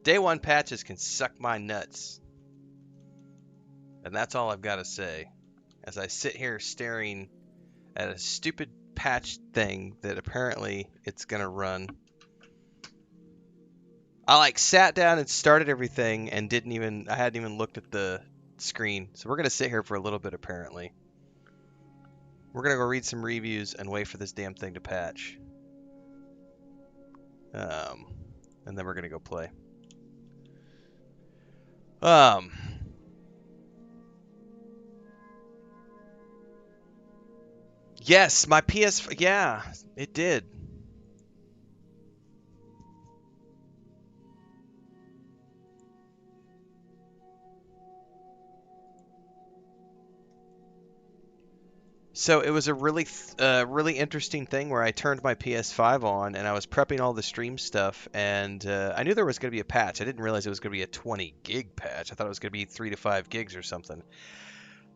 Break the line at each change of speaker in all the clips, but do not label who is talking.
Day one patches can suck my nuts. And that's all I've got to say. As I sit here staring at a stupid patch thing that apparently it's going to run. I like sat down and started everything and I hadn't even looked at the screen. So we're going to sit here for a little bit apparently. We're going to go read some reviews and wait for this damn thing to patch. And then we're going to go play. Yes, my PS5, yeah, it did. So it was a really interesting thing where I turned my PS5 on and I was prepping all the stream stuff, and I knew there was going to be a patch. I didn't realize it was going to be a 20 gig patch. I thought it was going to be 3 to 5 gigs or something.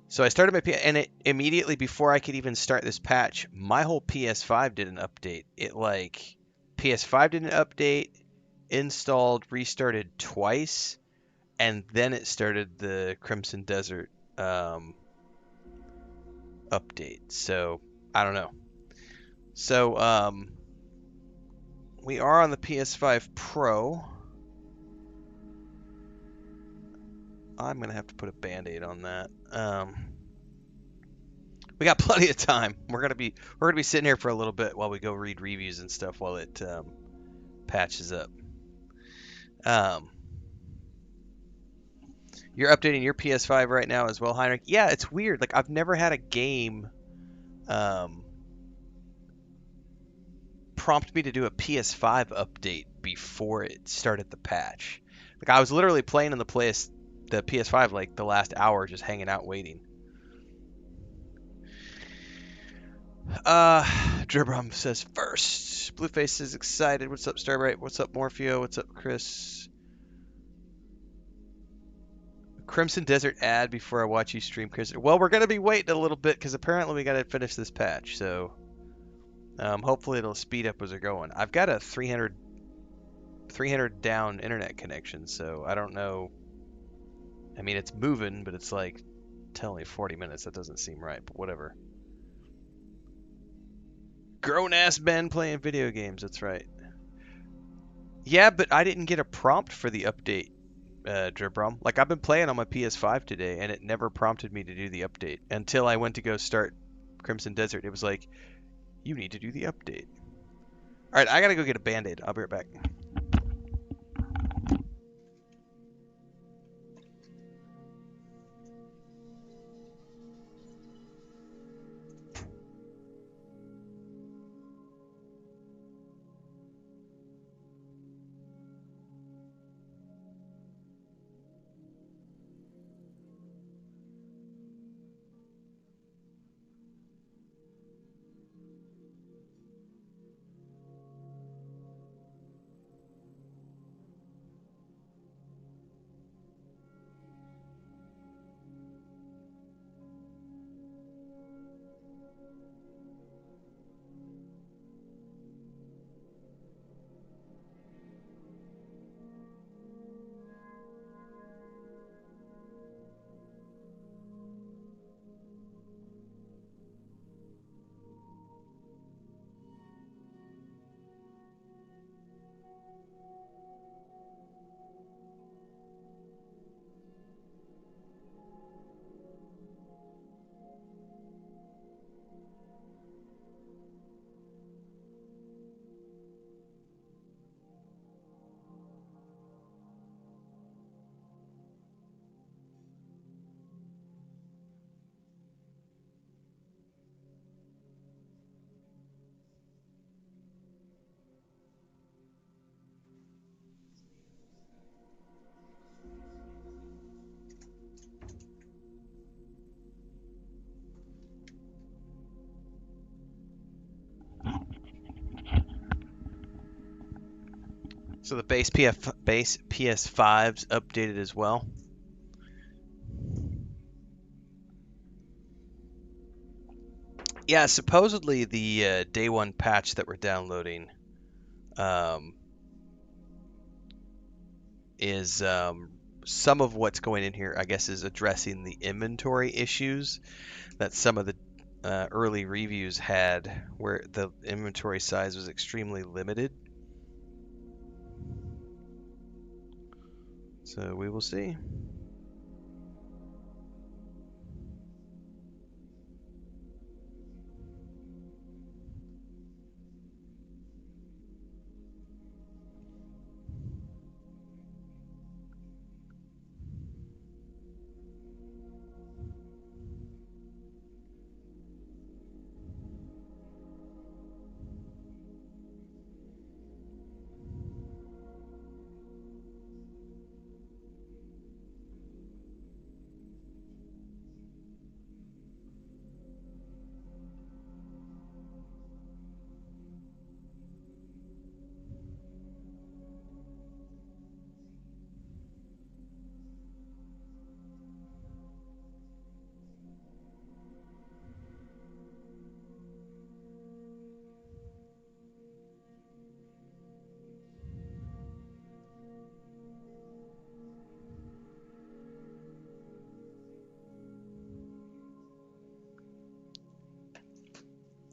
So I started my and it immediately before I could even start this patch, my whole PS5 did an update. It like PS5 did an update, installed, restarted twice, and then it started the Crimson Desert update. So I don't know. So we are on the PS5 Pro. I'm gonna have to put a band-aid on that. We got plenty of time. We're gonna be sitting here for a little bit while we go read reviews and stuff while it patches up. You're updating your PS5 right now as well, Heinrich. Yeah, it's weird. Like I've never had a game prompt me to do a PS5 update before it started the patch. Like I was literally playing on the PS5 like the last hour, just hanging out waiting. Dribrum says first. Blueface is excited. What's up, Starbright? What's up, Morpheo? What's up, Chris? Crimson Desert ad before I watch you stream, Chris. Well, we're gonna be waiting a little bit because apparently we gotta finish this patch. So hopefully it'll speed up as we're going. I've got a 300 down internet connection, so I don't know. I mean, it's moving, but it's like telling me 40 minutes. That doesn't seem right, but whatever. Grown-ass men playing video games. That's right. Yeah, but I didn't get a prompt for the update, Dribrum. Like, I've been playing on my PS5 today, and it never prompted me to do the update until I went to go start Crimson Desert. It was like, you need to do the update. All right, I gotta go get a Band-Aid. I'll be right back. So the base PS5's updated as well. Yeah, supposedly the day one patch that we're downloading is some of what's going in here, I guess, is addressing the inventory issues that some of the early reviews had, where the inventory size was extremely limited. So we will see.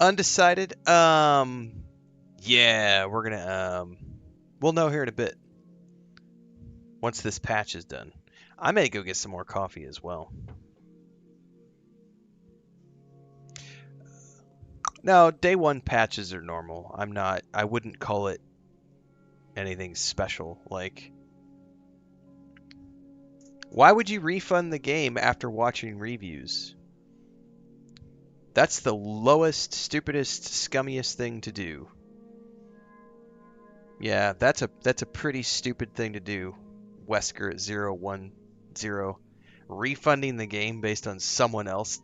Undecided. Yeah, we're gonna we'll know here in a bit once this patch is done. I may go get some more coffee as well. No, day one patches are normal. I wouldn't call it anything special. Like, why would you refund the game after watching reviews? That's the lowest, stupidest, scummiest thing to do. Yeah, that's a pretty stupid thing to do. Wesker at 010. Refunding the game based on someone else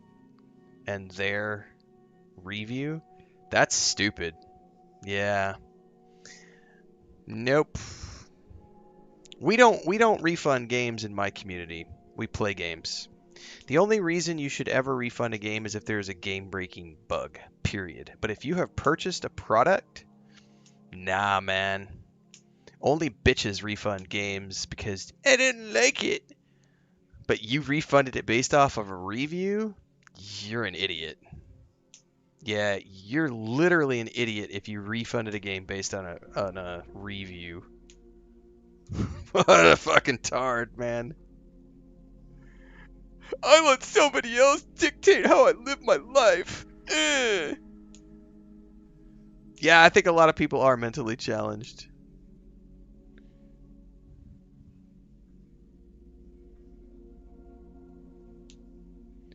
and their review? That's stupid. Yeah. Nope. We don't refund games in my community. We play games. The only reason you should ever refund a game is if there's a game-breaking bug, period. But if you have purchased a product, nah, man. Only bitches refund games because I didn't like it. But you refunded it based off of a review? You're an idiot. Yeah, you're literally an idiot if you refunded a game based on a review. What a fucking tard, man. I let somebody else dictate how I live my life. Ugh. Yeah, I think a lot of people are mentally challenged.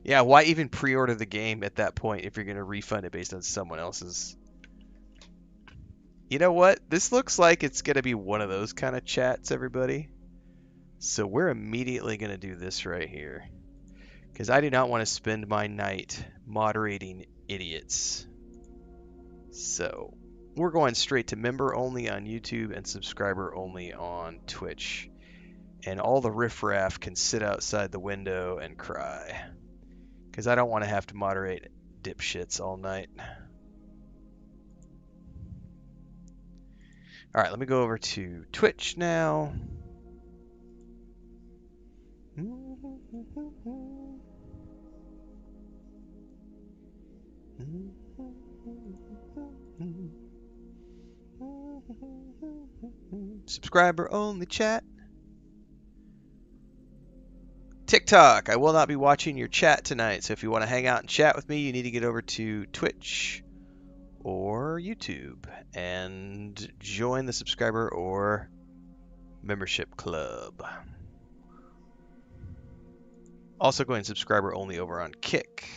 Yeah, why even pre-order the game at that point if you're going to refund it based on someone else's? You know what? This looks like it's going to be one of those kind of chats, everybody. So we're immediately going to do this right here. Because I do not want to spend my night moderating idiots. So we're going straight to member only on YouTube and subscriber only on Twitch. And all the riffraff can sit outside the window and cry. Because I don't want to have to moderate dipshits all night. Alright, let me go over to Twitch now. Subscriber only chat. TikTok, I will not be watching your chat tonight, so if you want to hang out and chat with me, you need to get over to Twitch or YouTube and join the subscriber or membership club. Also going subscriber only over on Kick,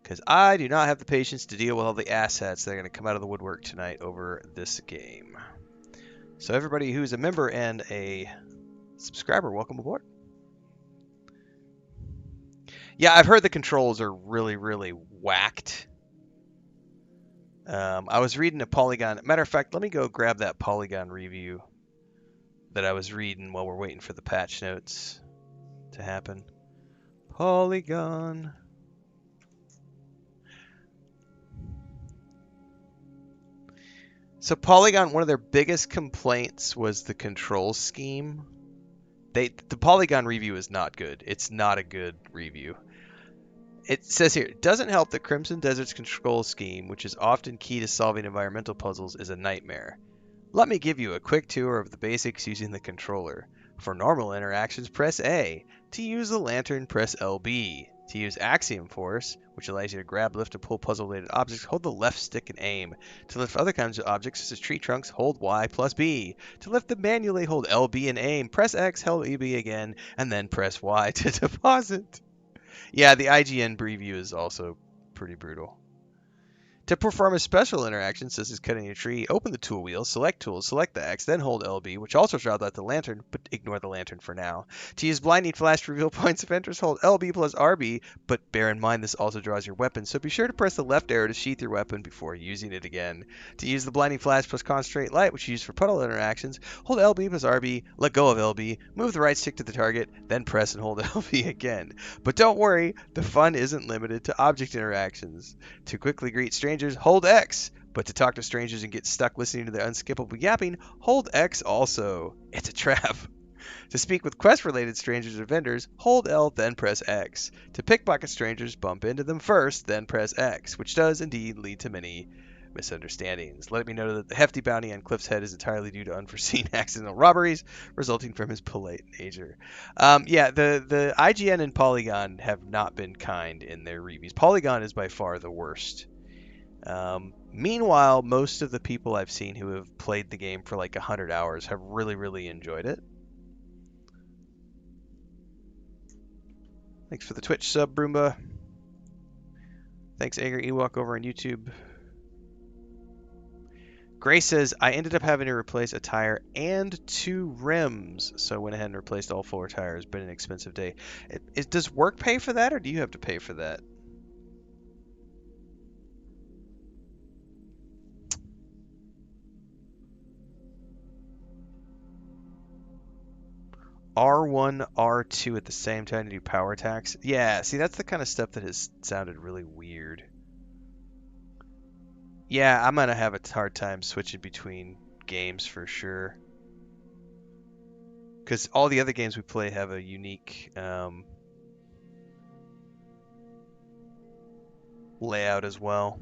because I do not have the patience to deal with all the asshats that are going to come out of the woodwork tonight over this game. So everybody who's a member and a subscriber, welcome aboard. Yeah, I've heard the controls are really, really whacked. I was reading a Polygon. Matter of fact, let me go grab that Polygon review that I was reading while we're waiting for the patch notes to happen. Polygon. So Polygon, one of their biggest complaints was the control scheme. The Polygon review is not good. It's not a good review. It says here, it doesn't help that Crimson Desert's control scheme, which is often key to solving environmental puzzles, is a nightmare. Let me give you a quick tour of the basics using the controller. For normal interactions, press A. To use the lantern, press LB. To use Axiom Force, which allows you to grab, lift, and pull puzzle-related objects, hold the left stick and aim. To lift other kinds of objects, such as tree trunks, hold Y plus B. To lift them manually, hold LB and aim. Press X, hold EB again, and then press Y to deposit. Yeah, the IGN preview is also pretty brutal. To perform a special interaction, such as cutting a tree, open the tool wheel, select tools, select the X, then hold LB, which also draws out the lantern, but ignore the lantern for now. To use blinding flash to reveal points of interest, hold LB plus RB, but bear in mind this also draws your weapon, so be sure to press the left arrow to sheath your weapon before using it again. To use the blinding flash plus concentrate light, which you use for puddle interactions, hold LB plus RB, let go of LB, move the right stick to the target, then press and hold LB again. But don't worry, the fun isn't limited to object interactions. To quickly greet strangers, hold X, but to talk to strangers and get stuck listening to their unskippable yapping, hold X also. It's a trap. To speak with quest-related strangers or vendors, hold L, then press X. To pickpocket strangers, bump into them first, then press X, which does indeed lead to many misunderstandings. Let me know that the hefty bounty on Cliff's head is entirely due to unforeseen accidental robberies resulting from his polite nature. Yeah, the IGN and Polygon have not been kind in their reviews. Polygon is by far the worst. Meanwhile, most of the people I've seen who have played the game for like 100 hours have really, really enjoyed it. Thanks for the Twitch sub, Broomba. Thanks, Anger Ewok, over on YouTube. Gray says, I ended up having to replace a tire and 2 rims, so I went ahead and replaced all 4 tires. Been an expensive day. Does work pay for that, or do you have to pay for that? R1, R2 at the same time to do power tax? Yeah, see, that's the kind of stuff that has sounded really weird. Yeah, I'm gonna have a hard time switching between games for sure. Because all the other games we play have a unique layout as well.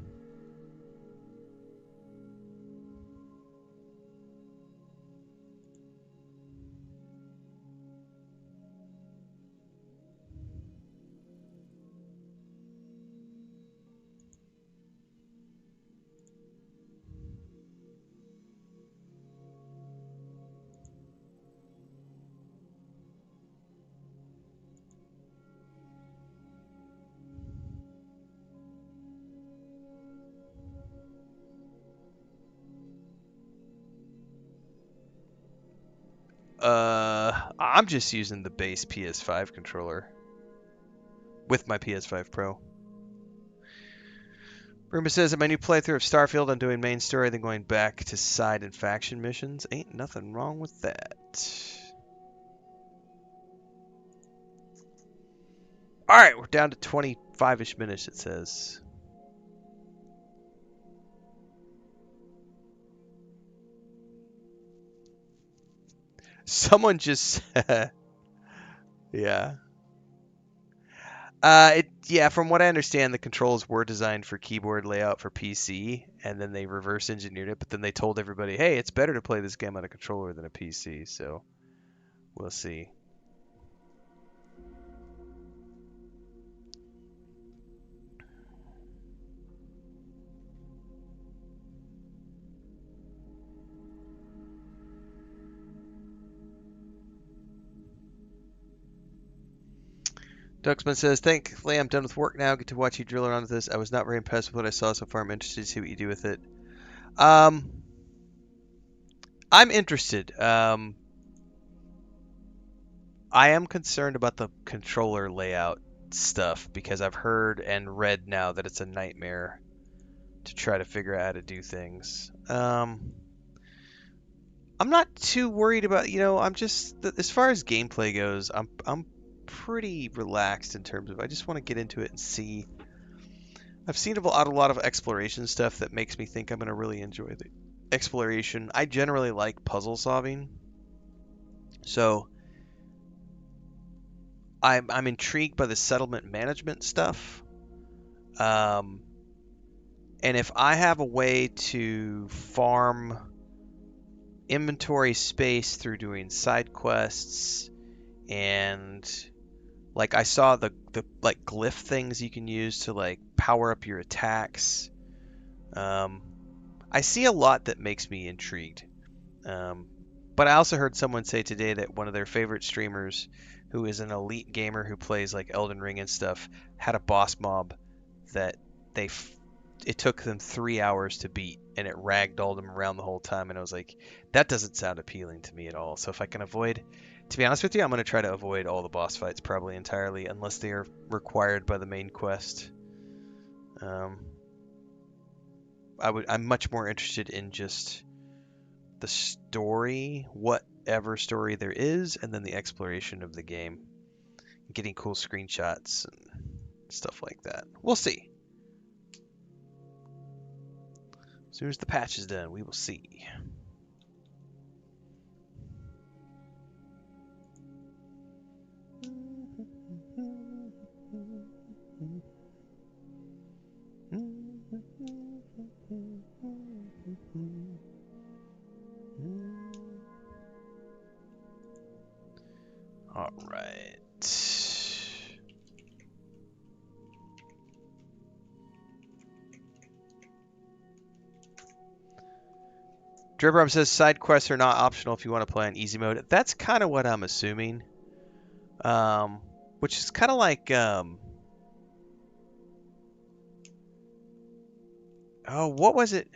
I'm just using the base PS5 controller with my PS5 Pro. Roomba says, in my new playthrough of Starfield, I'm doing main story, then going back to side and faction missions. Ain't nothing wrong with that. Alright, we're down to 25-ish minutes, it says. Someone just yeah. Yeah, from what I understand, the controls were designed for keyboard layout for PC, and then they reverse engineered it, but then they told everybody, hey, it's better to play this game on a controller than a PC, so we'll see. Duxman says, thankfully I'm done with work now. Get to watch you drill around with this. I was not very impressed with what I saw so far. I'm interested to see what you do with it. I'm interested. I am concerned about the controller layout stuff because I've heard and read now that it's a nightmare to try to figure out how to do things. I'm not too worried about, I'm just, as far as gameplay goes, I'm pretty relaxed in terms of I just want to get into it and see. I've seen a lot of exploration stuff that makes me think I'm going to really enjoy the exploration. I generally like puzzle solving, so I'm intrigued by the settlement management stuff. And if I have a way to farm inventory space through doing side quests, and like I saw the like glyph things you can use to like power up your attacks. I see a lot that makes me intrigued. But I also heard someone say today that one of their favorite streamers, who is an elite gamer who plays like Elden Ring and stuff, had a boss mob that it took them 3 hours to beat, and it ragdolled them around the whole time. And I was like, that doesn't sound appealing to me at all. So if I can avoid, to be honest with you, I'm going to try to avoid all the boss fights probably entirely, unless they are required by the main quest. I'm much more interested in just the story, whatever story there is, and then the exploration of the game, getting cool screenshots and stuff like that. We'll see. As soon as the patch is done, we will see. All right. Dribrum says side quests are not optional if you want to play on easy mode. That's kind of what I'm assuming. Which is kind of like, oh, what was it?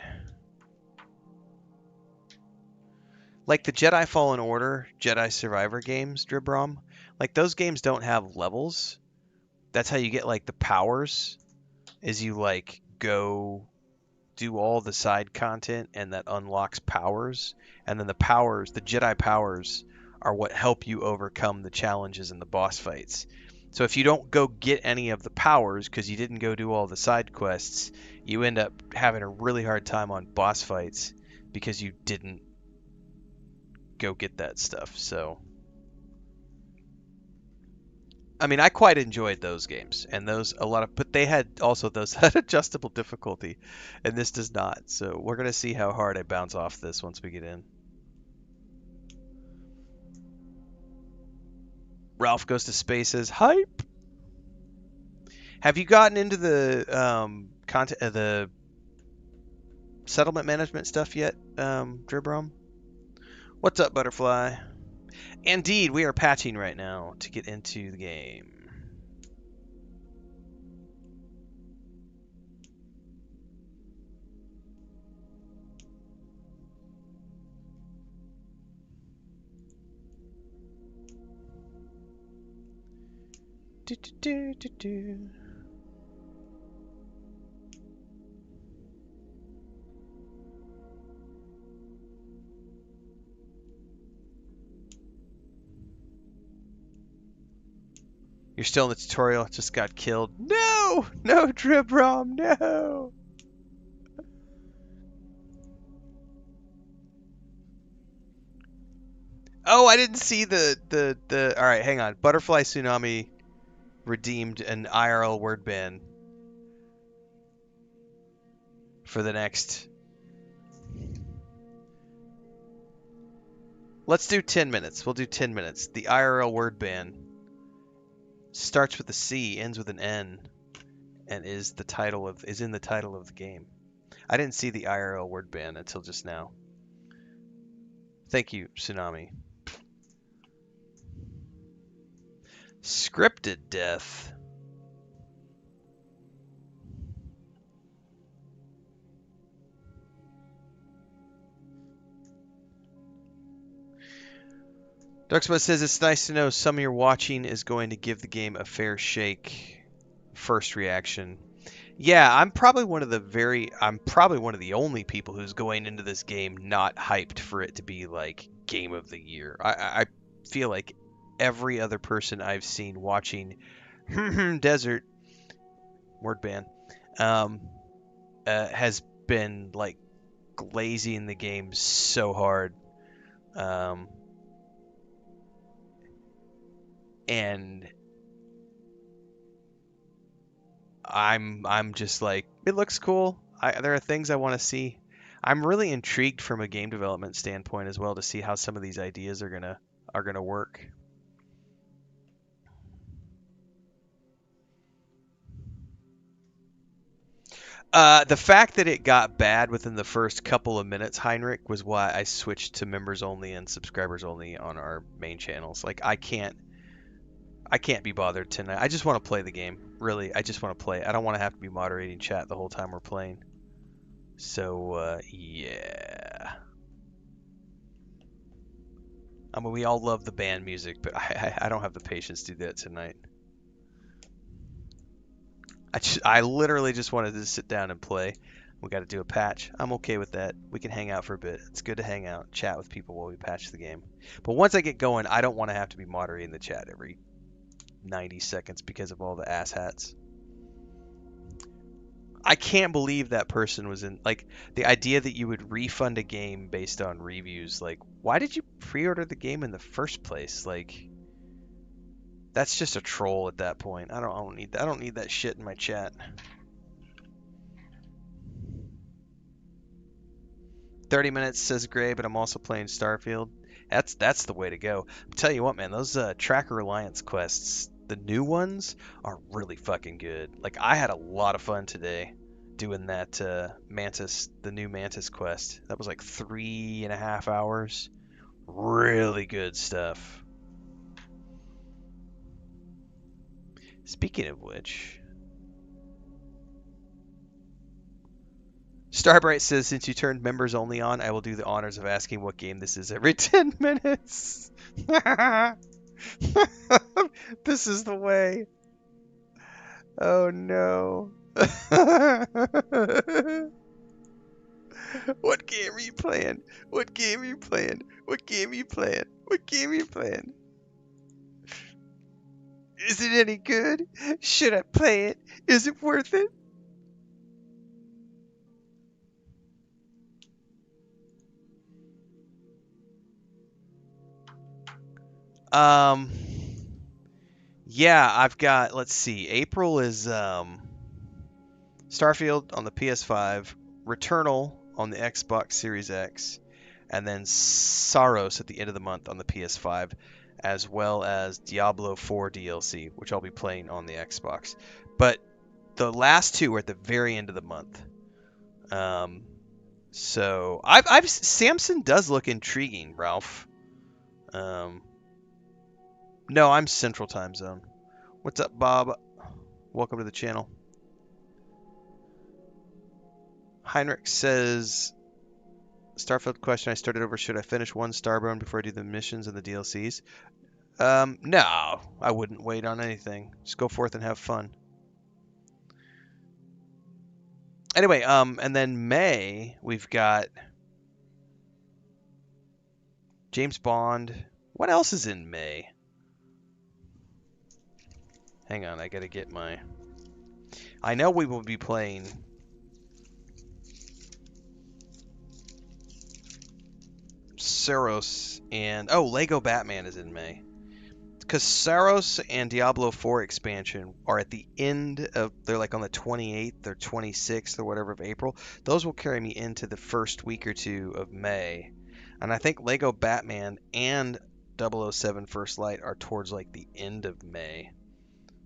Like the Jedi Fallen Order, Jedi Survivor games, Dribrum. Like those games don't have levels. That's how you get like the powers, is you like go do all the side content and that unlocks powers. And then the powers, the Jedi powers, are what help you overcome the challenges in the boss fights. So if you don't go get any of the powers because you didn't go do all the side quests, you end up having a really hard time on boss fights because you didn't go get that stuff. So I mean, I quite enjoyed those games, and those a lot of, but they had also those had adjustable difficulty, and this does not. So we're gonna see how hard I bounce off this once we get in. Ralph Goes to Spaces, hype. Have you gotten into the content, the settlement management stuff yet, Dribrom? What's up, Butterfly? Indeed, we are patching right now to get into the game. Do, do, do, do, do. You're still in the tutorial. Just got killed. No! No, Dribrom, no! Oh, I didn't see the. All right, hang on. Butterfly Tsunami redeemed an IRL word ban for the next. Let's do 10 minutes. We'll do 10 minutes. The IRL word ban starts with a C, ends with an N, and is in the title of the game. I didn't see the IRL word ban until just now. Thank you, Tsunami. Scripted death. Darksmith says it's nice to know some of your watching is going to give the game a fair shake. First reaction. Yeah, I'm probably one of the only people who's going into this game not hyped for it to be like game of the year. I feel like every other person I've seen watching Desert word ban has been like glazing the game so hard. And I'm just like, it looks cool. There are things I want to see. I'm really intrigued from a game development standpoint as well to see how some of these ideas are gonna work. The fact that it got bad within the first couple of minutes, Heinrich, was why I switched to members only and subscribers only on our main channels. Like I can't be bothered tonight. I just want to play the game. Really, I just want to play. I don't want to have to be moderating chat the whole time we're playing. So, yeah. I mean, we all love the band music, but I don't have the patience to do that tonight. I literally just wanted to sit down and play. We got to do a patch. I'm okay with that. We can hang out for a bit. It's good to hang out, chat with people while we patch the game. But once I get going, I don't want to have to be moderating the chat every 90 seconds because of all the asshats. I can't believe that person was in, like, the idea that you would refund a game based on reviews. Like, why did you pre-order the game in the first place? Like, that's just a troll at that point. I don't need that shit in my chat. 30 minutes, says Gray, but I'm also playing Starfield. That's the way to go. I'll tell you what, man, those Tracker Alliance quests, the new ones, are really fucking good. Like, I had a lot of fun today doing that Mantis, the new Mantis quest. That was like 3.5 hours. Really good stuff. Speaking of which, Starbright says, since you turned members only on, I will do the honors of asking what game this is every 10 minutes. This is the way. Oh no. What game are you playing? What game are you playing? What game are you playing? What game are you playing? Is it any good? Should I play it? Is it worth it? Yeah, I've got, let's see, April is Starfield on the PS5, Returnal on the Xbox Series X, and then Saros at the end of the month on the PS5, as well as Diablo 4 DLC, which I'll be playing on the Xbox. But the last two are at the very end of the month. So Samson does look intriguing, Ralph. No, I'm Central Time Zone. What's up, Bob? Welcome to the channel. Heinrich says, Starfield question I started over, should I finish one Starbound before I do the missions and the DLCs? No, I wouldn't wait on anything. Just go forth and have fun. Anyway, and then May, we've got James Bond. What else is in May? Hang on, I gotta get my... I know we will be playing... Saros and... Oh, Lego Batman is in May. Because Saros and Diablo 4 expansion are at the end of... They're like on the 28th or 26th or whatever of April. Those will carry me into the first week or two of May. And I think Lego Batman and 007 First Light are towards like the end of May.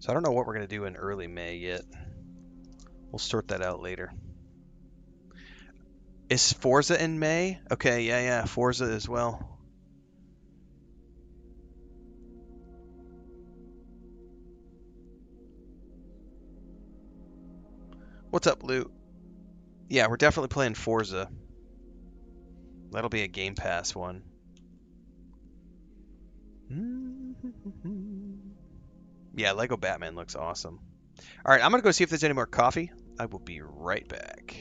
So I don't know what we're going to do in early May yet. We'll sort that out later. Is Forza in May? Okay, yeah, Forza as well. What's up, Lou? Yeah, we're definitely playing Forza. That'll be a Game Pass one. Yeah, Lego Batman looks awesome. All right, I'm going to go see if there's any more coffee. I will be right back.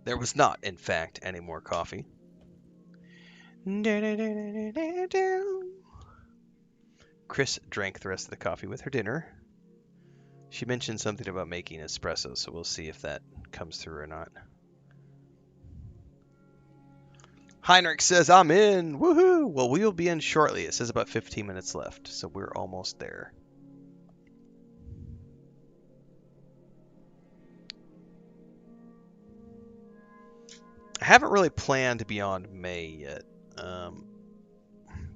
There was not, in fact, any more coffee. Chris drank the rest of the coffee with her dinner. She mentioned something about making espresso, so we'll see if that comes through or not. Heinrich says, I'm in! Woohoo! Well, we will be in shortly. It says about 15 minutes left, so we're almost there. I haven't really planned beyond May yet,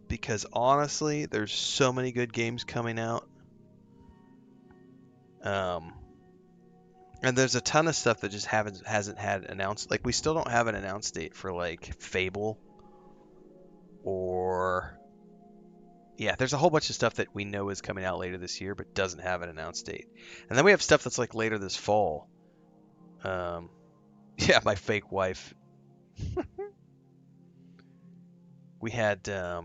because honestly, there's so many good games coming out. And there's a ton of stuff that just hasn't had announced. Like, we still don't have an announced date for, like, Fable or Yeah, there's a whole bunch of stuff that we know is coming out later this year, but doesn't have an announced date. And then we have stuff that's like later this fall. Um, yeah, my fake wife. We had there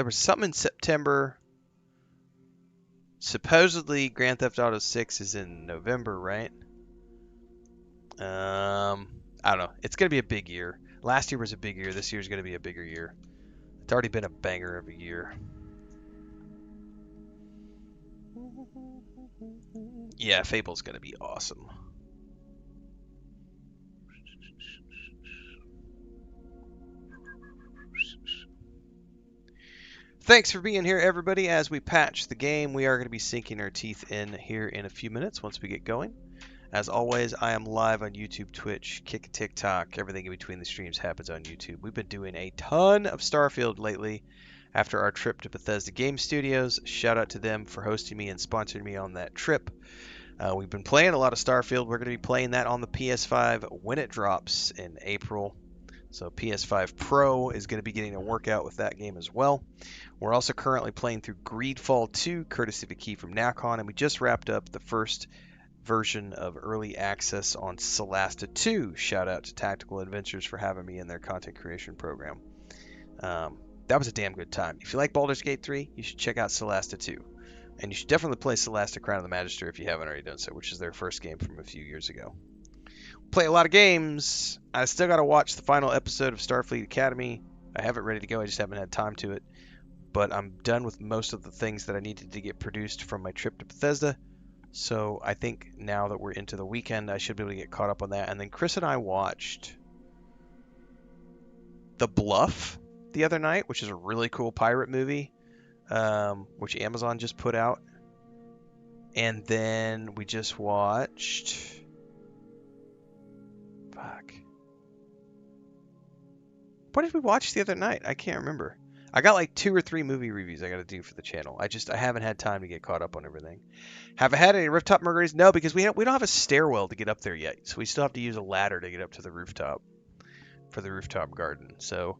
was something in September. Supposedly, Grand Theft Auto 6 is in November, right? I don't know. It's gonna be a big year. Last year was a big year. This year's gonna be a bigger year. It's already been a banger of a year. Yeah, Fable's gonna be awesome. Thanks for being here, everybody. As we patch the game, we are going to be sinking our teeth in here in a few minutes once we get going. As always, I am live on YouTube, Twitch, Kick, TikTok. Everything in between the streams happens on YouTube. We've been doing a ton of Starfield lately after our trip to Bethesda Game Studios. Shout out to them for hosting me and sponsoring me on that trip. We've been playing a lot of Starfield. We're going to be playing that on the PS5 when it drops in April. So PS5 Pro is going to be getting a workout with that game as well. We're also currently playing through Greedfall 2, courtesy of a key from Nacon, and we just wrapped up the first version of early access on Solasta 2. Shout out to Tactical Adventures for having me in their content creation program. That was a damn good time. If you like Baldur's Gate 3, you should check out Solasta 2. And you should definitely play Solasta Crown of the Magister if you haven't already done so, which is their first game from a few years ago. Play a lot of games. I still got to watch the final episode of Starfleet Academy. I have it ready to go. I just haven't had time to it. But I'm done with most of the things that I needed to get produced from my trip to Bethesda. So I think now that we're into the weekend, I should be able to get caught up on that. And then Chris and I watched The Bluff the other night, which is a really cool pirate movie, which Amazon just put out. And then we just watched... Fuck. What did we watch the other night? I can't remember. I got like 2 or 3 movie reviews I got to do for the channel. I haven't had time to get caught up on everything. Have I had any rooftop margaritas? No, because we don't have a stairwell to get up there yet. So we still have to use a ladder to get up to the rooftop for the rooftop garden. So,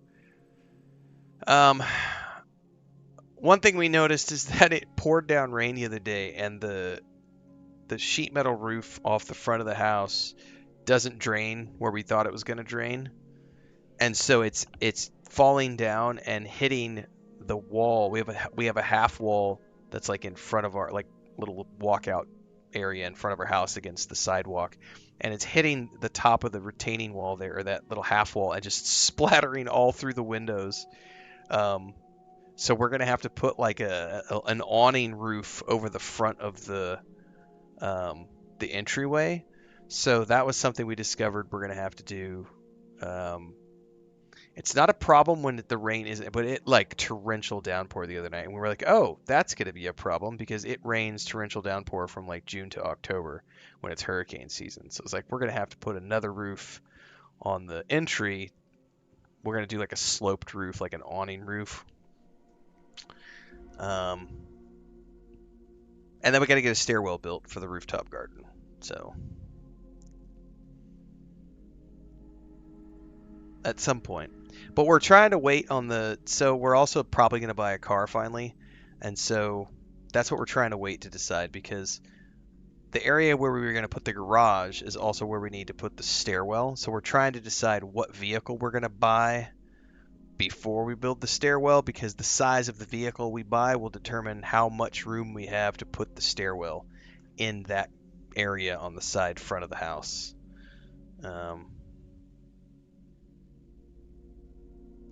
one thing we noticed is that it poured down rain the other day, and the sheet metal roof off the front of the house doesn't drain where we thought it was going to drain. And so it's falling down and hitting the wall. We have a half wall that's like in front of our like little walkout area in front of our house against the sidewalk, and it's hitting the top of the retaining wall there, or that little half wall, and just splattering all through the windows. So we're gonna have to put like an awning roof over the front of the entryway. So that was something we discovered we're gonna have to do. It's not a problem when the rain isn't, but it like torrential downpour the other night, and we were like, oh, that's going to be a problem because it rains torrential downpour from like June to October when it's hurricane season. So it's like we're going to have to put another roof on the entry. We're going to do like a sloped roof, like an awning roof. And then we got to get a stairwell built for the rooftop garden. So at some point. But we're trying to wait on so we're also probably going to buy a car finally. And so that's what we're trying to wait to decide, because the area where we were going to put the garage is also where we need to put the stairwell. So we're trying to decide what vehicle we're going to buy before we build the stairwell, because the size of the vehicle we buy will determine how much room we have to put the stairwell in that area on the side front of the house.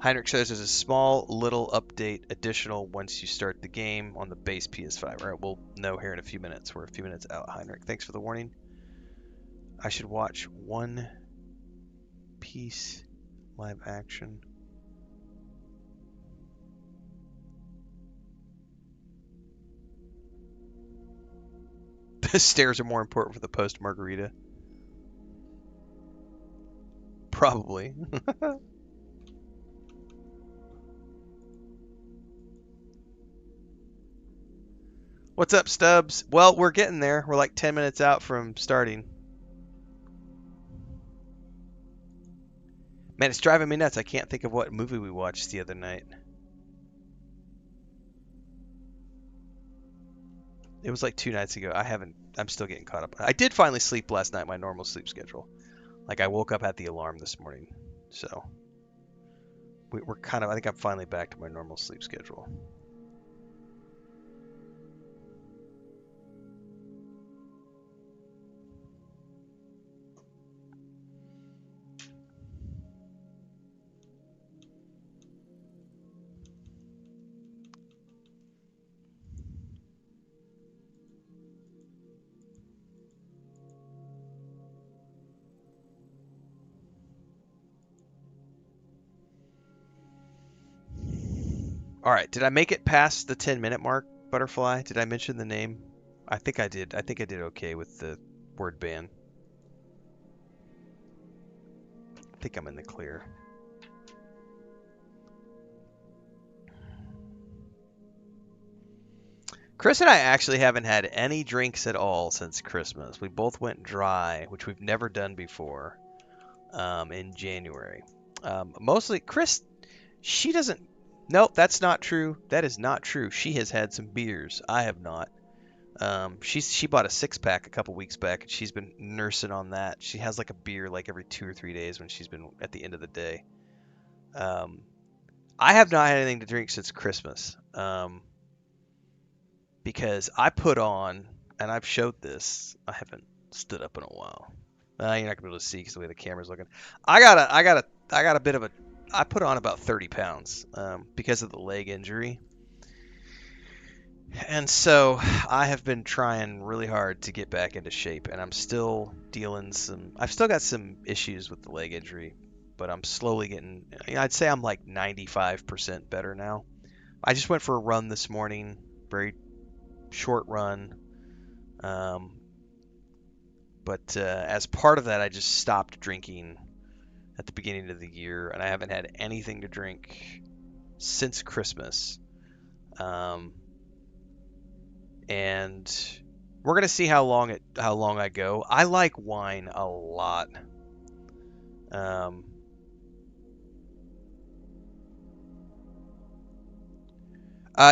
Heinrich says there's a small little update additional once you start the game on the base PS5. All right, we'll know here in a few minutes. We're a few minutes out, Heinrich. Thanks for the warning. I should watch One Piece live action. The stairs are more important for the post-margarita. Probably. What's up, Stubbs? Well, we're getting there. We're like 10 minutes out from starting. Man, it's driving me nuts. I can't think of what movie we watched the other night. It was like 2 nights ago. I'm still getting caught up. I did finally sleep last night, my normal sleep schedule. Like, I woke up at the alarm this morning. So, we're kind of, I think I'm finally back to my normal sleep schedule. All right, did I make it past the 10-minute mark, Butterfly? Did I mention the name? I think I did. I think I did okay with the word ban. I think I'm in the clear. Chris and I actually haven't had any drinks at all since Christmas. We both went dry, which we've never done before, in January. Mostly, Chris, she doesn't. Nope, that's not true. That is not true. She has had some beers. I have not. She bought a 6-pack a couple weeks back, and she's been nursing on that. She has like a beer like every 2 or 3 days when she's been at the end of the day. I have not had anything to drink since Christmas, because I put on, and I've showed this. I haven't stood up in a while. You're not gonna be able to see because the way the camera's looking. I got a bit of a. I put on about 30 pounds because of the leg injury. And so I have been trying really hard to get back into shape, and I'm still dealing I've still got some issues with the leg injury, but I'm slowly getting, I'd say I'm like 95% better now. I just went for a run this morning, very short run. But as part of that, I just stopped drinking at the beginning of the year, and I haven't had anything to drink since Christmas. And we're gonna see how long I go. I like wine a lot.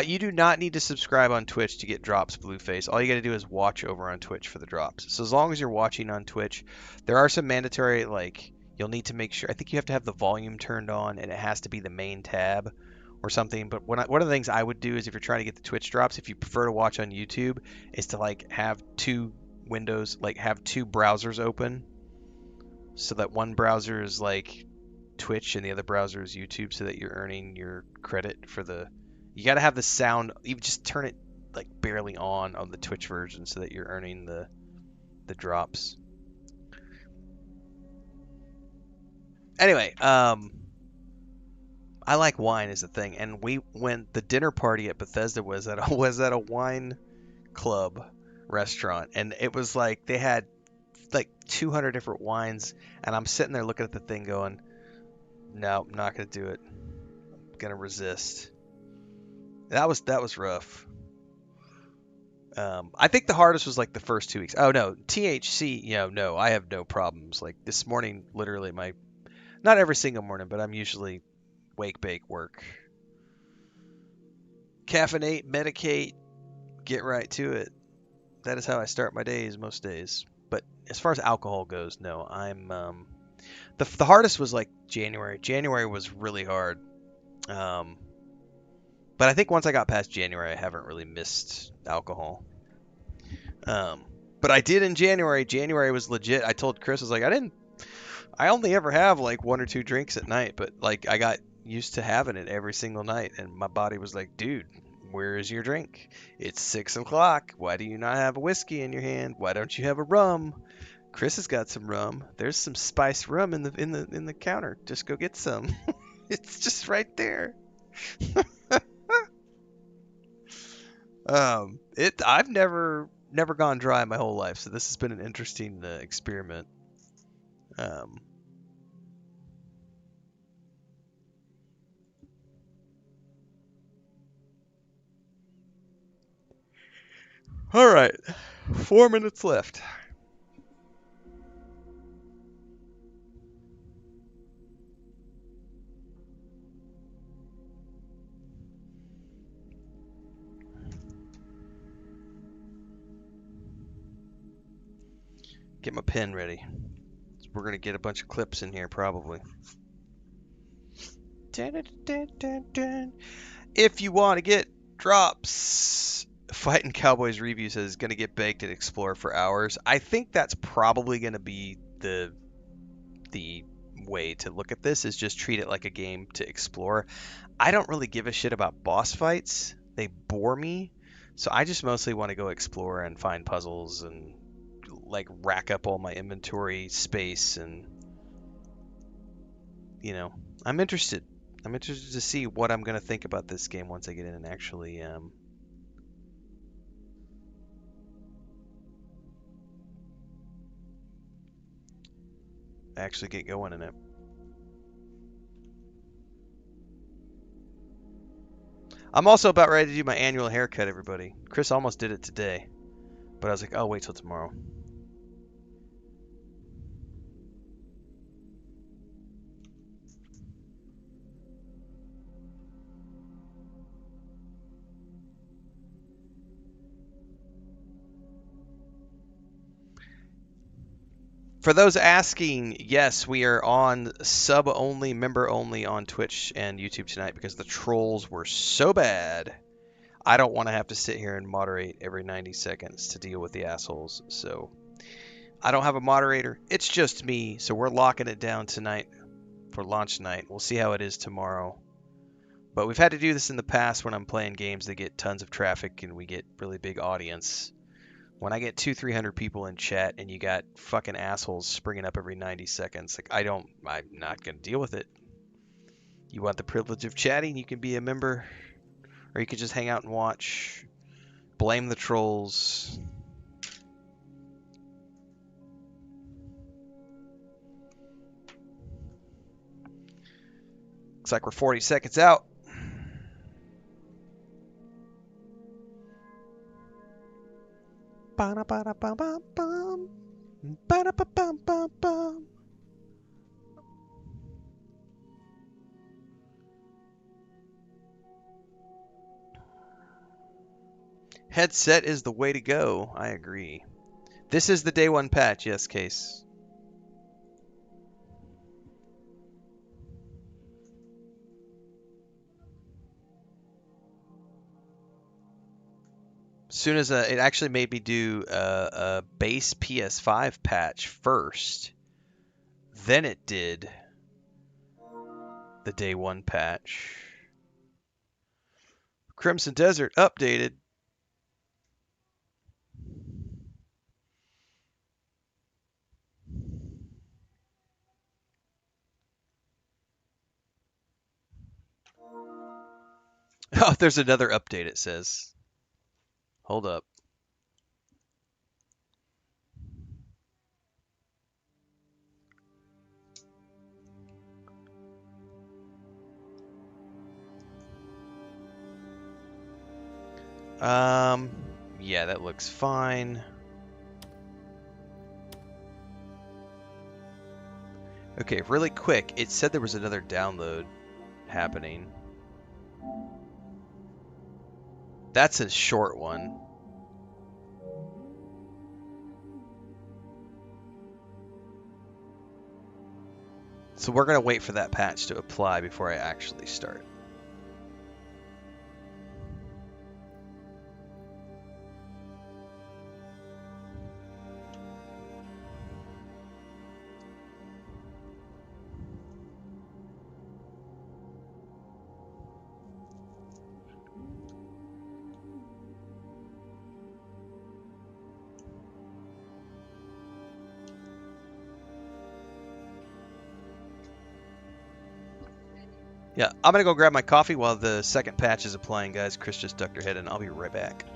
You do not need to subscribe on Twitch to get drops, Blueface. All you got to do is watch over on Twitch for the drops. So as long as you're watching on Twitch, there are some mandatory, like, you'll need to make sure. I think you have to have the volume turned on, and it has to be the main tab or something. But one of the things I would do is, if you're trying to get the Twitch drops, if you prefer to watch on YouTube, is to like have two windows, like have two browsers open, so that one browser is like Twitch and the other browser is YouTube, so that you're earning your credit for the. You got to have the sound. You just turn it like barely on the Twitch version, so that you're earning the drops. Anyway, I like wine is the thing, and the dinner party at Bethesda was at a wine club restaurant, and it was like they had like 200 different wines, and I'm sitting there looking at the thing going, no, I'm not gonna do it. I'm gonna resist. That was rough. I think the hardest was like the first 2 weeks. Oh no, THC, no, I have no problems. Like this morning, literally not every single morning, but I'm usually wake, bake, work. Caffeinate, medicate, get right to it. That is how I start my days most days. But as far as alcohol goes, no, I'm the hardest was like January. January was really hard. But I think once I got past January, I haven't really missed alcohol. But I did in January. January was legit. I told Chris, I was like, I only ever have like 1 or 2 drinks at night, but like I got used to having it every single night, and my body was like, dude, where is your drink? It's 6 o'clock. Why do you not have a whiskey in your hand? Why don't you have a rum? Chris has got some rum. There's some spiced rum in the counter. Just go get some. It's just right there. I've never gone dry my whole life, so this has been an interesting experiment. All right, 4 minutes left. I Get my pen ready. We're gonna get a bunch of clips in here probably. Dun, dun, dun, dun. If you want to get drops, Fighting Cowboys review says gonna get baked at Explore for hours. I think that's probably gonna be the way to look at this, is just treat it like a game to explore. I don't really give a shit about boss fights. They bore me. So I just mostly want to go explore and find puzzles and like rack up all my inventory space, and you know, I'm interested. I'm interested to see what I'm going to think about this game once I get in and actually get going in it. I'm also about ready to do my annual haircut, everybody. Chris almost did it today, but I was like, I'll wait till tomorrow. For those asking, yes, we are on sub only, member only on Twitch and YouTube tonight because the trolls were so bad. I don't want to have to sit here and moderate every 90 seconds to deal with the assholes. So I don't have a moderator. It's just me. So we're locking it down tonight for launch night. We'll see how it is tomorrow. But we've had to do this in the past when I'm playing games that get tons of traffic and we get really big audience. When I get 200-300 people in chat and you got fucking assholes springing up every 90 seconds, like I'm not gonna deal with it. You want the privilege of chatting, you can be a member, or you can just hang out and watch. Blame the trolls. Looks like we're 40 seconds out. Ba-da-ba-da-bum-bum-bum. Ba-da-ba-bum-bum-bum. Headset is the way to go. I agree. This is the day one patch. Yes, Case. As soon as it actually made me do a base PS5 patch first, then it did the day one patch. Crimson Desert updated. Oh, there's another update, it says. Hold up. Yeah, that looks fine. Okay, really quick, it said there was another download happening. That's a short one. So we're going to wait for that patch to apply before I actually start. Yeah, I'm going to go grab my coffee while the second patch is applying, guys. Chris just ducked her head in. I'll be right back.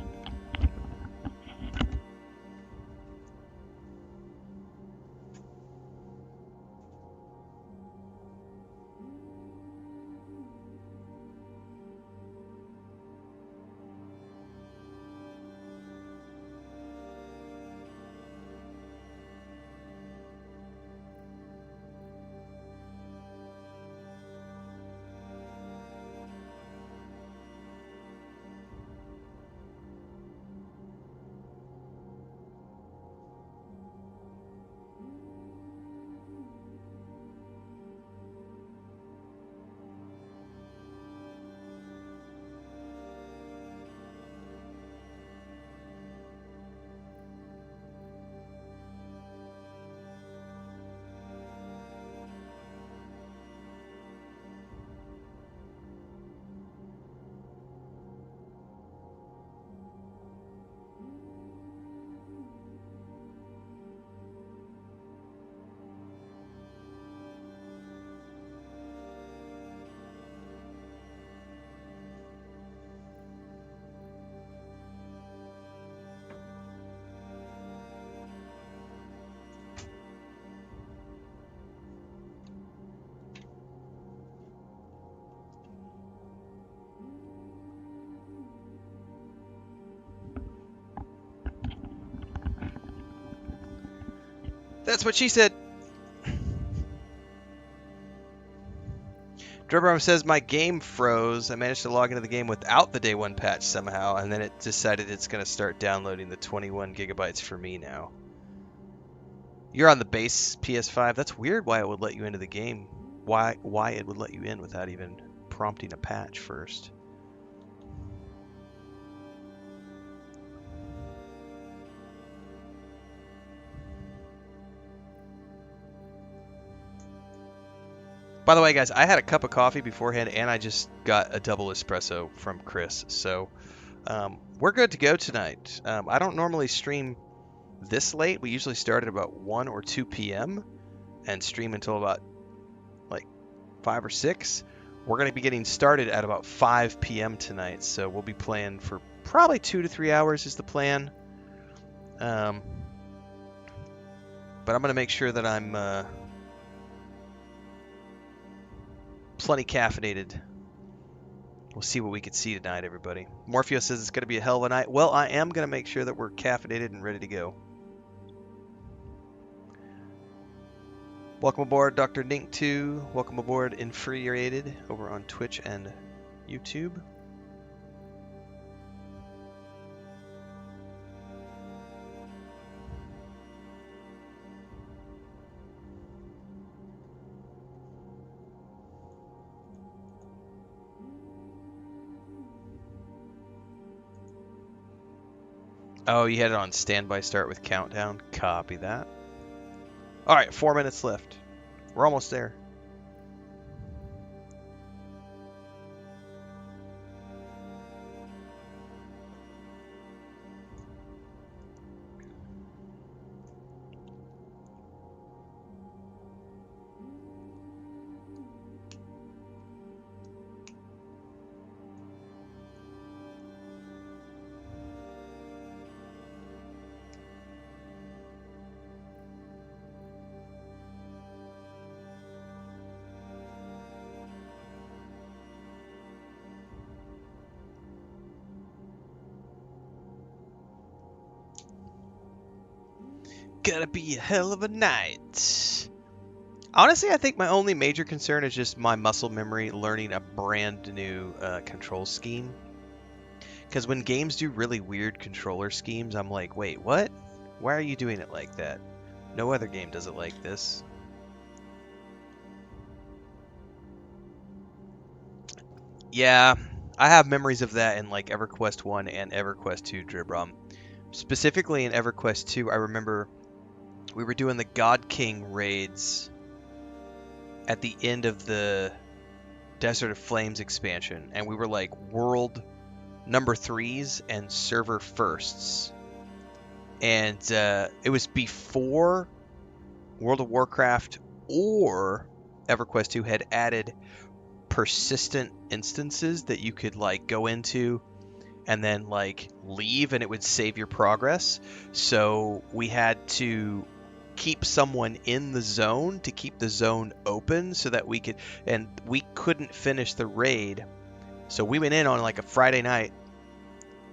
That's what she said. Dribberham says my game froze. I managed to log into the game without the day one patch somehow, and then it decided it's going to start downloading the 21 gigabytes for me now. You're on the base PS5. That's weird why it would let you into the game. Why it would let you in without even prompting a patch first. By the way, guys, I had a cup of coffee beforehand, and I just got a double espresso from Chris. So we're good to go tonight. I don't normally stream this late. We usually start at about 1 or 2 p.m. and stream until about like 5 or 6. We're going to be getting started at about 5 p.m. tonight. So we'll be playing for probably 2 to 3 hours is the plan. But I'm going to make sure that I'm plenty caffeinated. We'll see what we can see tonight, everybody. Morpheo says it's going to be a hell of a night. Well, I am going to make sure that we're caffeinated and ready to go. Welcome aboard, Dr. Nink2. Welcome aboard, Infuriated, over on Twitch and YouTube. Oh, you had it on standby start with countdown. Copy that. All right, 4 minutes left. We're almost there. Gonna be a hell of a night. Honestly, I think my only major concern is just my muscle memory learning a brand new control scheme. Because when games do really weird controller schemes, I'm like, wait, what? Why are you doing it like that? No other game does it like this. Yeah, I have memories of that in like EverQuest 1 and EverQuest 2, Dribrom. Specifically in EverQuest 2, I remember we were doing the God King raids at the end of the Desert of Flames expansion, and we were like world number 3s and server firsts. And it was before World of Warcraft or EverQuest 2 had added persistent instances that you could like go into and then like leave and it would save your progress. So we had to keep someone in the zone to keep the zone open so that we could, and we couldn't finish the raid. So we went in on like a Friday night.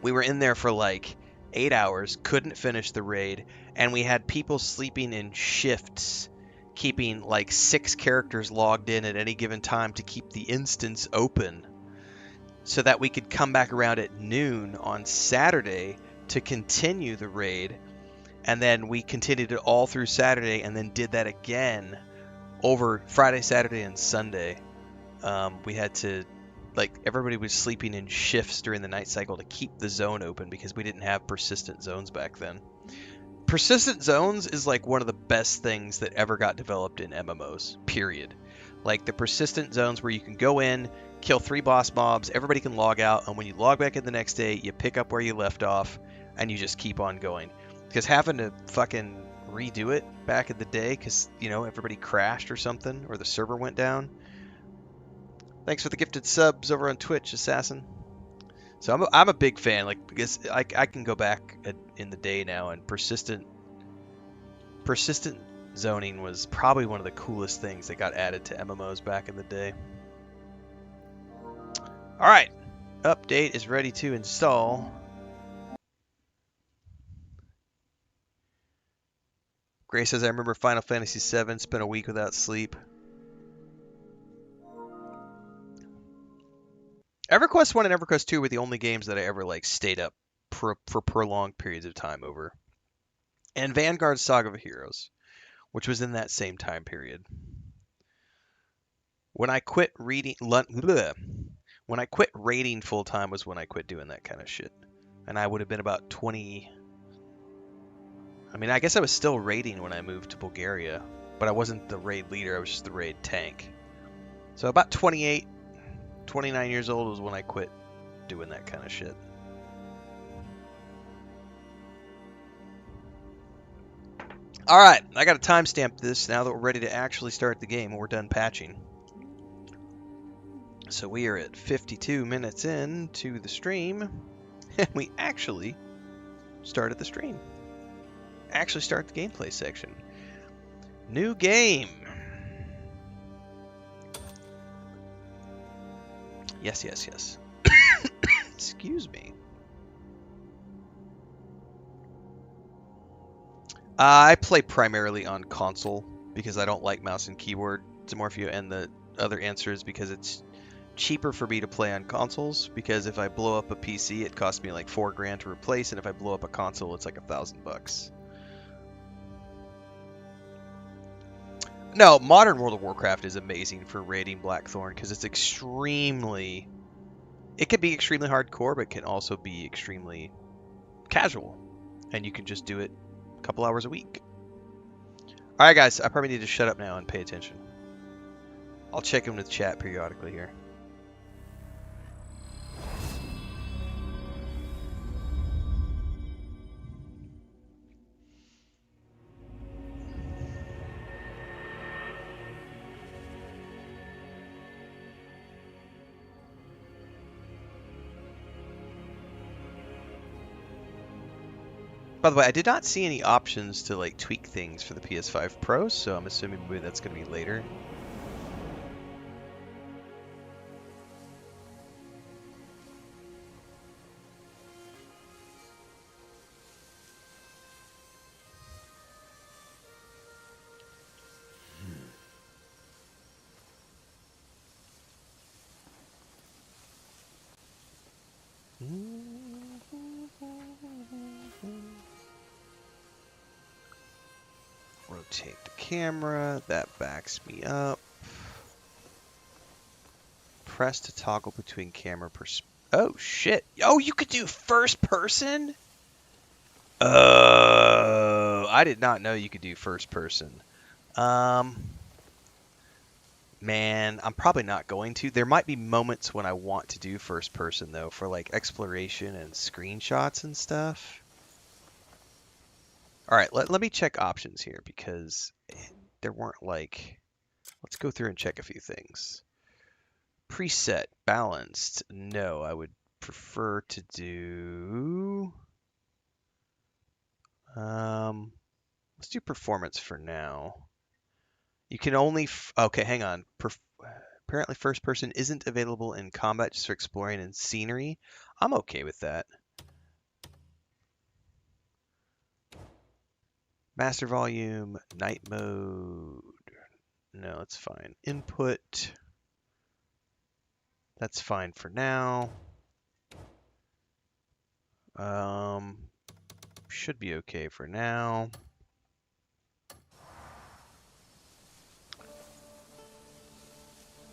We were in there for like 8 hours, couldn't finish the raid, and we had people sleeping in shifts, keeping like 6 characters logged in at any given time to keep the instance open so that we could come back around at noon on Saturday to continue the raid. And then we continued it all through Saturday and then did that again over Friday, Saturday, and Sunday. We had to, like, everybody was sleeping in shifts during the night cycle to keep the zone open because we didn't have persistent zones back then. Persistent zones is like one of the best things that ever got developed in MMOs, period. Like the persistent zones where you can go in, kill 3 boss mobs, everybody can log out, and when you log back in the next day, you pick up where you left off, and you just keep on going. Because having to fucking redo it back in the day because, you know, everybody crashed or something, or the server went down. Thanks for the gifted subs over on Twitch, Assassin. So I'm a big fan, like, because I can go back in the day now, and persistent zoning was probably one of the coolest things that got added to MMOs back in the day. All right, update is ready to install. Gray says, I remember Final Fantasy VII, spent a week without sleep. EverQuest 1 and EverQuest 2 were the only games that I ever like stayed up for prolonged periods of time over. And Vanguard Saga of Heroes, which was in that same time period. When I quit reading, when I quit raiding full time was when I quit doing that kind of shit. And I would have been about 20. I mean, I guess I was still raiding when I moved to Bulgaria, but I wasn't the raid leader, I was just the raid tank. So about 28, 29 years old was when I quit doing that kind of shit. Alright, I gotta timestamp this now that we're ready to actually start the game and we're done patching. So we are at 52 minutes in to the stream, and we actually started the stream. Actually start the gameplay section. New game. Yes, yes, yes. Excuse me. I play primarily on console because I don't like mouse and keyboard dysmorphia, and the other answer is because it's cheaper for me to play on consoles, because if I blow up a PC it costs me like $4 grand to replace, and if I blow up a console it's like $1,000. No, modern World of Warcraft is amazing for raiding Blackthorn because it's extremely... It can be extremely hardcore, but it can also be extremely casual. And you can just do it a couple hours a week. Alright guys, I probably need to shut up now and pay attention. I'll check in with chat periodically here. By the way, I did not see any options to like tweak things for the PS5 Pro, so I'm assuming maybe that's going to be later. Rotate the camera, that backs me up. Press to toggle between camera Oh shit. Oh, you could do first person? Oh, I did not know you could do first person. Man, I'm probably not going to. There might be moments when I want to do first person though, for like exploration and screenshots and stuff. Alright, let me check options here because there weren't like... Let's go through and check a few things. Preset, balanced. No, I would prefer to do... let's do performance for now. You can only... okay, hang on. Apparently first person isn't available in combat, just for exploring and scenery. I'm okay with that. Master volume, night mode. No, it's fine. Input. That's fine for now. Should be okay for now.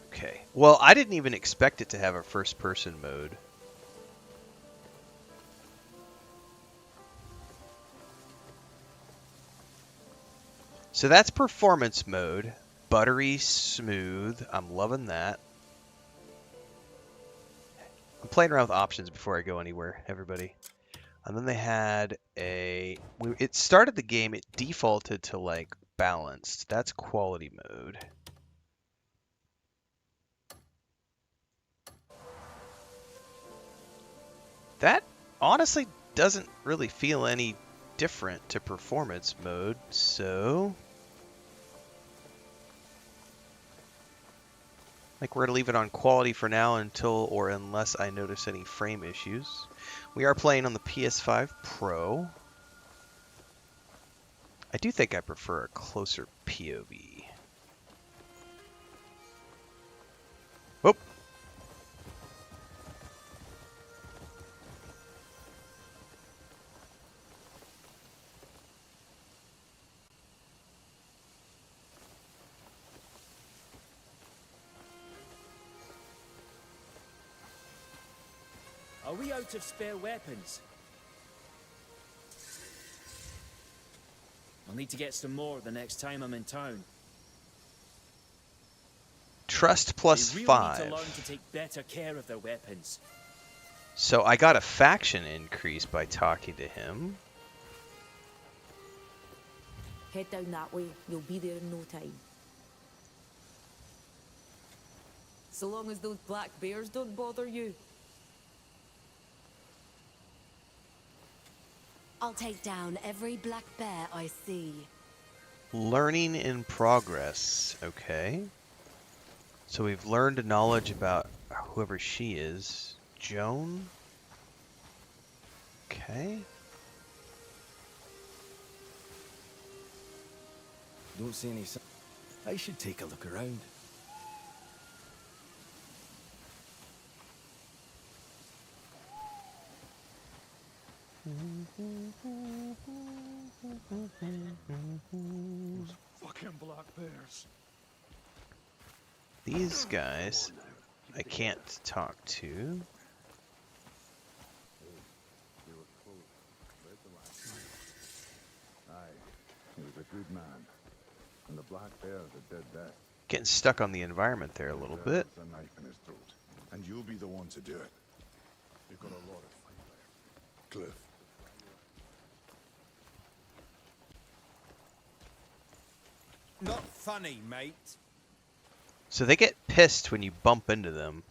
Okay. Well, I didn't even expect it to have a first person mode. So that's performance mode. Buttery smooth. I'm loving that. I'm playing around with options before I go anywhere, everybody. And then they had a... It started the game, it defaulted to like balanced. That's quality mode. That honestly doesn't really feel any different to performance mode, so... Like we're going to leave it on quality for now until or unless I notice any frame issues. We are playing on the PS5 Pro. I do think I prefer a closer POV. Whoop!
Are we out of spare weapons? I'll need to get some more the next time I'm in town.
Trust plus
They really
5.
need to learn to take better care of their weapons.
So I got a faction increase by talking to him.
Head down that way. You'll be there in no time. So long as those black bears don't bother you.
I'll take down every black bear I see.
Learning in progress. Okay. So we've learned knowledge about whoever she is. Joan? Okay.
Don't see any sign. I should take a look around.
Fucking black bears.
These guys I can't talk to.
Aye, he was a good man. And the black bear that did that.
Getting stuck on the environment there a little bit.
A knife in his throat. And you'll be the one to do it. You've got a lot of fight there. Cliff.
Not funny, mate.
So they get pissed when you bump into them.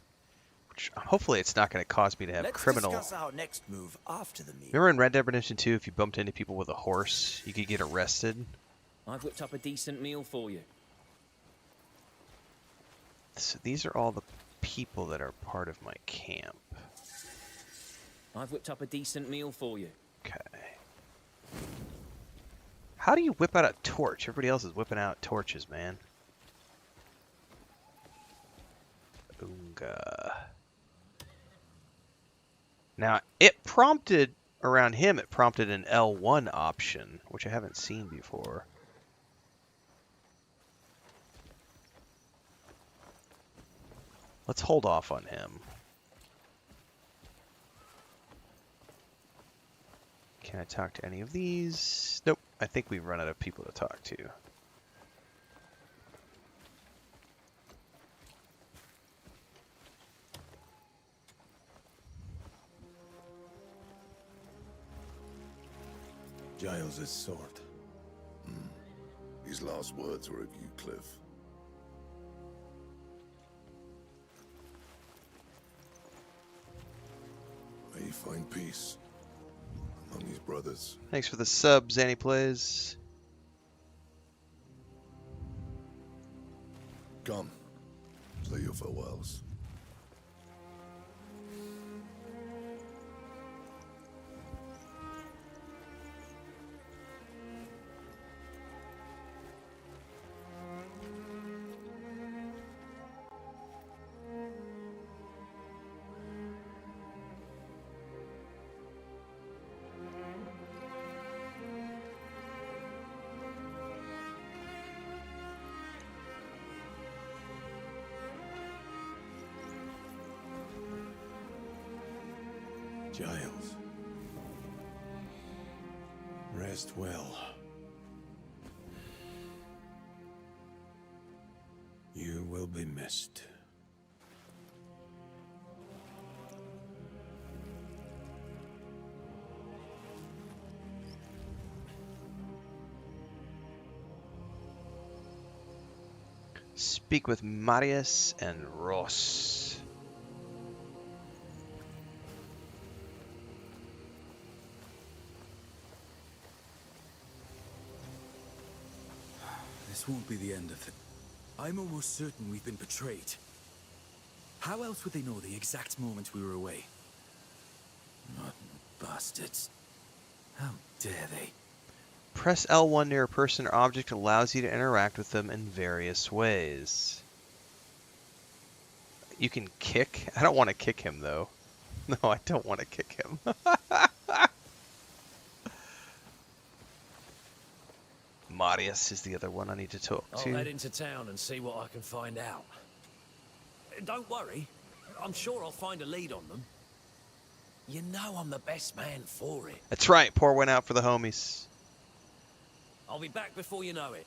Which hopefully it's not going to cause me to have criminal...
discuss our next move after the meeting.
Remember in Red Dead Redemption 2, if you bumped into people with a horse, you could get arrested?
I've whipped up a decent meal for you.
So these are all the people that are part of my camp.
I've whipped up a decent meal for you.
Okay. How do you whip out a torch? Everybody else is whipping out torches, man. Oonga. Now, it prompted, around him, it prompted an L1 option, which I haven't seen before. Let's hold off on him. Can I talk to any of these? Nope. I think we've run out of people to talk to.
Giles' sword.
His last words were of you, Cliff. May you find peace among his brothers.
Thanks for the sub, Zanny Plays.
Come, say your farewells.
Giles. Rest well. You will be missed.
Speak with Marius and Ross.
This won't be the end of it. I'm almost certain we've been betrayed. How else would they know the exact moment we were away? Rotten bastards. How dare they?
Press L1 near a person or object allows you to interact with them in various ways. You can kick? I don't want to kick him, though. No, I don't want to kick him. Marius is the other one I need to talk
I'll
to.
head into town and see what I can find out. Don't worry. I'm sure I'll find a lead on them. You know I'm the best man for it.
That's right. Pour one out for the homies.
I'll be back before you know it.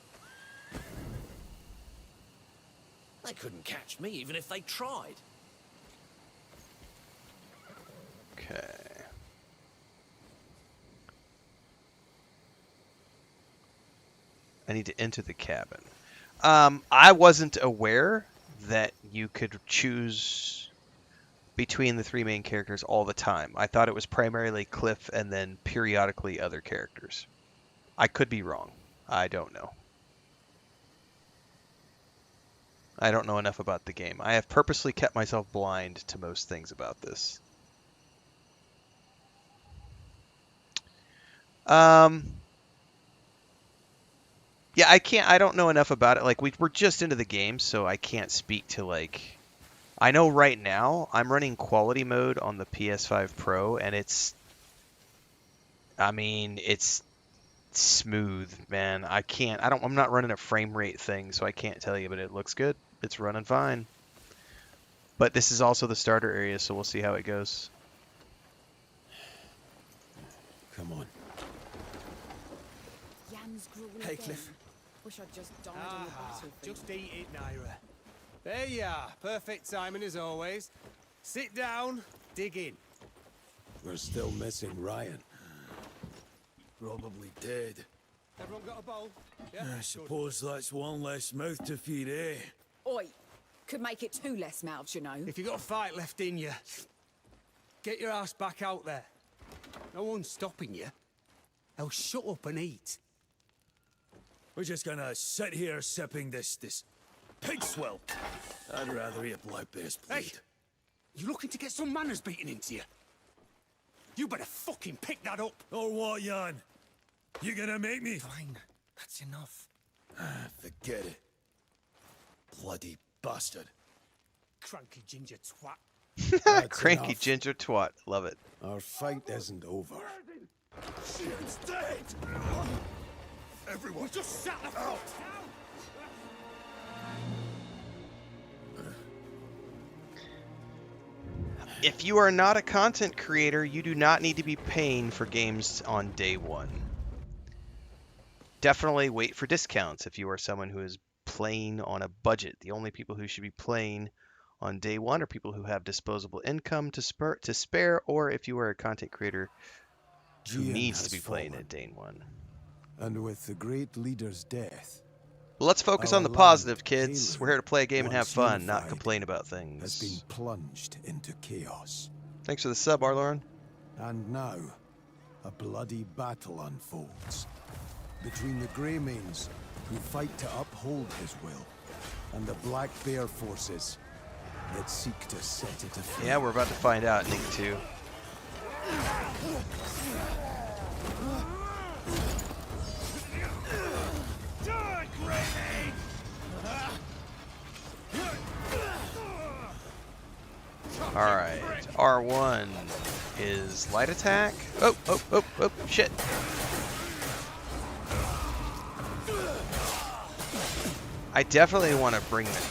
They couldn't catch me even if they tried.
Okay. I need to enter the cabin. I wasn't aware that you could choose between the three main characters all the time. I thought it was primarily Cliff and then periodically other characters. I could be wrong. I don't know. I don't know enough about the game. I have purposely kept myself blind to most things about this. Yeah, I don't know enough about it. Like, we're just into the game, so I can't speak to, like... I know right now, I'm running quality mode on the PS5 Pro, and it's... I mean, it's smooth, man. I'm not running a frame rate thing, so I can't tell you, but it looks good. It's running fine. But this is also the starter area, so we'll see how it goes.
Come on.
Hey, Cliff.
Wish I'd just died on the battlefield.
Just eat it, Naira. There you are. Perfect timing as always. Sit down, dig in.
We're still missing Ryan. Probably dead.
Everyone got a bowl? Yeah?
I suppose that's one less mouth to feed, eh?
Oi, could make it two less mouths, you know.
If you got a fight left in you, get your ass back out there. No one's stopping you. Now shut up and eat.
We're just gonna sit here sipping this pig swill. I'd rather eat black bear's bleed.
Hey! You looking to get some manners beaten into you? You better fucking pick that up.
Or what, Jan? You gonna make me?
Fine, that's enough.
Forget it. Bloody bastard.
Cranky ginger twat.
That's
Cranky
enough.
ginger twat. Love it.
Our fight isn't over. She's dead! Everyone,
Just shut the fuck
If you are not a content creator, you do not need to be paying for games on day one. Definitely wait for discounts if you are someone who is playing on a budget. The only people who should be playing on day one are people who have disposable income to spare, or if you are a content creator who
Gian
needs to
has
be playing
fallen.
at day one.
And with the great leader's death,
But let's focus
Our
on the
land,
positive, kids.
Caleb,
We're here to play a game and have
once
fun, not
unified,
complain about
has
things.
been plunged into chaos.
Thanks for the sub, Arloran.
And now, a bloody battle unfolds between the Greymanes, who fight to uphold his will, and the Black Bear forces that seek to set it afire.
Yeah, we're about to find out, Nick 2. Alright, R1 is light attack. Oh, shit. I definitely want to bring it.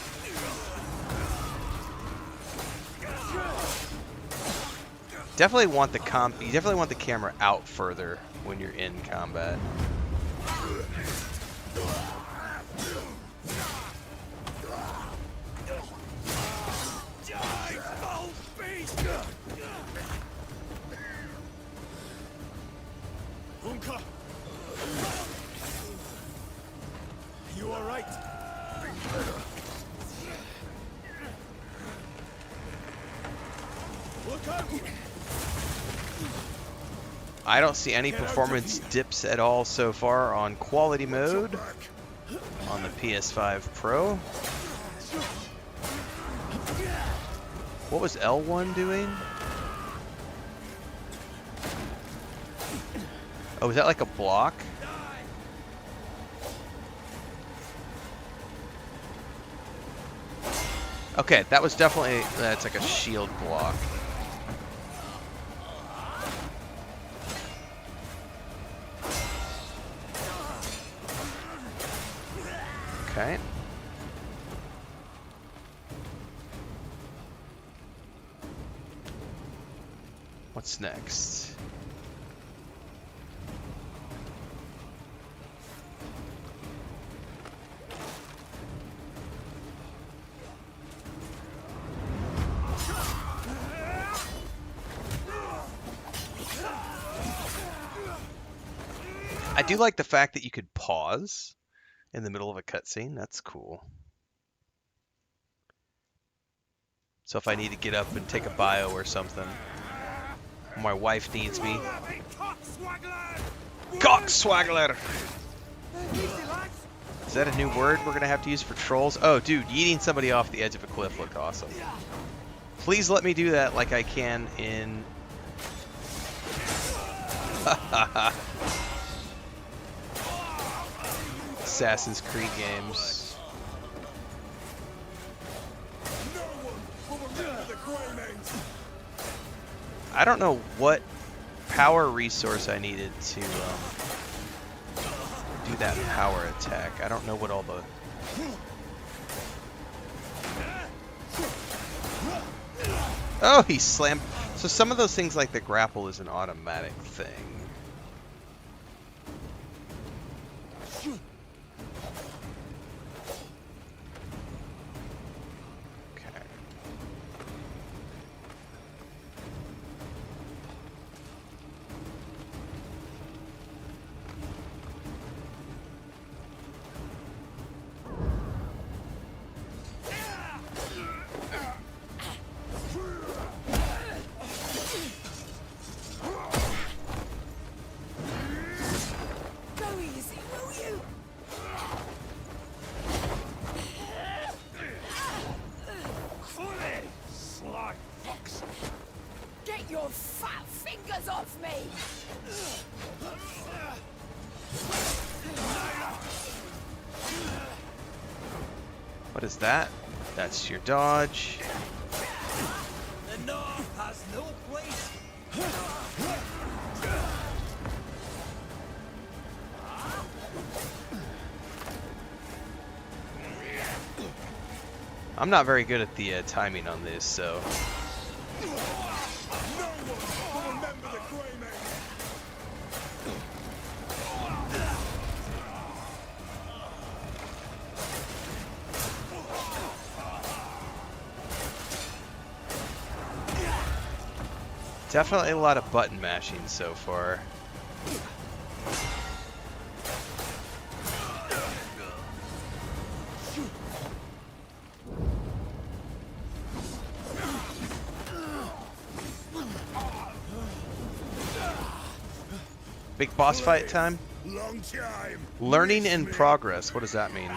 Definitely want the you definitely want the camera out further when you're in combat.
Unka! You all right? Look out!
I don't see any performance dips at all so far on quality mode on the PS5 Pro. What was L1 doing? Oh, is that like a block? Okay, that was definitely... That's like a shield block. Okay. What's next? I do like the fact that you could pause in the middle of a cutscene. That's cool. So if I need to get up and take a bio or something, my wife needs me. Cockswaggler! Is that a new word we're gonna have to use for trolls? Oh, dude, yeeting somebody off the edge of a cliff looked awesome. Please let me do that like I can in... Assassin's Creed games. I don't know what power resource I needed to do that power attack. I don't know what all the... Oh, he slammed... So some of those things like the grapple is an automatic thing.
Get your fat fingers off me!
What is that? That's your dodge.
The North has no place.
I'm not very good at the timing on this, so... Definitely a lot of button mashing so far. Big boss fight time?
Long time.
Learning in progress. What does that mean?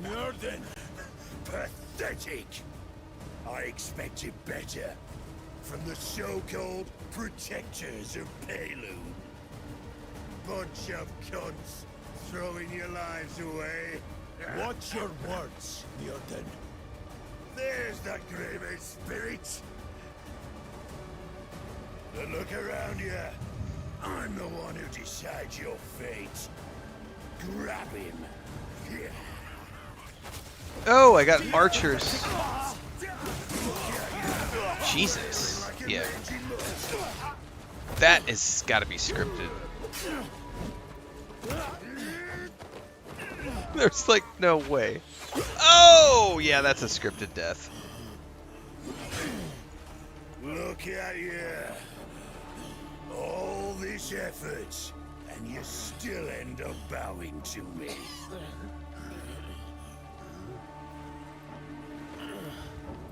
Northern. Pathetic. I expected better from the so-called protectors of Palu. Bunch of cunts throwing your lives away.
Watch your words, Mjordan.
There's the Graven spirit. But look around you. I'm the one who decides your fate. Grab him.
Oh, I got archers. Jesus. Yeah. That is gotta be scripted. There's like no way. Oh, yeah, that's a scripted death.
Look at you. All this effort, and you still end up bowing to me.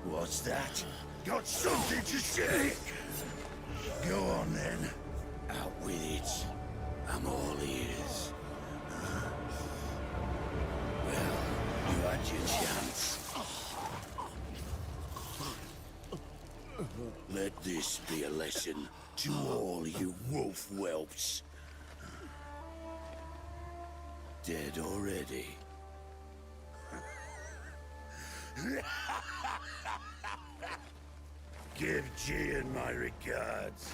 What's that? Got something to say? Go on then. Out with it. I'm all ears. Well, you had your chance. Let this be a lesson to all you wolf whelps. Dead already. Give Gian my regards.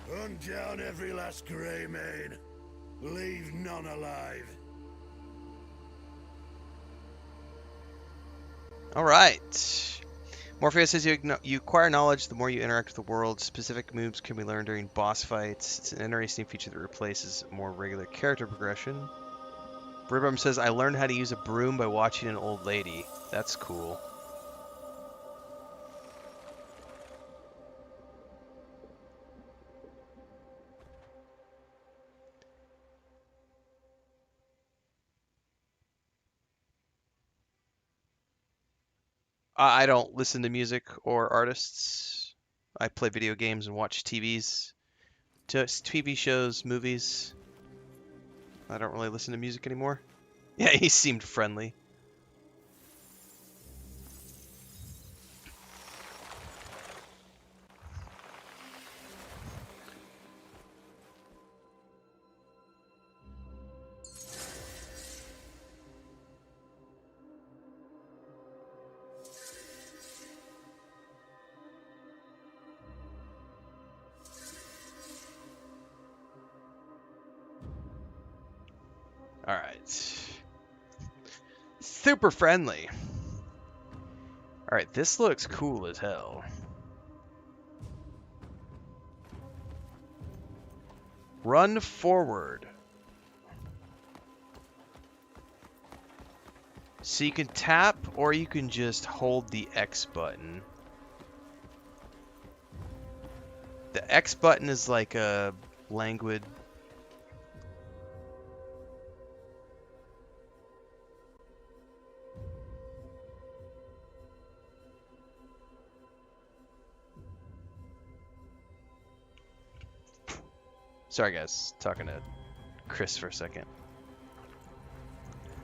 Hunt down every last grey mane. Leave none alive.
All right. Morpheus says you acquire knowledge the more you interact with the world. Specific moves can be learned during boss fights. It's an interesting feature that replaces more regular character progression. Ribum says, I learned how to use a broom by watching an old lady. That's cool. I don't listen to music or artists. I play video games and watch TV shows, movies. I don't really listen to music anymore. Yeah, he seemed friendly. All right. Super friendly. All right, this looks cool as hell. Run forward. So you can tap or you can just hold the X button. The X button is like a languid. Sorry guys, talking to Chris for a second.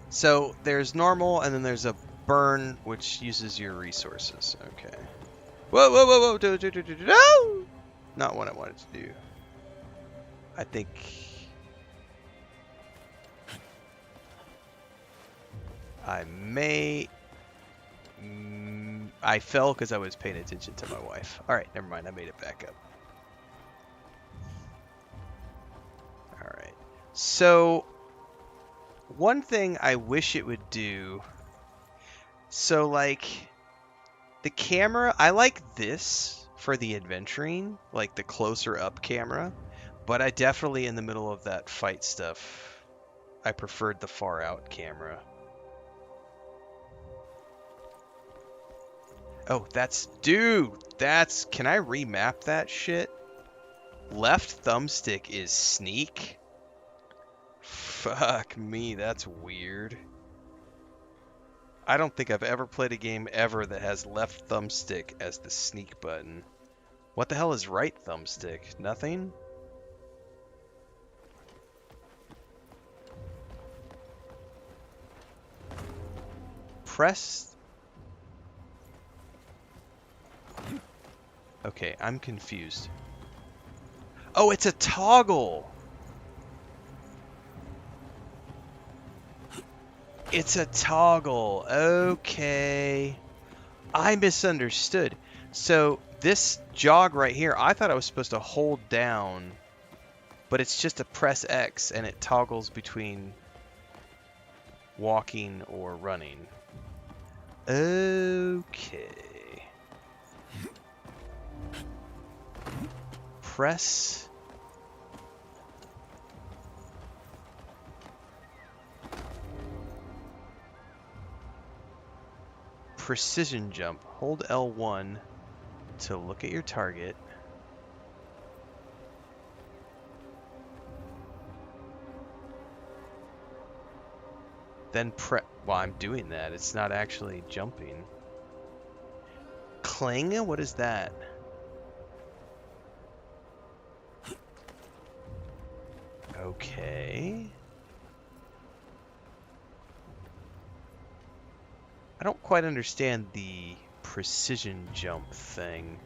So there's normal and then there's a burn which uses your resources. Okay. Whoa, whoa, whoa, whoa, no! Not what I wanted to do. I think... I may... I fell because I was paying attention to my wife. Alright, never mind, I made it back up. Alright. So, one thing I wish it would do... So, like... The camera, I like this for the adventuring, like the closer up camera, but I definitely, in the middle of that fight stuff, I preferred the far out camera. Oh, dude, can I remap that shit? Left thumbstick is sneak? Fuck me, that's weird. I don't think I've ever played a game ever that has left thumbstick as the sneak button. What the hell is right thumbstick? Nothing? Press... Okay, I'm confused. Oh, it's a toggle! It's a toggle. Okay. I misunderstood. So this jog right here, I thought I was supposed to hold down, but it's just a press X and it toggles between walking or running. Okay. Press... Precision jump. Hold L1 to look at your target. Then well, I'm doing that. It's not actually jumping. Cling? What is that? Okay. I don't quite understand the precision jump thing.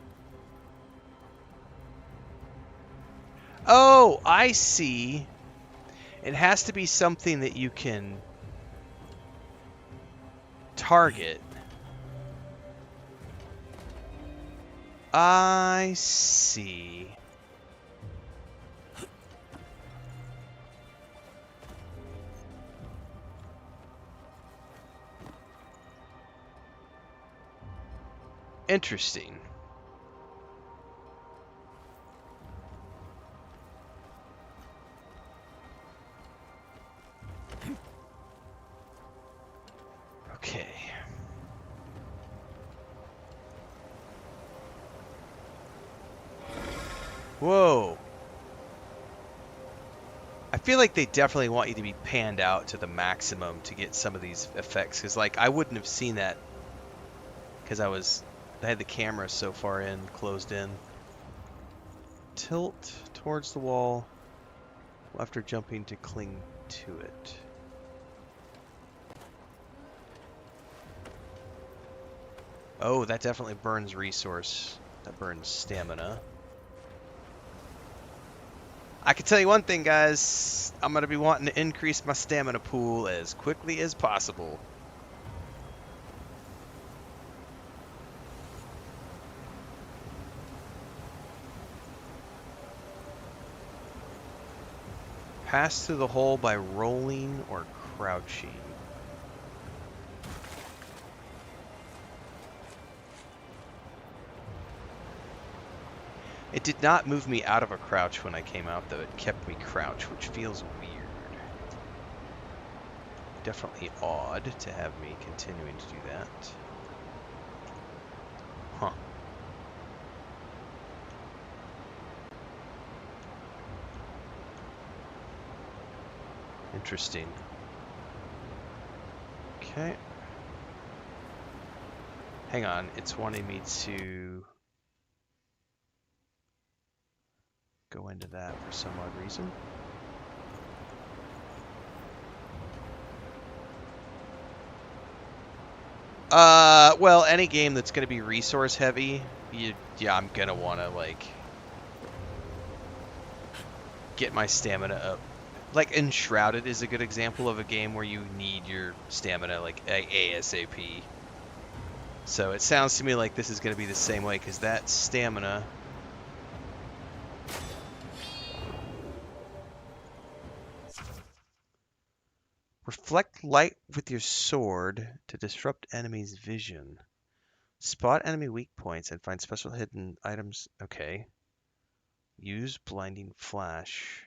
Oh, I see. It has to be something that you can target. I see. Interesting. Okay. Whoa. I feel like they definitely want you to be panned out to the maximum to get some of these effects, because like I wouldn't have seen that because I had the camera so far in, closed in. Tilt towards the wall after jumping to cling to it. Oh, that definitely burns resource. That burns stamina. I can tell you one thing, guys. I'm going to be wanting to increase my stamina pool as quickly as possible. Pass through the hole by rolling or crouching. It did not move me out of a crouch when I came out, though. It kept me crouched, which feels weird. Definitely odd to have me continuing to do that. Huh. Interesting. Okay. Hang on, it's wanting me to go into that for some odd reason. Well, any game that's going to be resource heavy, yeah, I'm going to want to, like, get my stamina up. Like, Enshrouded is a good example of a game where you need your stamina, like, ASAP. So it sounds to me like this is going to be the same way, because that stamina... Reflect light with your sword to disrupt enemies' vision. Spot enemy weak points and find special hidden items. Okay. Use blinding flash.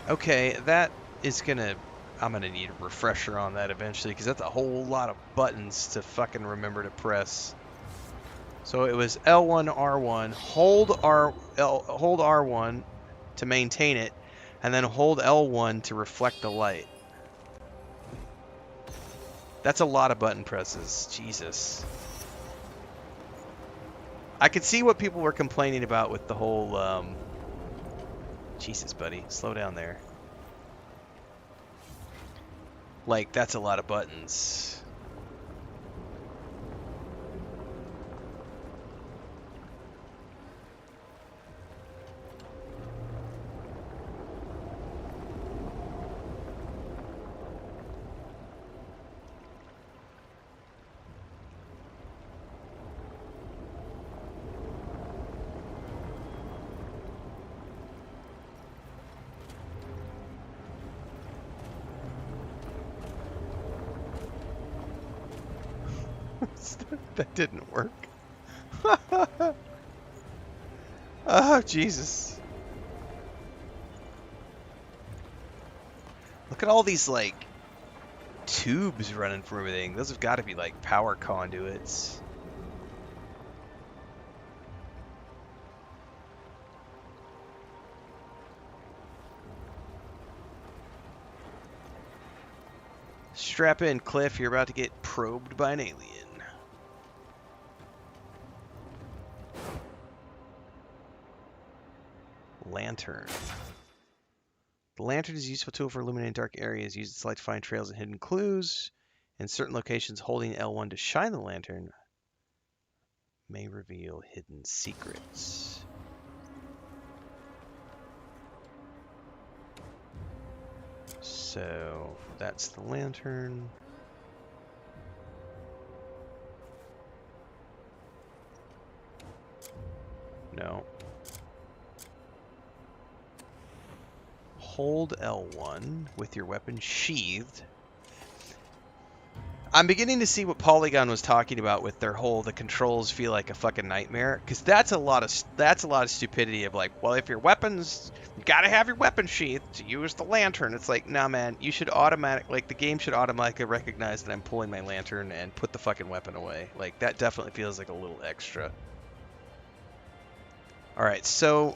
Okay, that is gonna... I'm gonna need a refresher on that eventually, because that's a whole lot of buttons to fucking remember to press. So it was L1, R1, hold R1 to maintain it, and then hold L1 to reflect the light. That's a lot of button presses. Jesus. I could see what people were complaining about with the whole... Jesus, buddy. Slow down there. Like, that's a lot of buttons. That didn't work. Oh, Jesus. Look at all these, like, tubes running from everything. Those have got to be, like, power conduits. Strap in, Cliff. You're about to get probed by an alien. Lantern. The lantern is a useful tool for illuminating dark areas. Use its light to find trails and hidden clues. In certain locations, holding L1 to shine the lantern may reveal hidden secrets. So that's the lantern. No. Hold L1 with your weapon sheathed. I'm beginning to see what Polygon was talking about with their whole the controls feel like a fucking nightmare, because that's a lot of stupidity of like, well, if your weapons, you gotta have your weapon sheath to use the lantern. It's like, nah, man, you should the game should automatically recognize that I'm pulling my lantern and put the fucking weapon away. Like, that definitely feels like a little extra. All right, so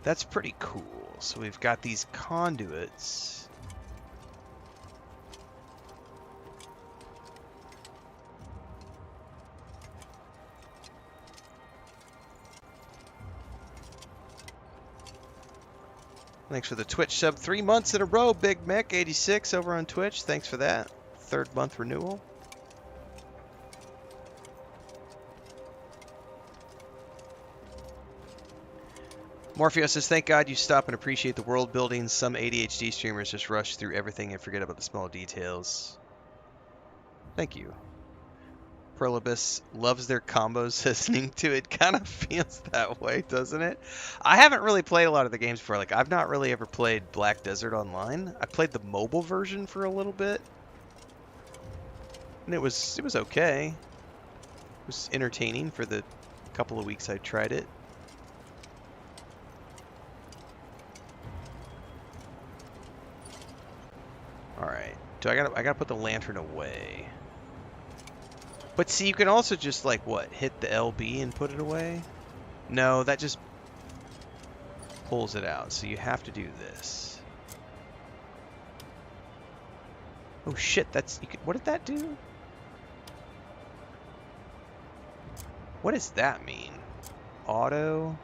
that's pretty cool. So we've got these conduits. Thanks for the Twitch sub. 3 months in a row, Big Mick 86 over on Twitch. Thanks for that. 3rd month renewal. Morpheus says, thank God you stop and appreciate the world building. Some ADHD streamers just rush through everything and forget about the small details. Thank you. Prolibus loves their combos listening to it. Kind of feels that way, doesn't it? I haven't really played a lot of the games before. Like, I've not really ever played Black Desert Online. I played the mobile version for a little bit. And it was okay. It was entertaining for the couple of weeks I tried it. Alright. I gotta put the lantern away. But see, you can also just, like, what? Hit the LB and put it away? No, that just pulls it out. So you have to do this. Oh shit, what did that do? What does that mean? Auto?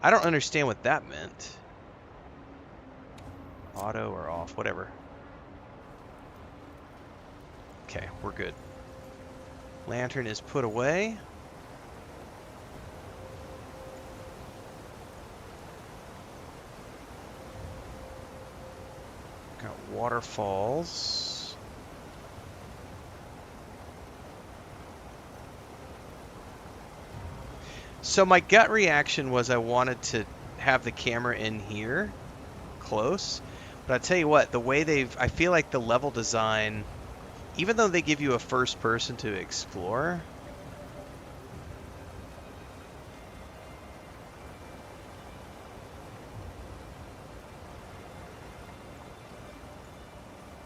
I don't understand what that meant. Auto or off, whatever. Okay, we're good. Lantern is put away. Got waterfalls. So my gut reaction was I wanted to have the camera in here, close. But I tell you what, the way I feel like the level design, even though they give you a first person to explore,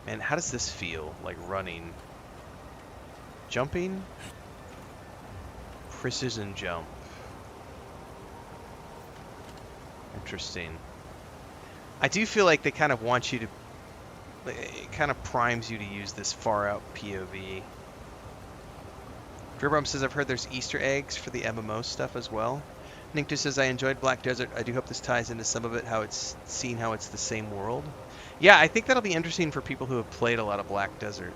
man, how does this feel? Like running, jumping, precision jump. Interesting. I do feel like they kind of want you to, it kind of primes you to use this far out POV. Gerbum says, I've heard there's Easter eggs for the MMO stuff as well. Ninktu says, I enjoyed Black Desert. I do hope this ties into some of it, how it's the same world. Yeah, I think that'll be interesting for people who have played a lot of Black Desert.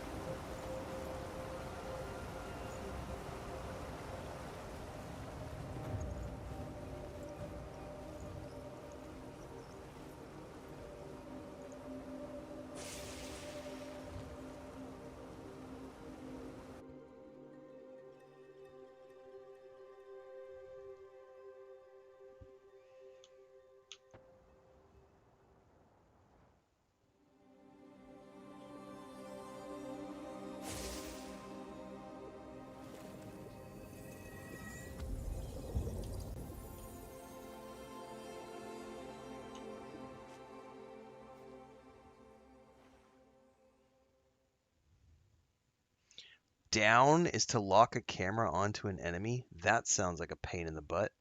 down is to lock a camera onto an enemy? That sounds like a pain in the butt.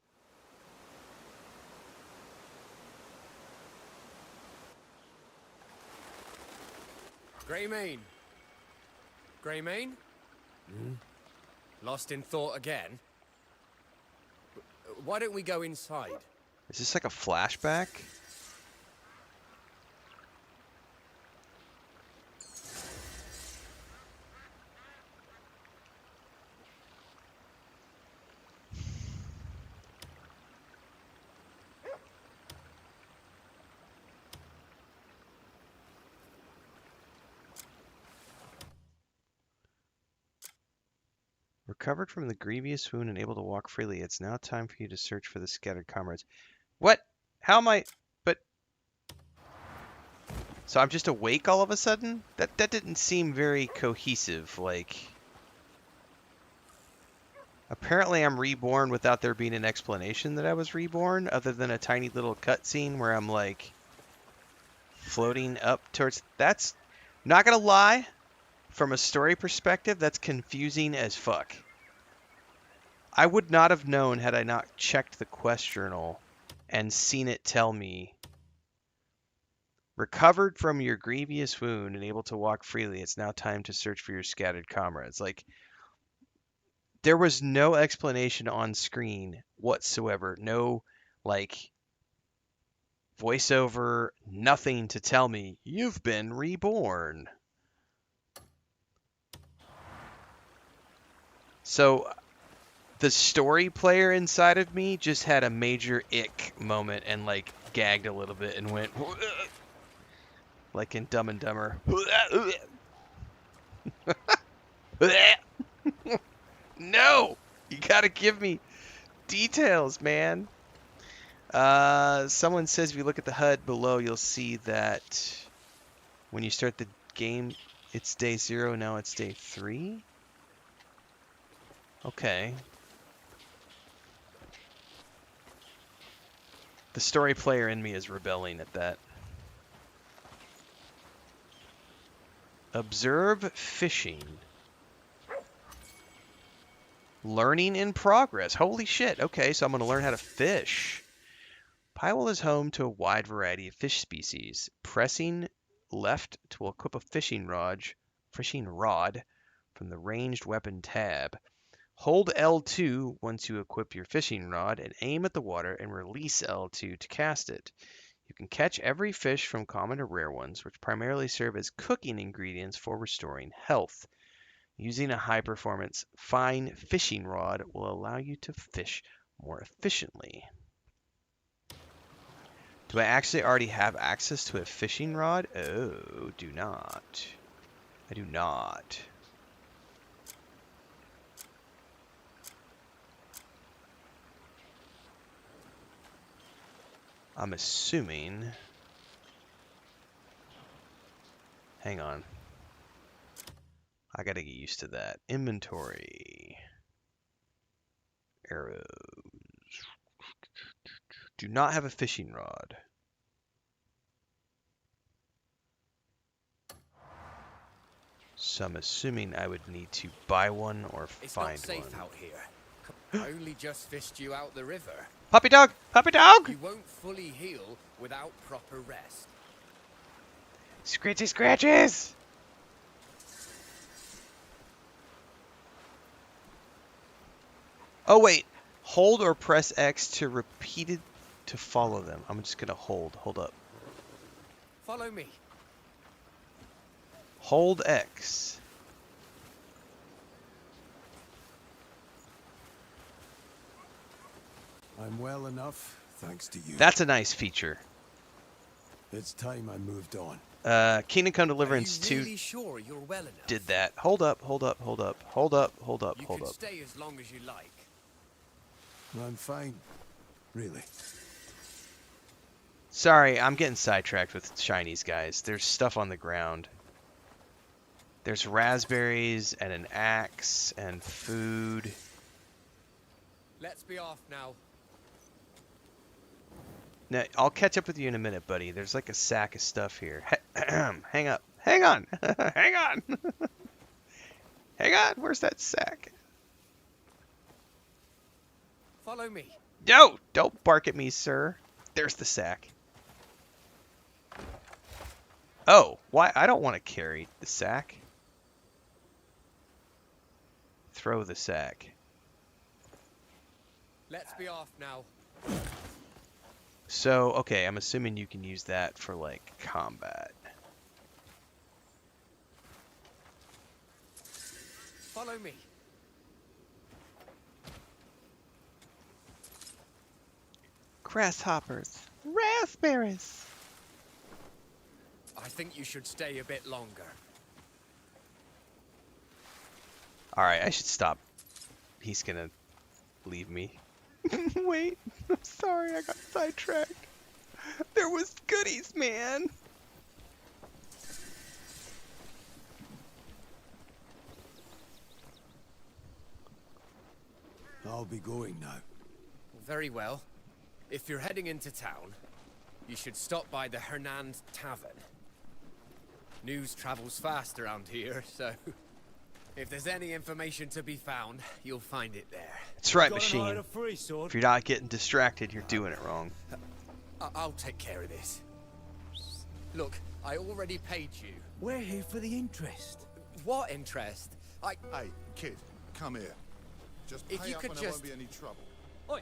Greymane. Greymane? Lost in thought again? Why don't we go inside?
Is this like a flashback? Recovered from the grievous wound and able to walk freely. It's now time for you to search for the scattered comrades. What? How am I? But... So I'm just awake all of a sudden? That didn't seem very cohesive. Like... Apparently I'm reborn without there being an explanation that I was reborn, other than a tiny little cutscene where I'm like... floating up towards... That's... Not gonna lie. From a story perspective, that's confusing as fuck. I would not have known had I not checked the quest journal and seen it tell me, recovered from your grievous wound and able to walk freely, it's now time to search for your scattered comrades. Like, there was no explanation on screen whatsoever. No, like, voiceover, nothing to tell me, you've been reborn. So, the story player inside of me just had a major ick moment and, like, gagged a little bit and went, like in Dumb and Dumber. No! You gotta give me details, man. Someone says if you look at the HUD below, you'll see that when you start the game, it's day 0, now it's day 3? Okay. The story player in me is rebelling at that. Observe fishing. Learning in progress. Holy shit. Okay, so I'm going to learn how to fish. Pywell is home to a wide variety of fish species. Pressing left to equip a fishing rod from the ranged weapon tab. Hold L2 once you equip your fishing rod and aim at the water and release L2 to cast it. You can catch every fish from common to rare ones, which primarily serve as cooking ingredients for restoring health. Using a high-performance fine fishing rod will allow you to fish more efficiently. Do I actually already have access to a fishing rod? Oh, do not. I do not. I'm assuming... Hang on. I gotta get used to that. Inventory. Arrows. Do not have a fishing rod. So I'm assuming I would need to buy one or find one.
It's not safe out here. I only just fished you out the river.
Puppy dog! Puppy dog!
You won't fully heal without proper rest.
Scratchy scratches! Oh wait, hold or press X to repeated to follow them. I'm just gonna hold. Hold up.
Follow me.
Hold X.
I'm well enough, thanks to you.
That's a nice feature.
It's time I moved on.
Kingdom Come Deliverance 2
really sure you're well enough?
did that. Hold up, hold up, hold up, hold up, hold up,
You
hold
can
up.
stay as long as you like.
I'm fine, really.
Sorry, I'm getting sidetracked with shinies, guys. There's stuff on the ground. There's raspberries and an axe and food.
Let's be off now.
Now, I'll catch up with you in a minute, buddy. There's like a sack of stuff here. Hang up. Hang on. Hang on. Hang on, where's that sack?
Follow me.
No, don't bark at me, sir. There's the sack. Oh, why? I don't want to carry the sack. Throw the sack.
Let's be off now.
So, okay, I'm assuming you can use that for, like, combat.
Follow me.
Grasshoppers. Raspberries.
I think you should stay a bit longer.
Alright, I should stop. He's gonna leave me. Wait, I'm sorry, I got sidetracked. There was goodies, man.
I'll be going now.
Very well. If you're heading into town, you should stop by the Hernand Tavern. News travels fast around here, so if there's any information to be found, you'll find it there.
That's right, Machine. If you're not getting distracted, you're doing it wrong.
I'll take care of this. Look, I already paid you.
We're here for the interest.
What interest?
Hey, kid, come here. Just
If
pay
you
up
could
and there
just-
won't be any trouble.
Oi,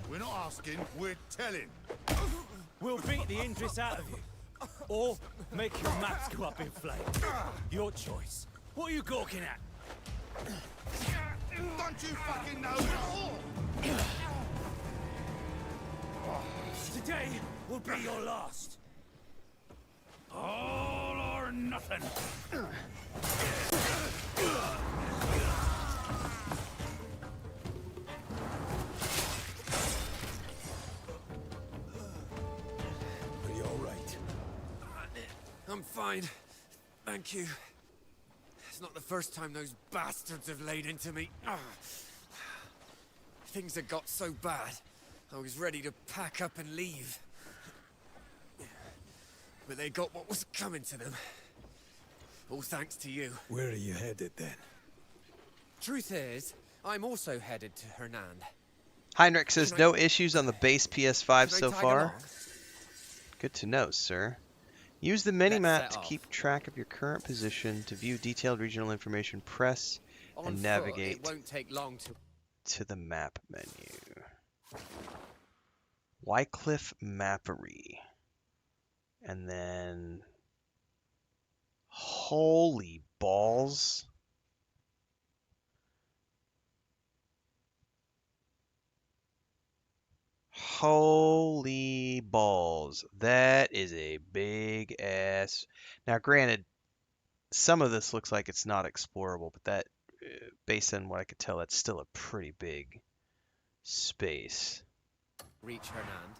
We're not asking, we're telling.
we'll beat the interest out of you. Or make your maps go up in flames. Your choice. What are you gawking at?
Don't you fucking know?
Today will be your last. All or nothing.
Are you all right?
I'm fine. Thank you. It's not the first time those bastards have laid into me. Things had got so bad, I was ready to pack up and leave. But they got what was coming to them. All thanks to you.
Where are you headed then?
Truth is, I'm also headed to Hernand.
Heinrich says
Can I-
no issues on the base PS5
Can I
so
tag
far.
along?
Good to know, sir. Use the
Let's
minimap
set
to
off.
keep track of your current position. To view detailed regional information, press
On
and
foot,
navigate
it won't take long to...
to the map menu. Wycliffe Mappery. And then... Holy balls. Holy balls. That is a big ass. Now, granted, some of this looks like it's not explorable, but that, based on what I could tell, that's still a pretty big space.
reach Hernand.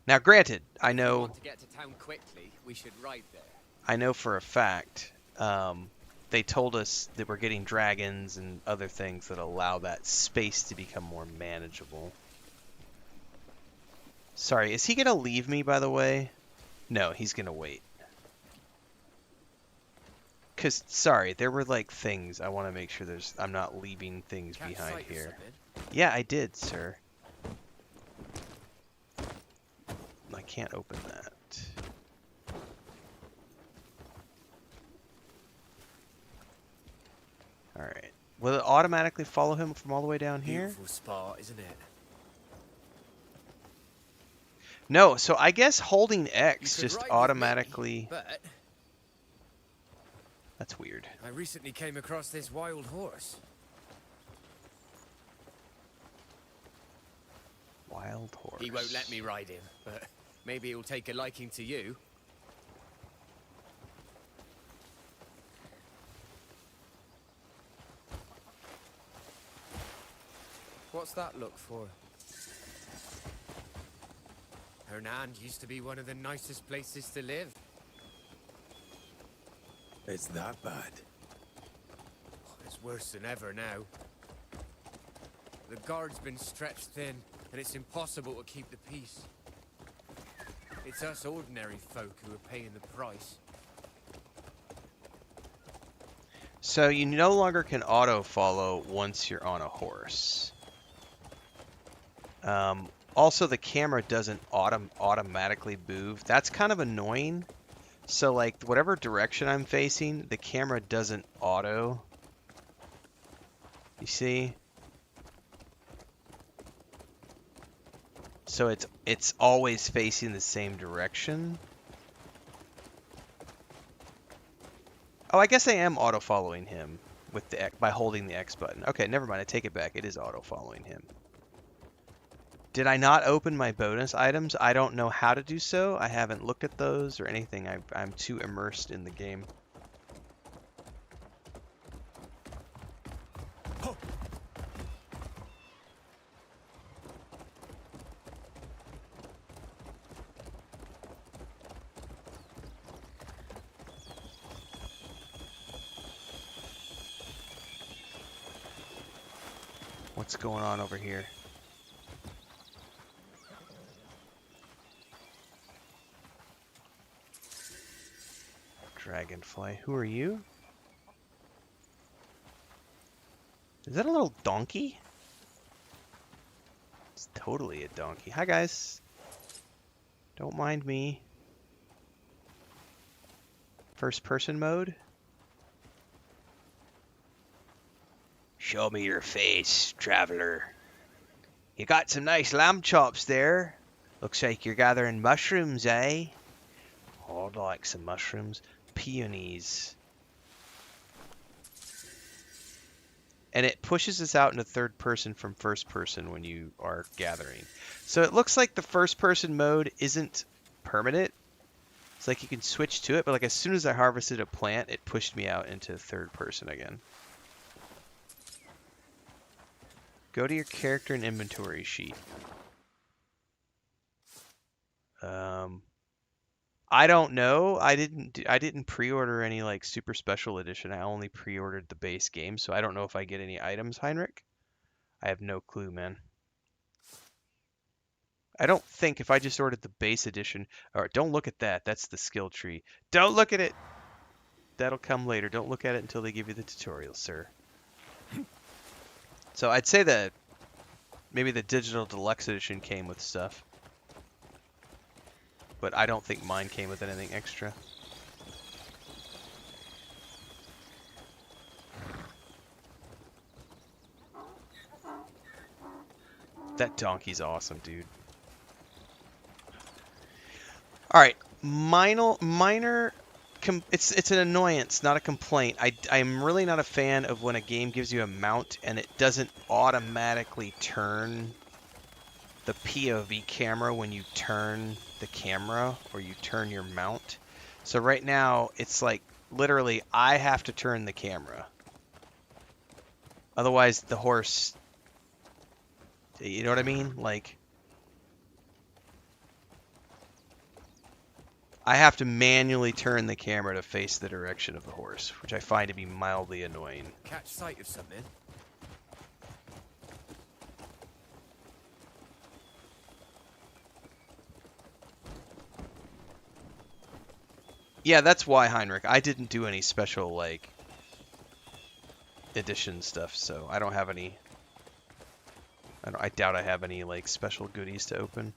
Now, granted, I
If we
know
want to get to town quickly, we should ride there.
I know for a fact, they told us that we're getting dragons and other things that allow that space to become more manageable. Sorry, is he gonna leave me, by the way? No, he's gonna wait. Cause, sorry, there were like things. I want to make sure I'm not leaving things
Catch
behind
sight of
here.
something?
Yeah, I did, sir. I can't open that. Alright. Will it automatically follow him from all the way down here?
Beautiful spot, isn't it?
No, so I guess holding X
You could
just
ride with me,
automatically...
But
That's weird.
I recently came across this wild horse.
Wild horse.
He won't let me ride him, but maybe he'll take a liking to you. What's that look for? Hernand used to be one of the nicest places to live.
It's that bad.
It's worse than ever now. The guard's been stretched thin, and it's impossible to keep the peace. It's us ordinary folk who are paying the price.
So you no longer can auto follow once you're on a horse. Also, the camera doesn't automatically move. That's kind of annoying. So, like, whatever direction I'm facing, the camera doesn't auto. You see? So it's always facing the same direction. Oh, I guess I am auto following him with the by holding the X button. Okay, never mind. I take it back. It is auto following him. Did I not open my bonus items? I don't know how to do so. I haven't looked at those or anything. I'm too immersed in the game. What's going on over here? Dragonfly. Who are you? Is that a little donkey? It's totally a donkey. Hi, guys. Don't mind me. First person mode? Show me your face, traveler. You got some nice lamb chops there. Looks like you're gathering mushrooms, eh? Oh, I'd like some mushrooms. Peonies. And it pushes us out into third person from first person when you are gathering. So it looks like the first person mode isn't permanent. It's like you can switch to it, but like as soon as I harvested a plant, it pushed me out into third person again. Go to your character and inventory sheet. I don't know. I didn't pre-order any like super special edition. I only pre-ordered the base game, so I don't know if I get any items, Heinrich. I have no clue, man. I don't think if I just ordered the base edition, or don't look at that. That's the skill tree. Don't look at it. That'll come later. Don't look at it until they give you the tutorial, sir. So I'd say that maybe the digital deluxe edition came with stuff. But I don't think mine came with anything extra. That donkey's awesome, dude. Alright, minor... It's an annoyance, not a complaint. I'm really not a fan of when a game gives you a mount and it doesn't automatically turn the POV camera when you turn the camera or you turn your mount. So right now, it's like literally I have to turn the camera. Otherwise, the horse... You know what I mean? Like... I have to manually turn the camera to face the direction of the horse, which I find to be mildly annoying.
Catch sight of something.
Yeah, that's why, Heinrich. I didn't do any special, like, edition stuff, so I don't have any... I doubt I have any, like, special goodies to open.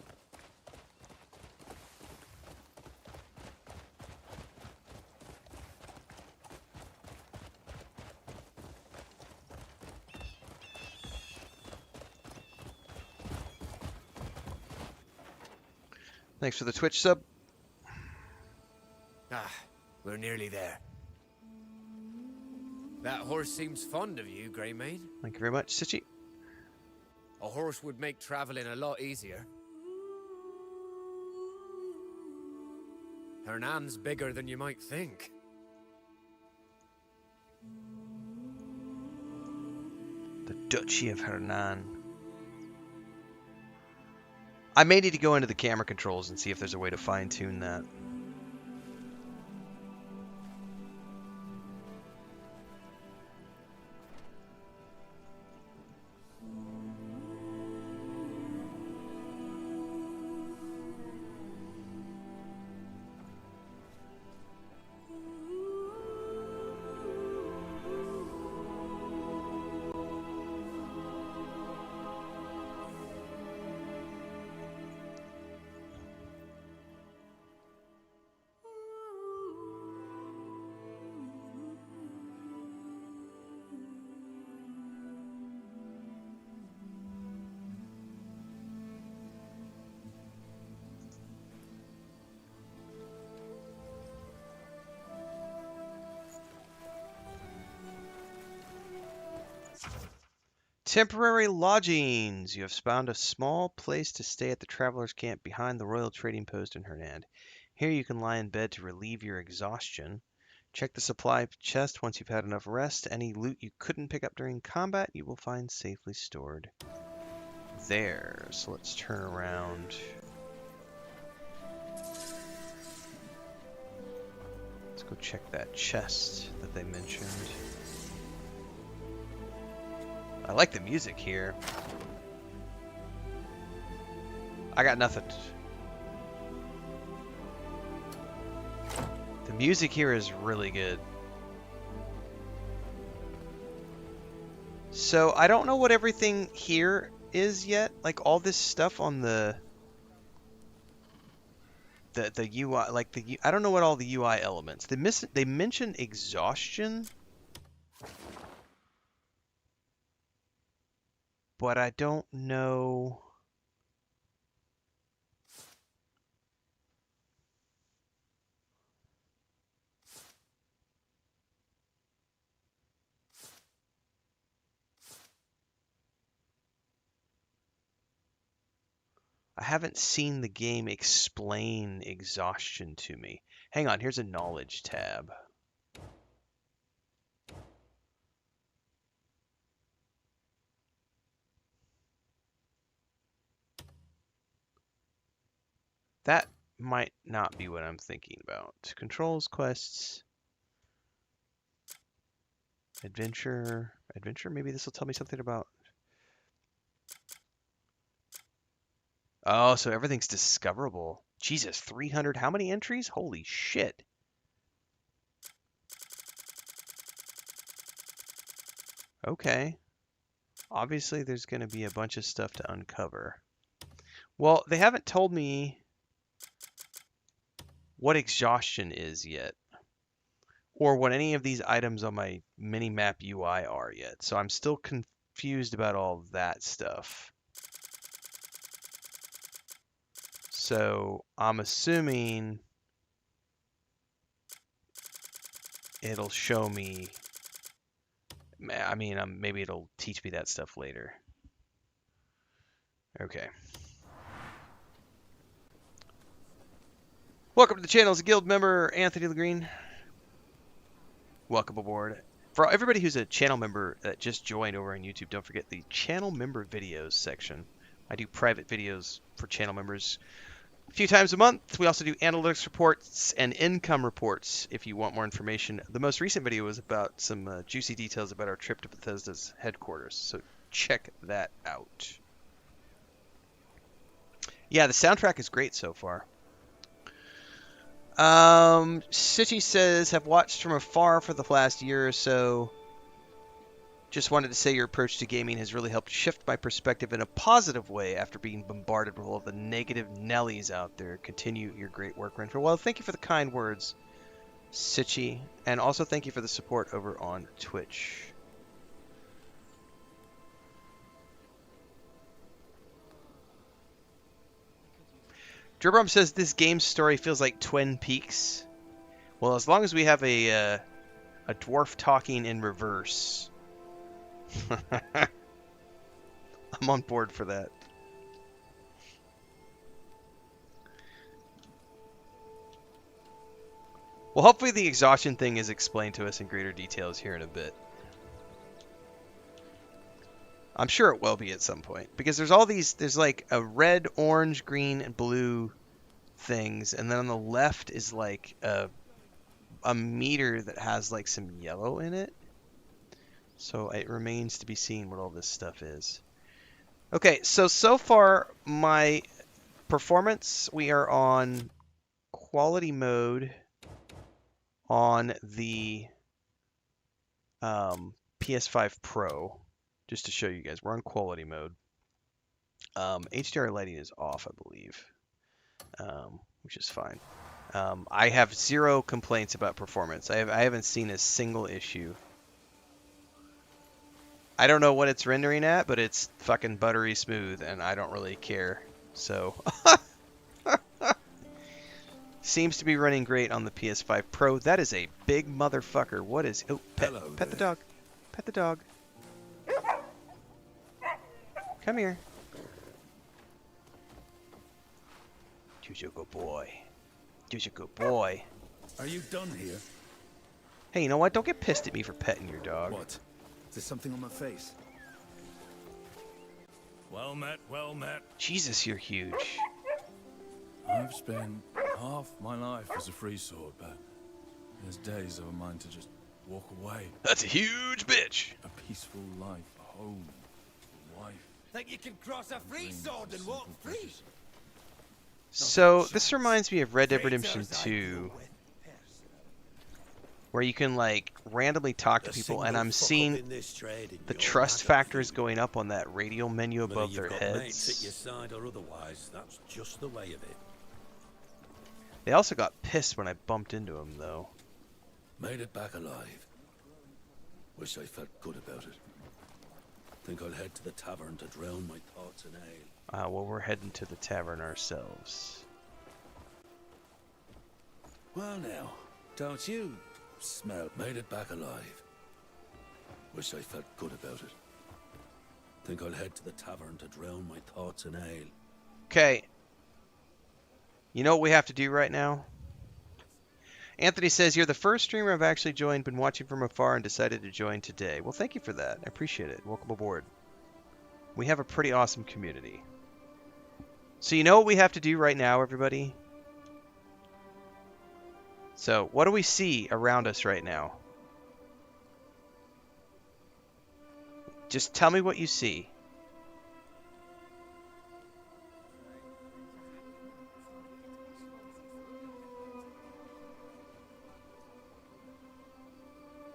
Thanks for the Twitch sub.
Ah, we're nearly there. That horse seems fond of you, Greymane.
Thank you very much, Sichi.
A horse would make traveling a lot easier. Hernan's bigger than you might think.
The Duchy of Hernan. I may need to go into the camera controls and see if there's a way to fine-tune that. Temporary lodgings. You have found a small place to stay at the traveler's camp behind the Royal Trading Post in Hernand. Here you can lie in bed to relieve your exhaustion. Check the supply chest once you've had enough rest. Any loot you couldn't pick up during combat, you will find safely stored there. So let's turn around. Let's go check that chest that they mentioned. I like the music here. I got nothing. The music here is really good. So I don't know what everything here is yet. Like all this stuff on the UI, like I don't know what all the UI elements. They mention exhaustion, but I don't know. I haven't seen the game explain exhaustion to me. Hang on, here's a knowledge tab. That might not be what I'm thinking about. Controls, quests, adventure, maybe this will tell me something about... Oh, so everything's discoverable. Jesus, 300, how many entries? Holy shit. Okay. Obviously, there's going to be a bunch of stuff to uncover. Well, they haven't told me what exhaustion is yet, or what any of these items on my mini-map UI are yet. So I'm still confused about all that stuff. So I'm assuming it'll show me, I mean, maybe it'll teach me that stuff later. Okay. Welcome to the channel as a guild member, Anthony Legreen. Welcome aboard. For everybody who's a channel member that just joined over on YouTube, don't forget the channel member videos section. I do private videos for channel members a few times a month. We also do analytics reports and income reports if you want more information. The most recent video was about some juicy details about our trip to Bethesda's headquarters, so check that out. Yeah, the soundtrack is great so far. Sitchy says, have watched from afar for the last year or so. Just wanted to say your approach to gaming has really helped shift my perspective in a positive way after being bombarded with all the negative Nellies out there. Continue your great work, Renfail. Well, thank you for the kind words, Sitchy, and also thank you for the support over on Twitch. Dribrum says this game's story feels like Twin Peaks. Well, as long as we have a dwarf talking in reverse, I'm on board for that. Well, hopefully the exhaustion thing is explained to us in greater details here in a bit. I'm sure it will be at some point, because there's all these, there's like a red, orange, green, and blue things, and then on the left is like a meter that has like some yellow in it. So it remains to be seen what all this stuff is. Okay, so far my performance, we are on quality mode on the PS5 Pro. Just to show you guys, we're on quality mode. HDR lighting is off, I believe, which is fine. I have zero complaints about performance. I haven't seen a single issue. I don't know what it's rendering at, but it's fucking buttery smooth, and I don't really care. So, seems to be running great on the PS5 Pro. That is a big motherfucker. What is? Oh, pet the dog. Pet the dog. Come here. You're a good boy. You're a good boy.
Are you done here?
Hey, you know what? Don't get pissed at me for petting your dog.
What? Is there something on my face?
Well met, well met.
Jesus, you're huge.
I've spent half my life as a free sword, but there's days of a mind to just walk away.
That's a huge bitch.
A peaceful life, a home, a wife.
Think you can cross a free sword and walk free?
So, this reminds me of Red Dead Redemption 2, where you can, like, randomly talk to people, and I'm seeing the trust factor is going up on that radial menu above their heads.
That's just the way of it.
They also got pissed when I bumped into them, though.
Made it back alive. Wish I felt good about it. Think I'll head to the tavern to drown my thoughts in ale.
Well, we're heading to the tavern ourselves.
Well now, don't you smell? Made it back alive. Wish I felt good about it. Think I'll head to the tavern to drown my thoughts in ale.
Okay. You know what we have to do right now? Anthony says, you're the first streamer I've actually joined, been watching from afar, and decided to join today. Well, thank you for that. I appreciate it. Welcome aboard. We have a pretty awesome community. So you know what we have to do right now, everybody? So, what do we see around us right now? Just tell me what you see.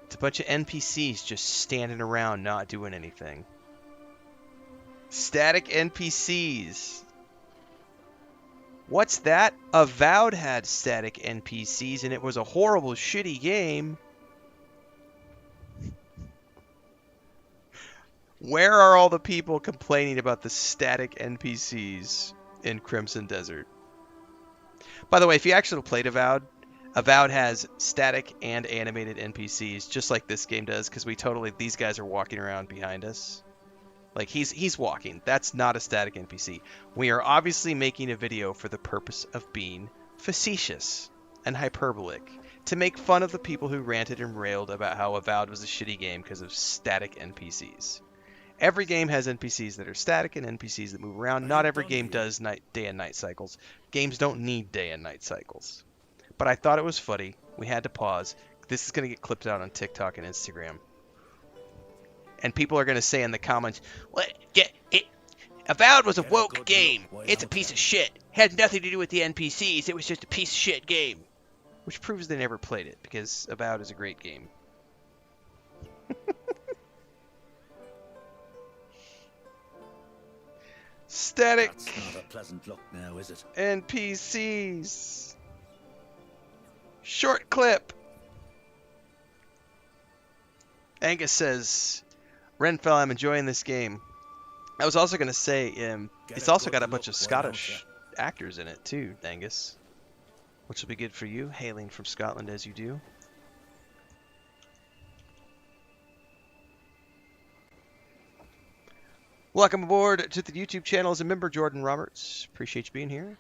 It's a bunch of NPCs just standing around not doing anything. Static NPCs. What's that? Avowed had static NPCs and it was a horrible, shitty game. Where are all the people complaining about the static NPCs in Crimson Desert? By the way, if you actually played Avowed, Avowed has static and animated NPCs, just like this game does, because these guys are walking around behind us. Like, he's walking. That's not a static NPC. We are obviously making a video for the purpose of being facetious and hyperbolic, to make fun of the people who ranted and railed about how Avowed was a shitty game because of static NPCs. Every game has NPCs that are static and NPCs that move around. Not every game does day and night cycles. Games don't need day and night cycles. But I thought it was funny. We had to pause. This is going to get clipped out on TikTok and Instagram. And people are going to say in the comments, Avowed was a woke game. It's a piece of shit. Had nothing to do with the NPCs. It was just a piece of shit game. Which proves they never played it, because Avowed is a great game. Static.
That's not a pleasant look now, is it?
NPCs. Short clip. Angus says, Renfail, I'm enjoying this game. I was also going to say, it's also got a bunch of Scottish actors in it too, Angus. Which will be good for you, hailing from Scotland as you do. Welcome aboard to the YouTube channel as a member, Jordan Roberts. Appreciate you being here.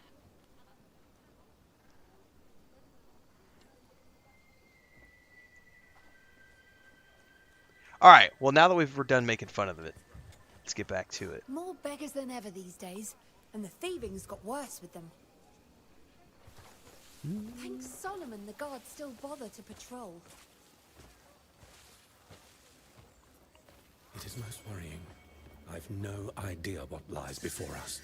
Alright, well now that we're done making fun of it, let's get back to it.
More beggars than ever these days, and the thieving's got worse with them. Thank Solomon the guards still bother to patrol.
It is most worrying. I've no idea what lies before us.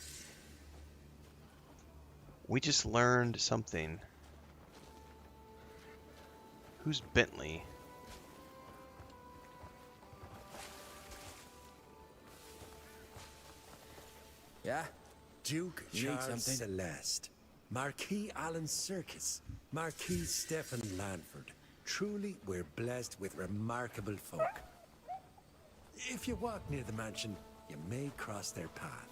We just learned something. Who's Bentley?
Yeah?
Duke
You need
Charles
something?
Celeste, Marquis Alan Circus, Marquis Stephen Lanford. Truly, we're blessed with remarkable folk. If you walk near the mansion, you may cross their path.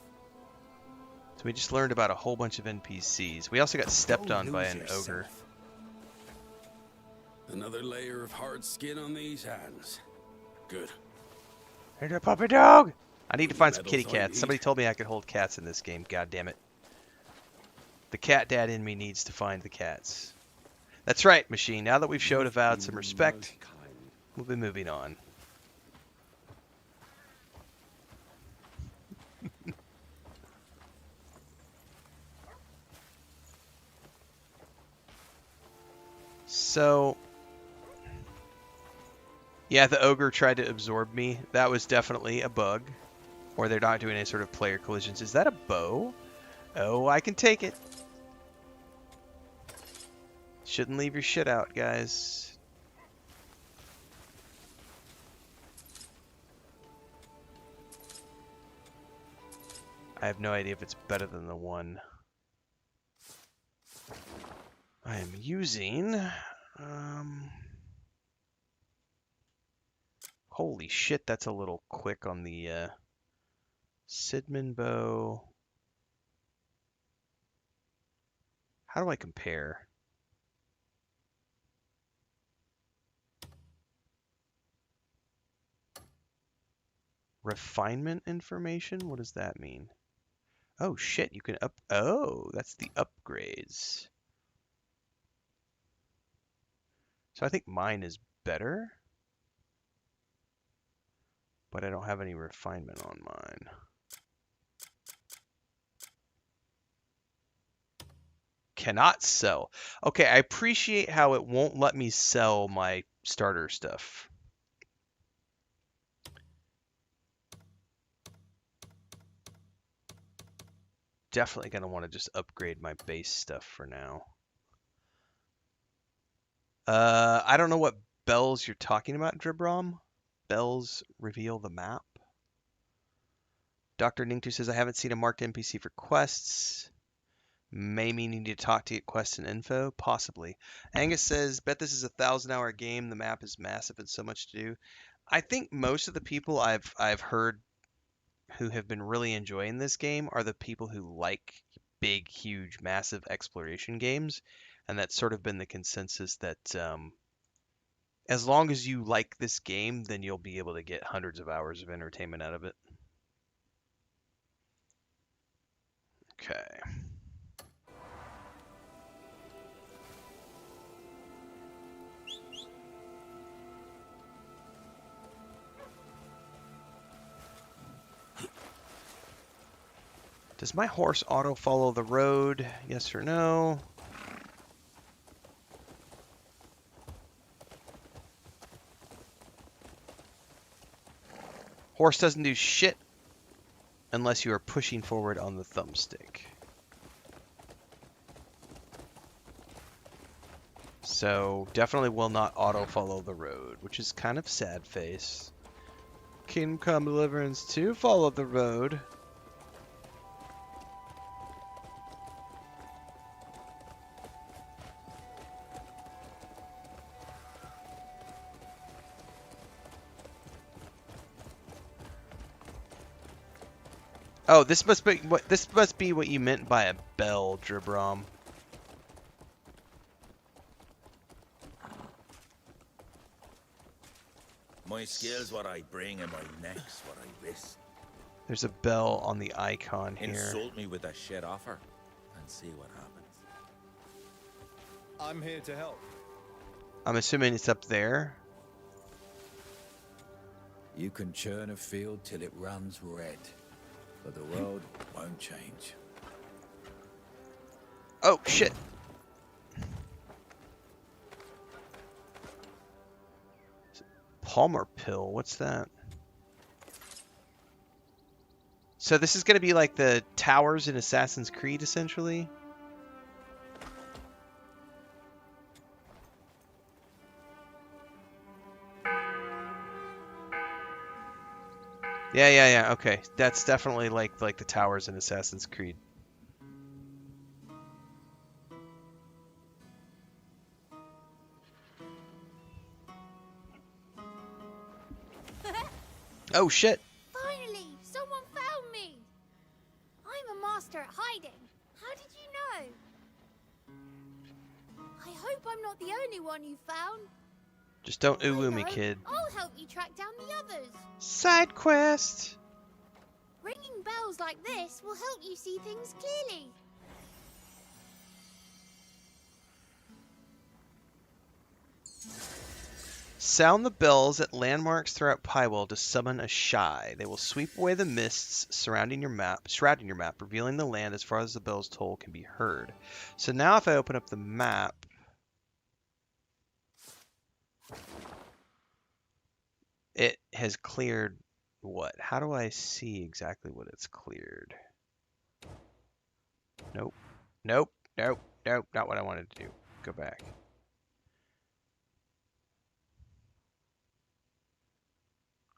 So we just learned about a whole bunch of NPCs. We also got stepped
Don't
on by
lose
an
yourself.
ogre.
Another layer of hard skin on these hands. Good.
Hey there, puppy dog! I need to find some kitty cats. Somebody told me I could hold cats in this game. God damn it. The cat dad in me needs to find the cats. That's right, Machine. Now that we've showed Avowed some respect, we'll be moving on. So, yeah, the ogre tried to absorb me. That was definitely a bug. Or they're not doing any sort of player collisions. Is that a bow? Oh, I can take it. Shouldn't leave your shit out, guys. I have no idea if it's better than the one I am using. Holy shit, that's a little quick on the Sidman bow. How do I compare? Refinement information? What does that mean? Oh shit, you can up. Oh, that's the upgrades. So I think mine is better, but I don't have any refinement on mine. Cannot sell. Okay, I appreciate how it won't let me sell my starter stuff. Definitely going to want to just upgrade my base stuff for now. I don't know what bells you're talking about, Dribrom. Bells reveal the map. Dr. Ningtu says, I haven't seen a marked NPC for quests. May mean to talk to get quests and info. Possibly. Angus says, bet this is a 1,000-hour game. The map is massive and so much to do. I think most of the people I've heard who have been really enjoying this game are the people who like big, huge, massive exploration games. And that's sort of been the consensus that as long as you like this game, then you'll be able to get hundreds of hours of entertainment out of it. Okay. Does my horse auto follow the road? Yes or no? Horse doesn't do shit unless you are pushing forward on the thumbstick. So definitely will not auto follow the road, which is kind of sad face. Kingdom Come Deliverance 2 follow the road. Oh, this must be what you meant by a bell, Dribrom.
My skill's what I bring and my neck's what I risk.
There's a bell on the icon here.
Insult me with a shit offer and see what happens.
I'm here to help.
I'm assuming it's up there.
You can churn a field till it runs red, but the world won't change.
Oh, shit. Palmer pill, what's that? So this is going to be like the towers in Assassin's Creed, essentially? Yeah, okay. That's definitely like the towers in Assassin's Creed. Oh shit.
Finally, someone found me. I'm a master at hiding. How did you know? I hope I'm not the only one you found.
Just don't ooh-woo me, kid.
I'll help you track down the others.
Side quest.
Ringing bells like this will help you see things clearly.
Sound the bells at landmarks throughout Pywell to summon a shy. They will sweep away the mists surrounding your map, revealing the land as far as the bells toll can be heard. So now if I open up the map, it has cleared what? How do I see exactly what it's cleared? Nope. Nope. Nope. Nope. Not what I wanted to do. Go back.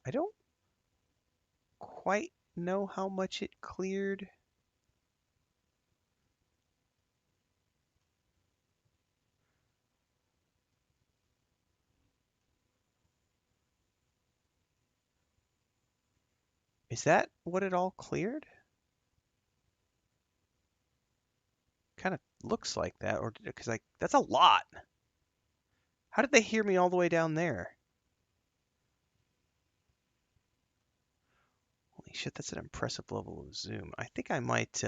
I don't quite know how much it cleared. Is that what it all cleared? Kind of looks like that, or because that's a lot. How did they hear me all the way down there? Holy shit, that's an impressive level of zoom. I think I might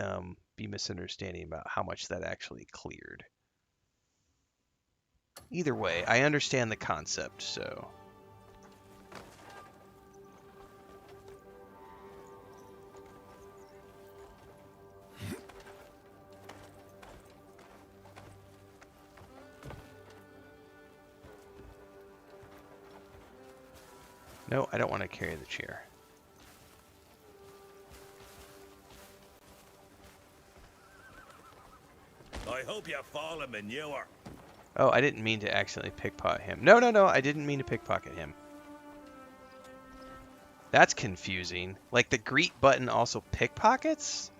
be misunderstanding about how much that actually cleared. Either way, I understand the concept, so. No, I don't want to carry the chair.
I hope you follow manure.
Oh, I didn't mean to accidentally pickpocket him. No, no, no, I didn't mean to pickpocket him. That's confusing. Like, the greet button also pickpockets?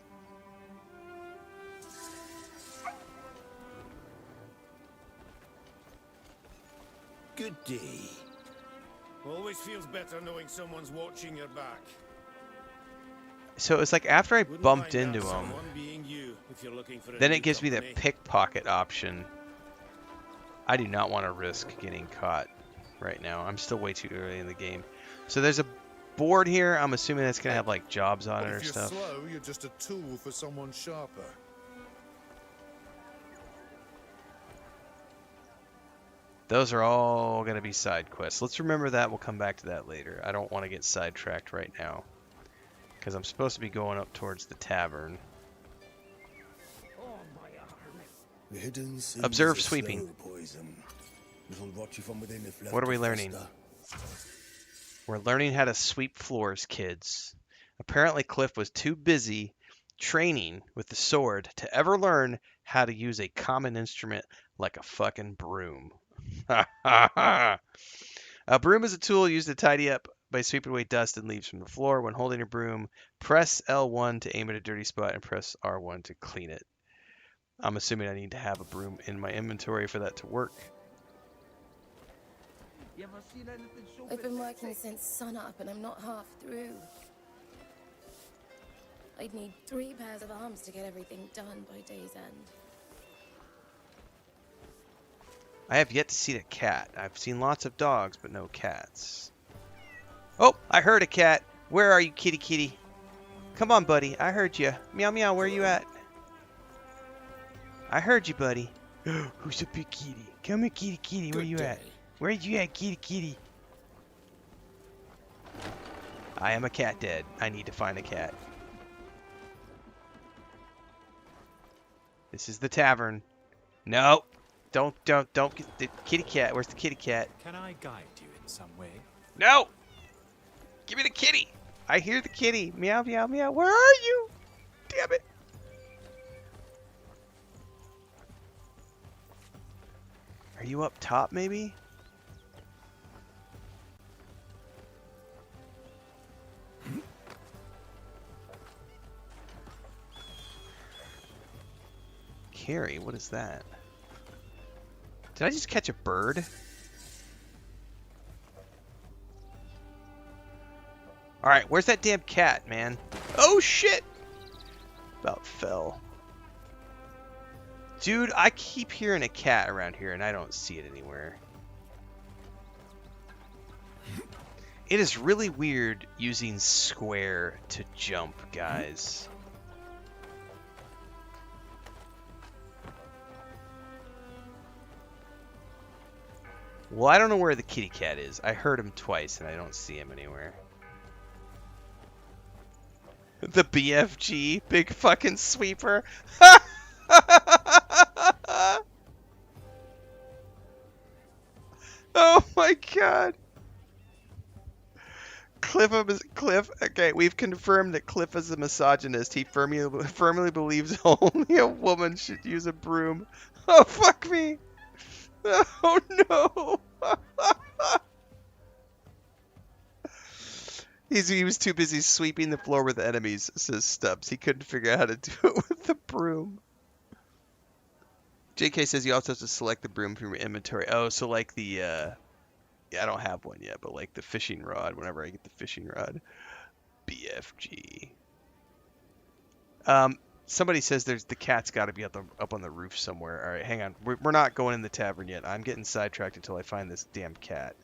Good day.
Always feels better knowing someone's watching your back.
So it's like after I bumped into him, then it gives me the pickpocket option. I do not want to risk getting caught right now. I'm still way too early in the game. So there's a board here. I'm assuming that's going to have like jobs on it or stuff.
If you're slow, you're just a tool for someone sharper.
Those are all going to be side quests. Let's remember that. We'll come back to that later. I don't want to get sidetracked right now, because I'm supposed to be going up towards the tavern. Observe sweeping. What are we learning? We're learning how to sweep floors, kids. Apparently Cliff was too busy training with the sword to ever learn how to use a common instrument like a fucking broom. A broom is a tool used to tidy up by sweeping away dust and leaves from the floor. When holding a broom, press L1 to aim at a dirty spot and press R1 to clean it. I'm assuming I need to have a broom in my inventory for that to work.
I've been working since sunup and I'm not half through. I'd need 3 pairs of arms to get everything done by day's end.
I have yet to see a cat. I've seen lots of dogs, but no cats. Oh, I heard a cat. Where are you, kitty kitty? Come on, buddy. I heard you. Meow meow, where you at? I heard you, buddy. Who's a big kitty? Come here, kitty kitty. Where you at? Where you at, kitty kitty? I am a cat dead. I need to find a cat. This is the tavern. No. Don't get the kitty cat. Where's the kitty cat?
Can I guide you in some way?
No! Give me the kitty! I hear the kitty. Meow, meow, meow. Where are you? Damn it. Are you up top, maybe? Carrie, what is that? Did I just catch a bird? Alright, where's that damn cat, man? Oh shit! About fell. Dude, I keep hearing a cat around here and I don't see it anywhere. It is really weird using square to jump, guys. Well, I don't know where the kitty cat is. I heard him twice and I don't see him anywhere. The BFG, big fucking sweeper. Oh my god. Cliff. Okay, we've confirmed that Cliff is a misogynist. He firmly believes only a woman should use a broom. Oh fuck me. Oh no. He was too busy sweeping the floor with enemies, says Stubbs. He couldn't figure out how to do it with the broom. JK says you also have to select the broom from your inventory. Oh, so like the, yeah, I don't have one yet, but like the fishing rod, whenever I get the fishing rod. BFG. Somebody says the cat's got to be up on the roof somewhere. All right, hang on. We're not going in the tavern yet. I'm getting sidetracked until I find this damn cat.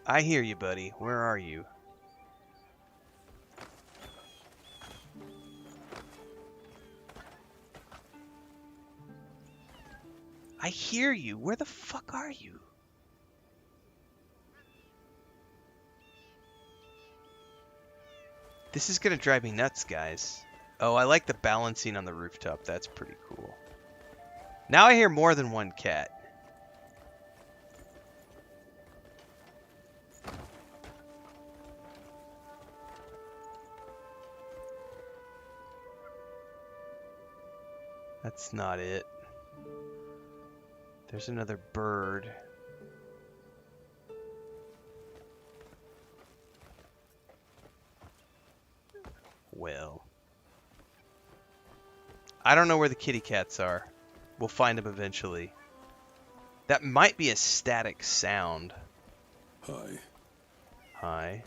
I hear you, buddy. Where are you? I hear you. Where the fuck are you? This is gonna drive me nuts, guys. Oh, I like the balancing on the rooftop. That's pretty cool. Now I hear more than one cat. That's not it. There's another bird. Well. I don't know where the kitty cats are. We'll find them eventually. That might be a static sound.
Hi.
Hi.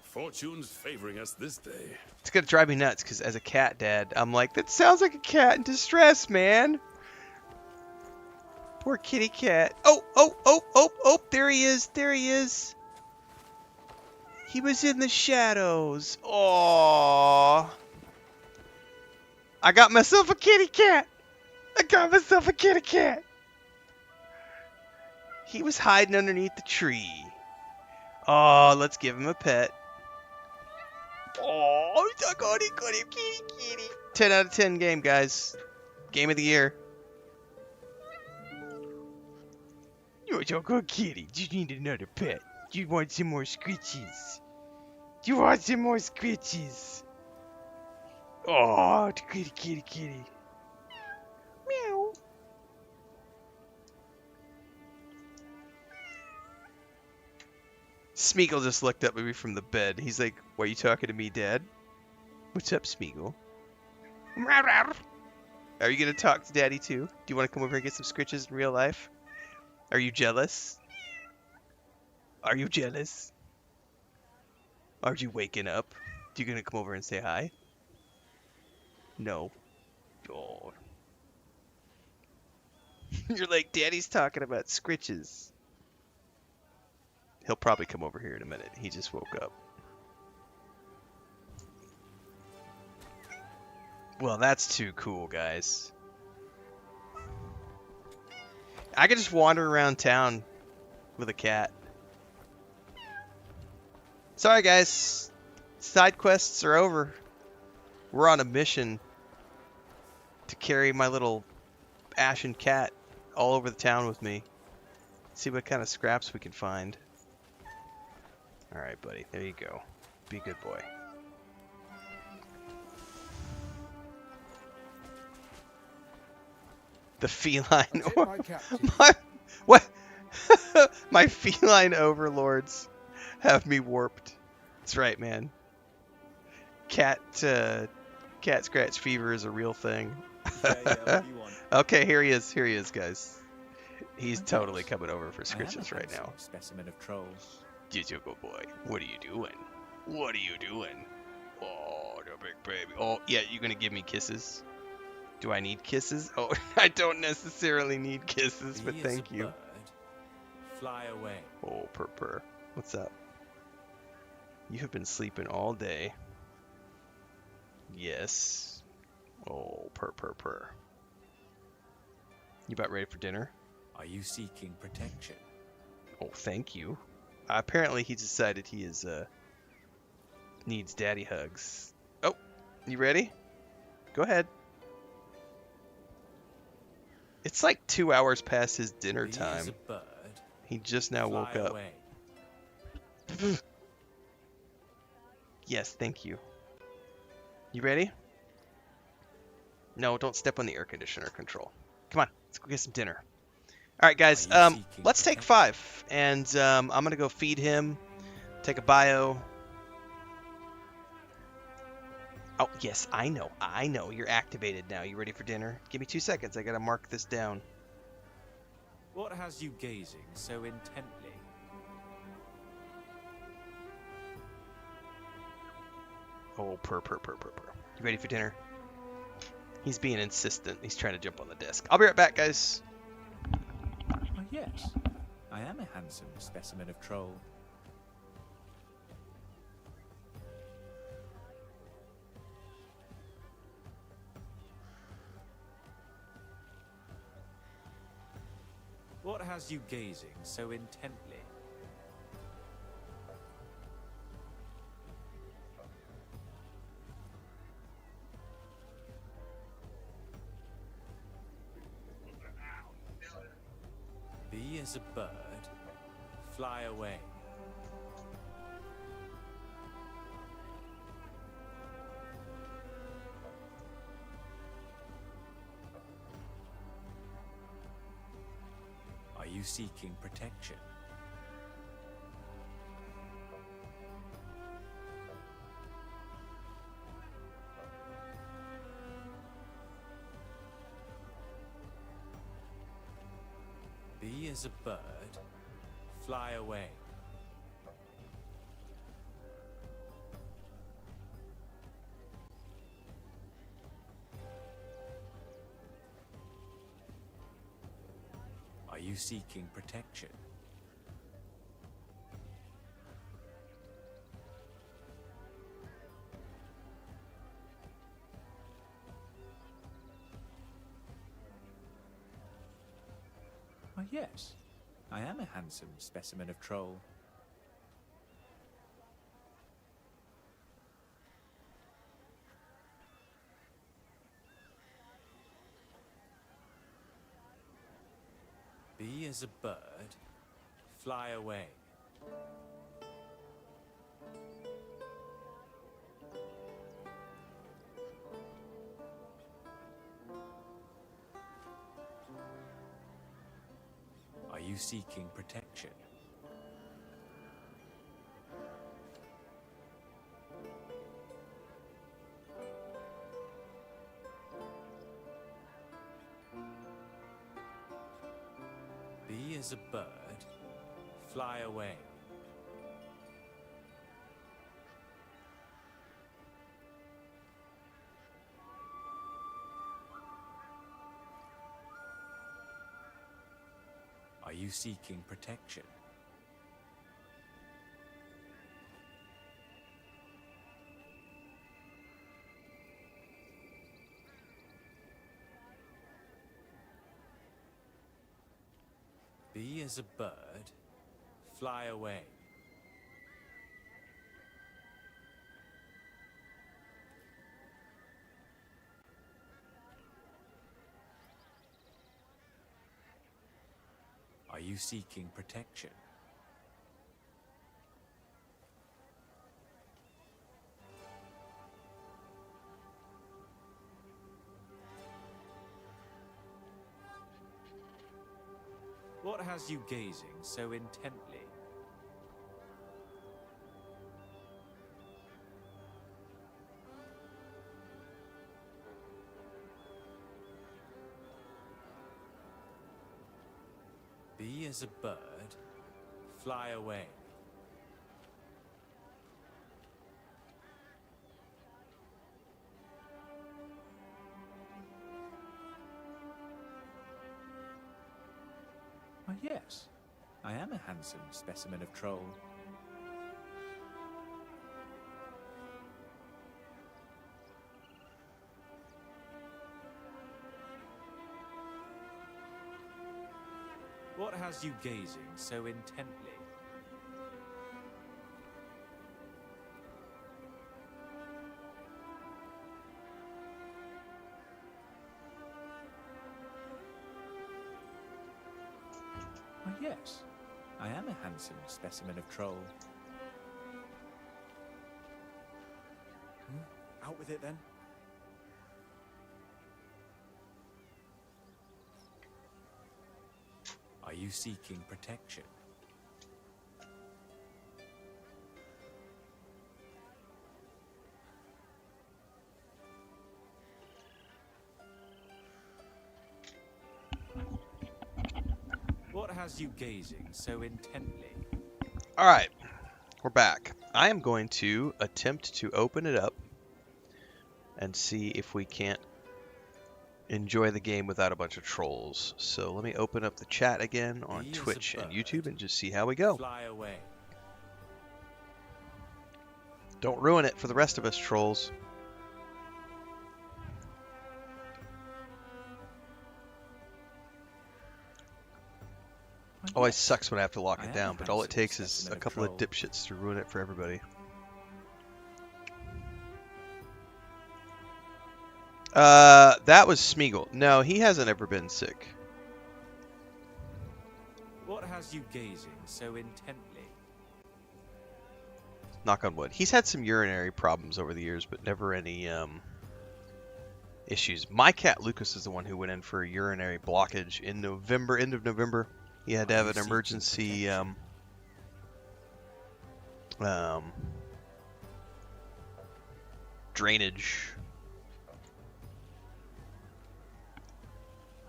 Fortune's favoring us this day.
It's gonna drive me nuts because as a cat dad, I'm like, that sounds like a cat in distress, man. Poor kitty cat. Oh, there he is. There he is. He was in the shadows. Aww. I got myself a kitty cat. I got myself a kitty cat. He was hiding underneath the tree. Oh, let's give him a pet. Oh, I got him, kitty. 10 out of 10 game, guys. Game of the year. You're so good, kitty. You need another pet. You want some more scritches. You want some more scritches. Oh, kitty. Meow. Smeagol just looked up at me from the bed. He's like, "Why are you talking to me, Dad?" What's up, Smeagol? Are you gonna talk to Daddy too? Do you want to come over and get some scritches in real life? Are you jealous? Are you jealous? Are you waking up? Are you gonna come over and say hi? No. Oh. You're like, Daddy's talking about scritches. He'll probably come over here in a minute. He just woke up. Well, that's too cool, guys. I could just wander around town with a cat. Sorry, guys. Side quests are over. We're on a mission to carry my little ashen cat all over the town with me. See what kind of scraps we can find. Alright, buddy. There you go. Be a good boy. The feline... What? My feline overlords have me warped. That's right, man. Cat scratch fever is a real thing. Okay, here he is, guys. He's totally coming over for scritches right now.
Specimen of trolls.
Just a good boy. What are you doing? What are you doing? Oh, the big baby. Oh, yeah, you gonna give me kisses? Do I need kisses? Oh, I don't necessarily need kisses, but
Be as
thank
a
you.
bird, fly away.
Oh, purr. What's up? You have been sleeping all day. Yes. Oh, purr. You about ready for dinner?
Are you seeking protection?
Oh, thank you. Apparently he decided he is, needs daddy hugs. Oh, you ready? Go ahead. It's like 2 hours past his dinner
Be as
time.
a bird,
He just now
fly
woke up.
away.
Yes, thank you. You ready? No, don't step on the air conditioner control. Come on, let's go get some dinner. All right, guys. Let's take 5, and I'm gonna go feed him. Take a bio. Oh yes, I know. You're activated now. You ready for dinner? Give me 2 seconds. I gotta mark this down.
What has you gazing so intently?
Oh, purr. You ready for dinner? He's being insistent. He's trying to jump on the desk. I'll be right back, guys.
Why, yes. I am a handsome specimen of troll. What has you gazing so intently? Be as a bird, fly away. Are you seeking protection? Be as a bird, fly away. Are you seeking protection? Why, yes. I am a handsome specimen of troll. Be as a bird, fly away. Are you seeking protection? Be as a bird, fly away. Are you seeking protection? Be as a bird, fly away. Are you seeking protection? What has you gazing so intently? Be as a bird, fly away. yes. I am a handsome specimen of troll. What has you gazing so intently? Why, yes. I am a handsome specimen of troll. Out with it then. Are you seeking protection? What has you gazing so intently?
All right, we're back. I am going to attempt to open it up and see if we can't enjoy the game without a bunch of trolls. So let me open up the chat again on Twitch and YouTube and just see how we go.
Fly away.
Don't ruin it for the rest of us trolls. Always sucks when I have to lock it down, but all it takes is a couple of dipshits to ruin it for everybody. That was Smeagol. No, he hasn't ever been sick.
What has you gazing so intently?
Knock on wood. He's had some urinary problems over the years, but never any issues. My cat Lucas is the one who went in for a urinary blockage in November, end of November. He had to have an emergency drainage.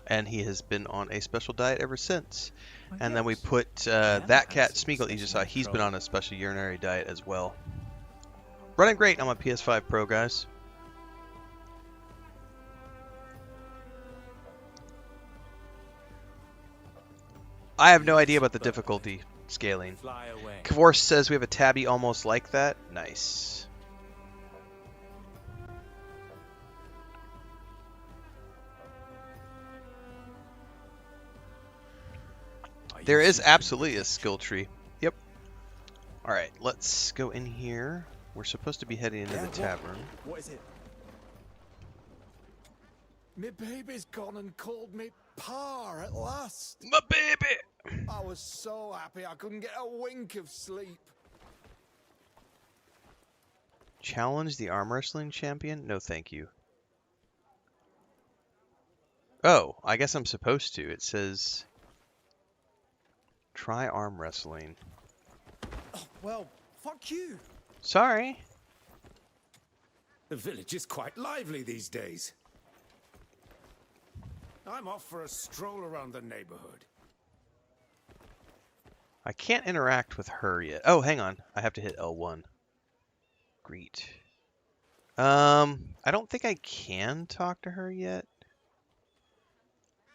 And he has been on a special diet ever since. And then we put that cat, Smeagol, you just saw, he's been on a special urinary diet as well. Running great on my PS5 Pro, guys. I have no idea about the difficulty scaling. Kavorse says we have a tabby almost like that. Nice. There is absolutely a skill tree. Yep. Alright, let's go in here. We're supposed to be heading into the tavern.
What is it? Me baby's gone and called me Pa at last.
My baby!
I was so happy I couldn't get a wink of sleep.
Challenge the arm wrestling champion? No, thank you. Oh, I guess I'm supposed to. It says try arm wrestling.
Oh, well, fuck you.
Sorry.
The village is quite lively these days.
I'm off for a stroll around the neighborhood.
I can't interact with her yet. Oh, hang on. I have to hit L1. Greet. I don't think I can talk to her yet.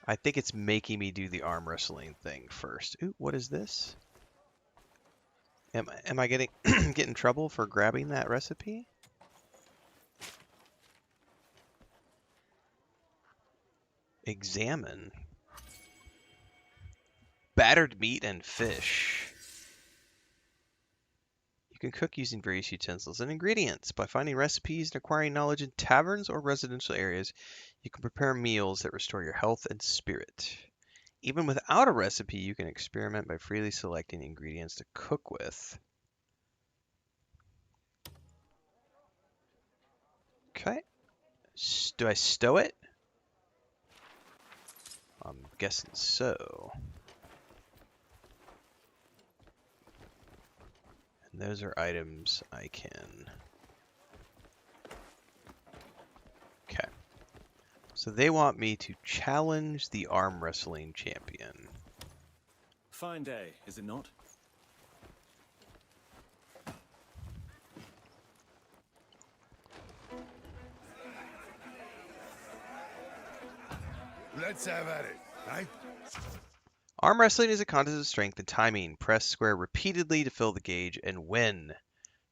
I think it's making me do the arm wrestling thing first. Ooh, what is this? Am I getting get in trouble for grabbing that recipe? Examine. Battered meat and fish. You can cook using various utensils and ingredients. By finding recipes and acquiring knowledge in taverns or residential areas, you can prepare meals that restore your health and spirit. Even without a recipe, you can experiment by freely selecting ingredients to cook with. Okay. Do I stow it? I'm guessing so. And those are items I can. Okay. So they want me to challenge the arm wrestling champion.
Fine day, is it not?
Let's have at it, eh?
Arm wrestling is a contest of strength and timing. Press square repeatedly to fill the gauge and win.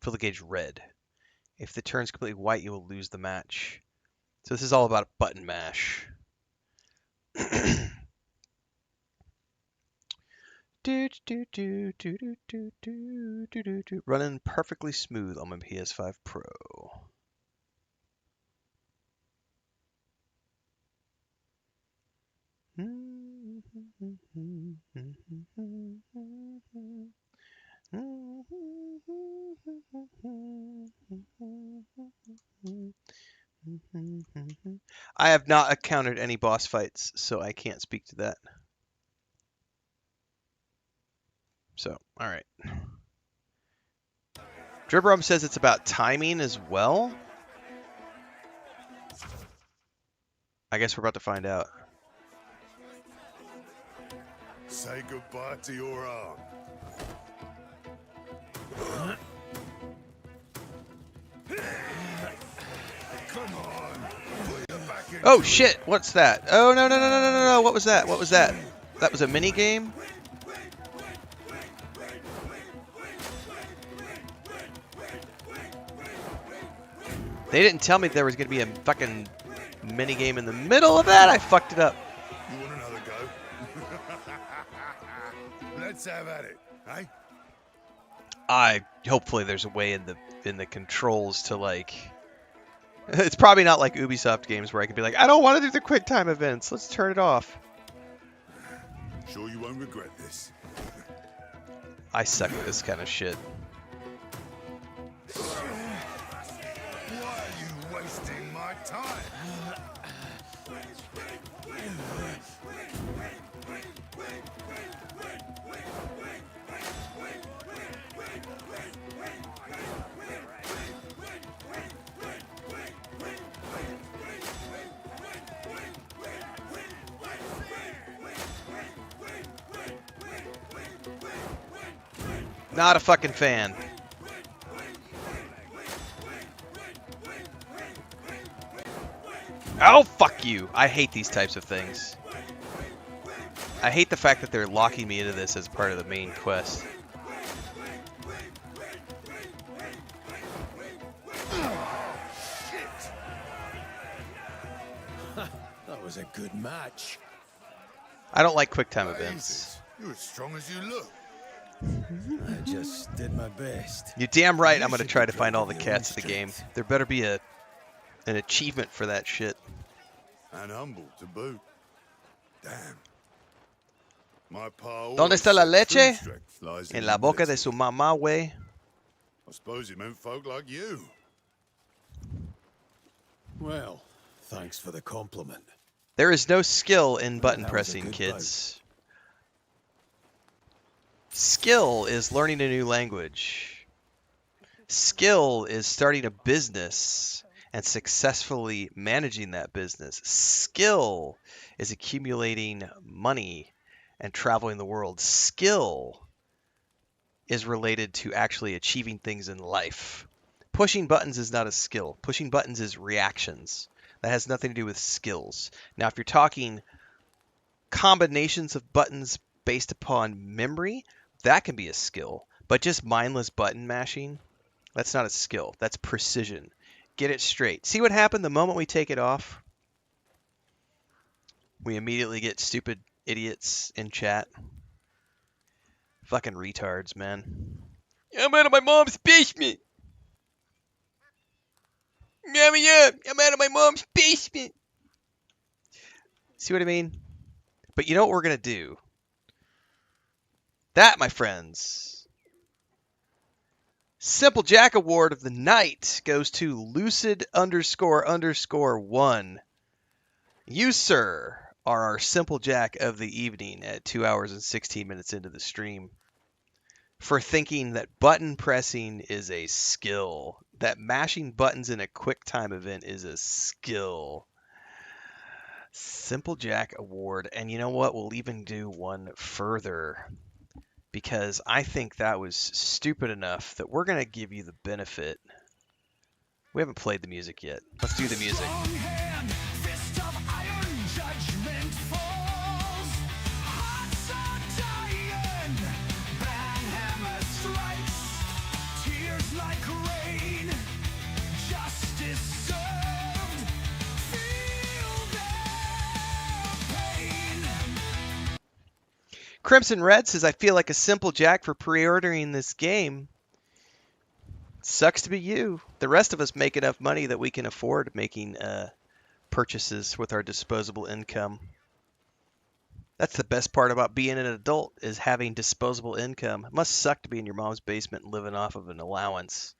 Fill the gauge red. If it turns completely white, you will lose the match. So this is all about a button mash. Running perfectly smooth on my PS5 Pro. I have not encountered any boss fights, so I can't speak to that. So, alright. Dribrum says it's about timing as well. I guess we're about to find out.
Say goodbye to your arm. Come on.
Oh shit, what's that? Oh no, what was that? What was that? That was a mini game? They didn't tell me there was gonna be a fucking mini game in the middle of that. I fucked it up.
You want another go? Let's have at it, eh?
Hopefully there's a way in the controls to like. It's probably not like Ubisoft games where I can be like, I don't want to do the quick time events. Let's turn it off.
Sure you won't regret this.
I suck at this kind of shit.
Why are you wasting my time?
Not a fucking fan. Oh, fuck you. I hate these types of things. I hate the fact that they're locking me into this as part of the main quest.
That was a good match.
I don't like quick time events.
You're as strong as you look.
I just did my best.
You're damn right I'm going to try to find all the cats in the game. There better be an achievement for that shit.
And humble to boot. Damn. My pa
¿Dónde está la leche?
lies
En la boca de su mamá, güey.
I suppose he meant folk like you.
Well, thanks for the compliment.
There is no skill in button pressing, kids. Skill is learning a new language. Skill is starting a business and successfully managing that business. Skill is accumulating money and traveling the world. Skill is related to actually achieving things in life. Pushing buttons is not a skill. Pushing buttons is reactions. That has nothing to do with skills. Now, if you're talking combinations of buttons based upon memory, that can be a skill. But just mindless button mashing, that's not a skill. That's precision. Get it straight. See what happened the moment we take it off? We immediately get stupid idiots in chat. Fucking retards, man. I'm out of my mom's basement. Mommy up! I'm out of my mom's basement. See what I mean? But you know what we're gonna do? That, my friends. Simple Jack Award of the night goes to Lucid__1. You, sir, are our Simple Jack of the evening at 2 hours and 16 minutes into the stream. For thinking that button pressing is a skill. That mashing buttons in a quick time event is a skill. Simple Jack Award. And you know what? We'll even do one further. Because I think that was stupid enough that we're going to give you the benefit. We haven't played the music yet. Let's do the music. Crimson Red says, I feel like a simple jack for pre-ordering this game. Sucks to be you. The rest of us make enough money that we can afford making purchases with our disposable income. That's the best part about being an adult, is having disposable income. It must suck to be in your mom's basement and living off of an allowance.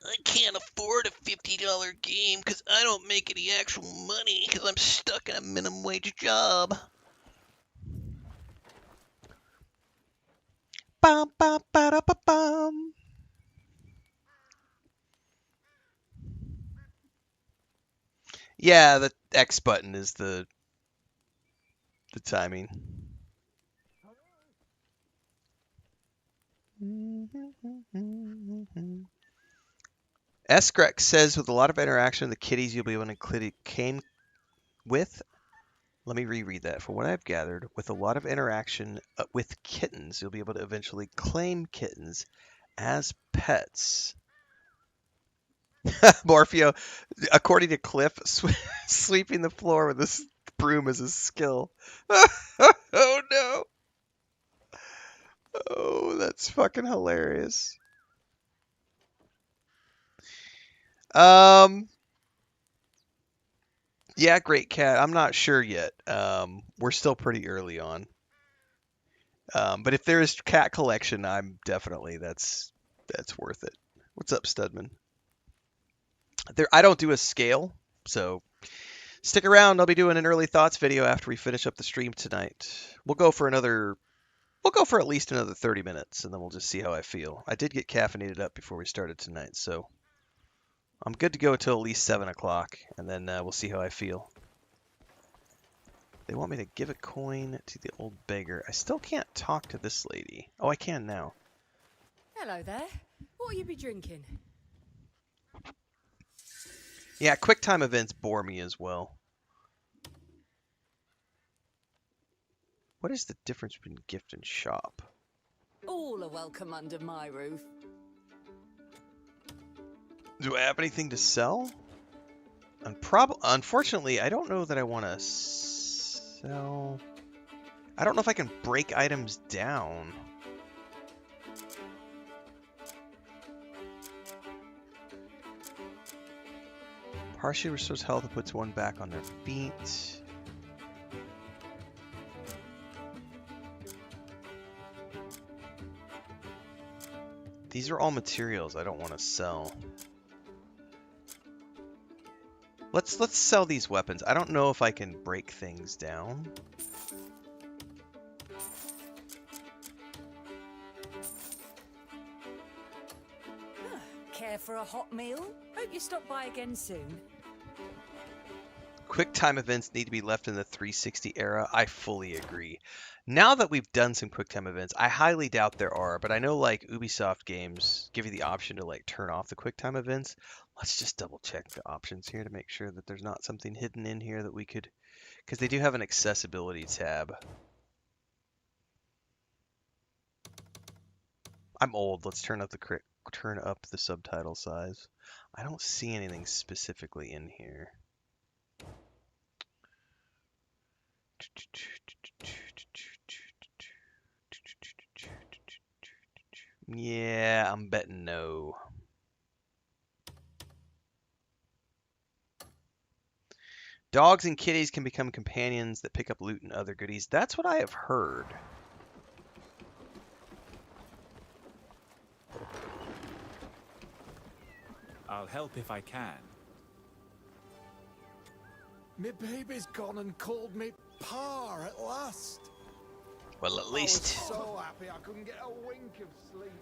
I can't afford a $50 game because I don't make any actual money because I'm stuck in a minimum wage job. Bum, bum, ba-da-ba-bum. Yeah, the X button is the timing. Escrex says, with a lot of interaction with the kitties, you'll be able to include came with. Let me reread that. For what I've gathered, with a lot of interaction with kittens, you'll be able to eventually claim kittens as pets. Morpheo, according to Cliff, sweeping the floor with this broom is a skill. Oh no. Oh, that's fucking hilarious. Yeah, Great Cat. I'm not sure yet. We're still pretty early on. But if there is cat collection, I'm definitely that's worth it. What's up, Studman? I don't do a scale, so stick around. I'll be doing an early thoughts video after we finish up the stream tonight. We'll go for at least another 30 minutes, and then we'll just see how I feel. I did get caffeinated up before we started tonight, so I'm good to go until at least 7 o'clock, and then we'll see how I feel. They want me to give a coin to the old beggar. I still can't talk to this lady. Oh, I can now.
Hello there. What will you be drinking?
Yeah, quick time events bore me as well. What is the difference between gift and shop?
All are welcome under my roof.
Do I have anything to sell? Unfortunately, I don't know that I want to sell. I don't know if I can break items down. Partially restores health and puts one back on their feet. These are all materials I don't want to sell. Let's sell these weapons. I don't know if I can break things down.
Care for a hot meal? Hope you stop by again soon.
Quick time events need to be left in the 360 era. I fully agree. Now that we've done some quick time events, I highly doubt there are, but I know like Ubisoft games give you the option to like turn off the quick time events. Let's just double check the options here to make sure that there's not something hidden in here that we could, because they do have an accessibility tab. I'm old. Let's turn up the subtitle size. I don't see anything specifically in here. Yeah, I'm betting no. Dogs and kitties can become companions that pick up loot and other goodies. That's what I have heard.
I'll help if I can.
Me baby's gone and called me Pa at last.
Well, at least.
I was so happy I couldn't get a wink of sleep.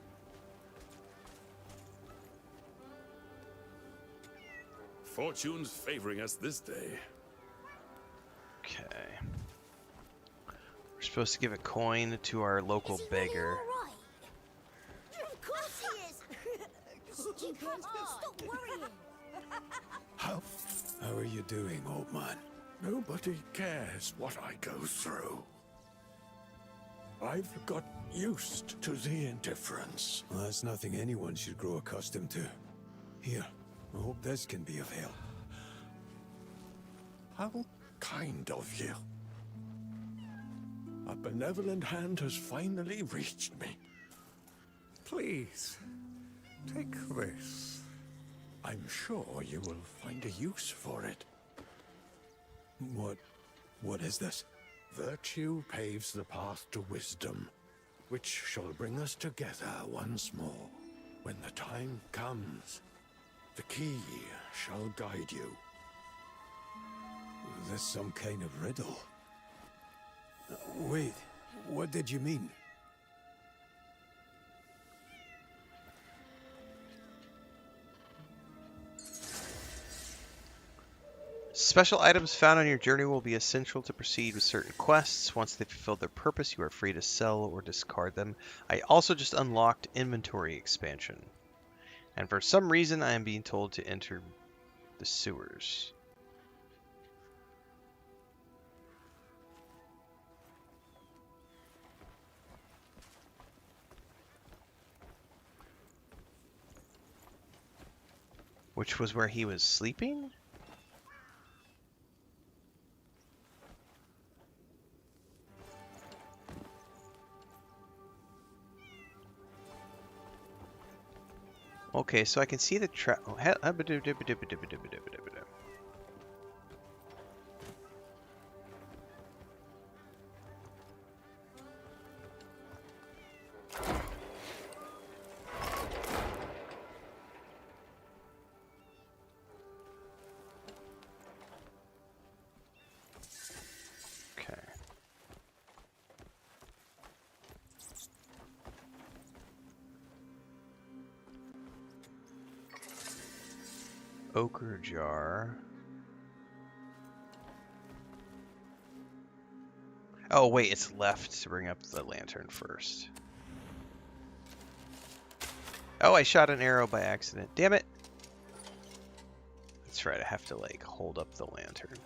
Fortune's favoring us this day.
Okay. We're supposed to give a coin to our local beggar.
Of course he is. Stupid. Stop worrying.
How are you doing, old man?
Nobody cares what I go through. I've got used to the indifference.
Well, that's nothing anyone should grow accustomed to. Here, I hope this can be of help.
How kind of you.
A benevolent hand has finally reached me. Please, take this. I'm sure you will find a use for it. What is this? Virtue paves the path to wisdom, which shall bring us together once more. When the time comes, the key shall guide you.
Is this some kind of riddle? Wait, what did you mean?
Special items found on your journey will be essential to proceed with certain quests. Once they've fulfilled their purpose, you are free to sell or discard them. I also just unlocked inventory expansion. And for some reason, I am being told to enter the sewers. Which was where he was sleeping? Okay, so I can see the trap. Oh, ochre jar. Oh wait, it's left to bring up the lantern first. Oh, I shot an arrow by accident. Damn it. That's right, I have to like hold up the lantern.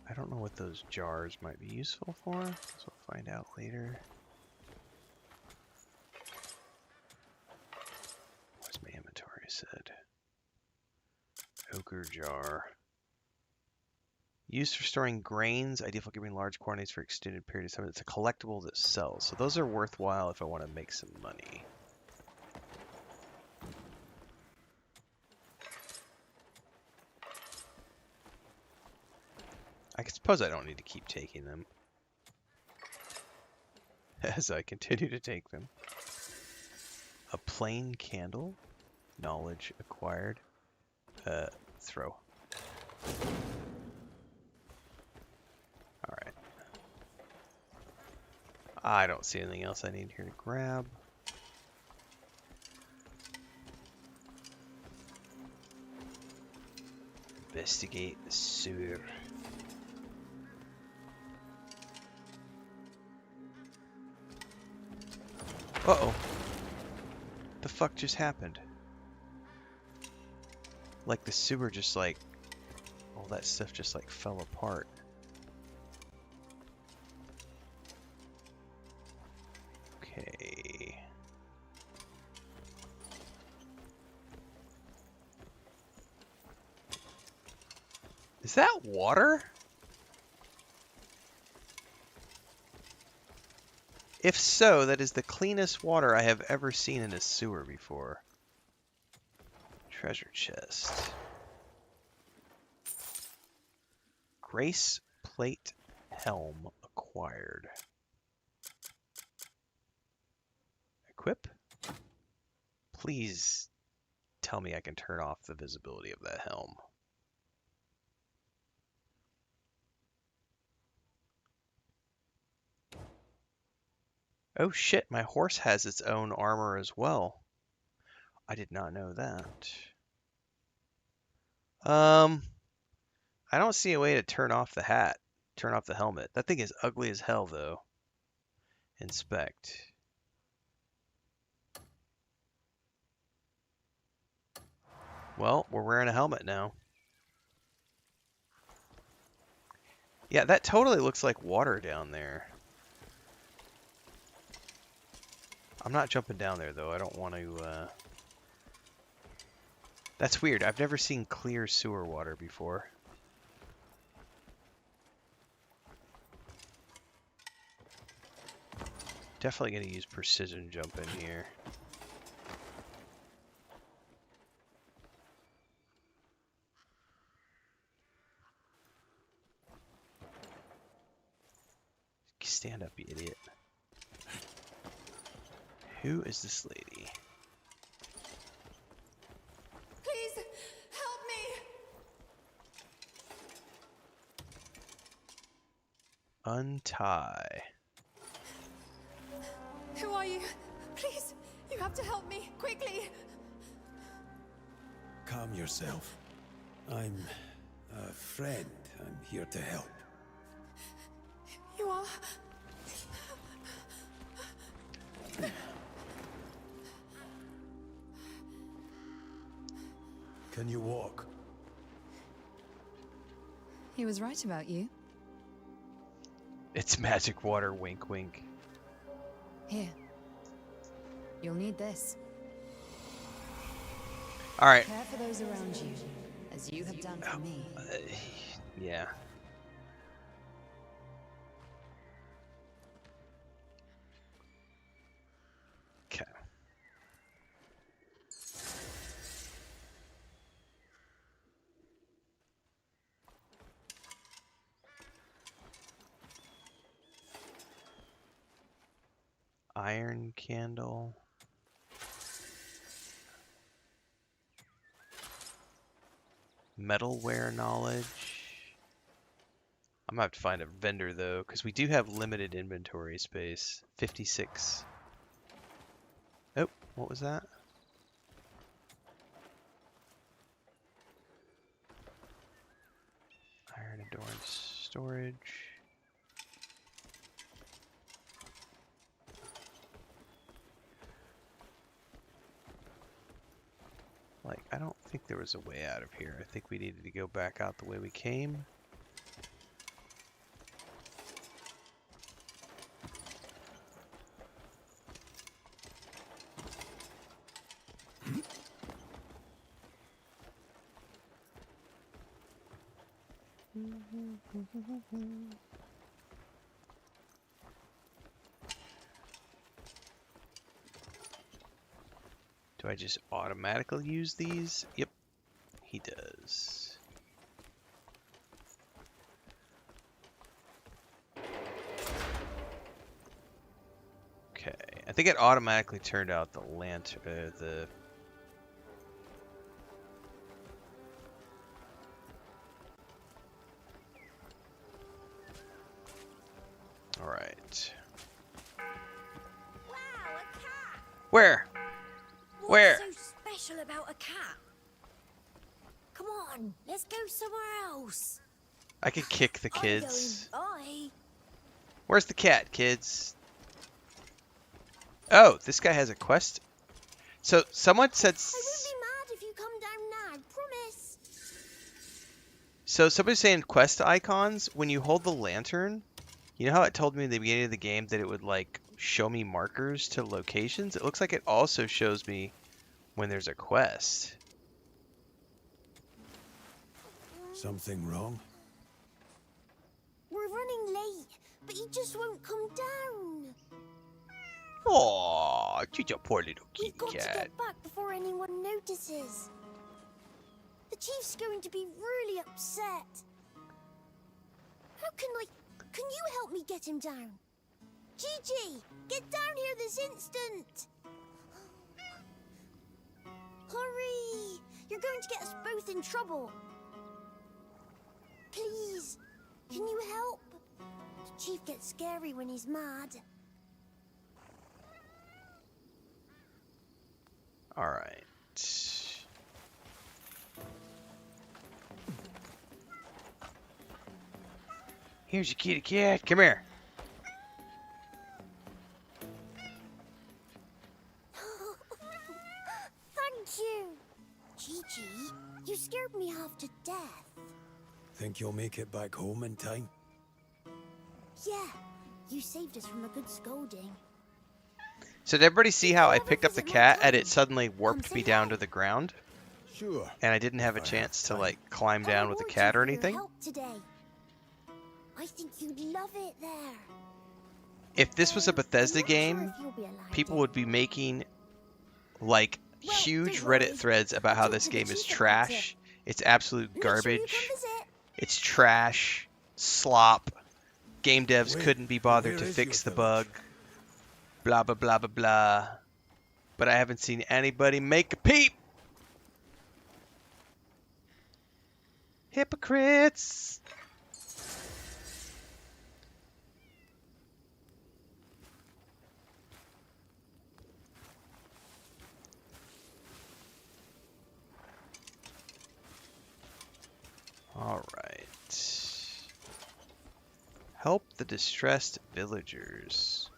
I don't know what those jars might be useful for, so we'll find out later. What's my inventory said? Ochre jar. Used for storing grains, ideal for giving large quantities for extended period of time. It's a collectible that sells, so those are worthwhile if I want to make some money. I suppose I don't need to keep taking them as I continue to take them. A plain candle, knowledge acquired, throw. All right. I don't see anything else I need here to grab. Investigate the sewer. Uh-oh. The fuck just happened? Like the sewer just like, all that stuff just like fell apart. Okay. Is that water? If so, that is the cleanest water I have ever seen in a sewer before. Treasure chest. Grace plate helm acquired. Equip? Please tell me I can turn off the visibility of that helm. Oh shit, my horse has its own armor as well. I did not know that. I don't see a way to turn off the hat, turn off the helmet. That thing is ugly as hell though. Inspect. Well, we're wearing a helmet now. Yeah, that totally looks like water down there. I'm not jumping down there though. I don't want to. That's weird. I've never seen clear sewer water before. Definitely going to use precision jump in here. Stand up, you idiot. Who is this lady?
Please, help me!
Untie.
Who are you? Please, you have to help me, quickly!
Calm yourself. I'm a friend. I'm here to help.
You are...
Can you walk?
He was right about you.
It's magic water, wink wink.
Here. You'll need this.
Alright.
Care for those around you, as you have done for me.
Yeah. Okay. Iron candle. Metalware knowledge. I'm gonna have to find a vendor though, because we do have limited inventory space. 56. Oh, what was that? Iron endurance storage. Like, I don't think there was a way out of here. I think we needed to go back out the way we came. Do I just automatically use these? Yep, he does. Okay, I think it automatically turned out the lantern, All right.
Wow, a cat!
Where? Where?
What's so special about a cat? Come on, let's go somewhere else.
I could kick the kids.
Bye.
Where's the cat, kids? Oh, this guy has a quest. So someone said.
I won't be mad if you come down now. Promise.
So somebody's saying quest icons. When you hold the lantern, you know how it told me at the beginning of the game that it would like show me markers to locations? It looks like it also shows me when there's a quest.
Something wrong?
We're running late, but he just won't come down.
Oh, you're a poor little kitty
We've got to
cat.
get back before anyone notices. The chief's going to be really upset. How can you help me get him down? Gigi, get down here this instant! Hurry! You're going to get us both in trouble. Please, can you help? The chief gets scary when he's mad.
All right. Here's your kitty cat. Come here.
Thank you. Gigi, you scared me half to death.
Think you'll make it back home in time?
Yeah, you saved us from a good scolding.
So did everybody see how I picked up the cat and it suddenly warped me down to the ground?
Sure.
And I didn't have a chance to like climb down with a cat or anything.
Help today. I think you'd love it there.
If this was a Bethesda game,
You'll be allowed
people
in.
would be making like huge Reddit threads about how this game is trash. It's absolute garbage. It's trash, slop. Game devs couldn't be bothered to fix the bug. Blah, blah, blah, blah, blah. But I haven't seen anybody make a peep. Hypocrites. All right. Help the distressed villagers.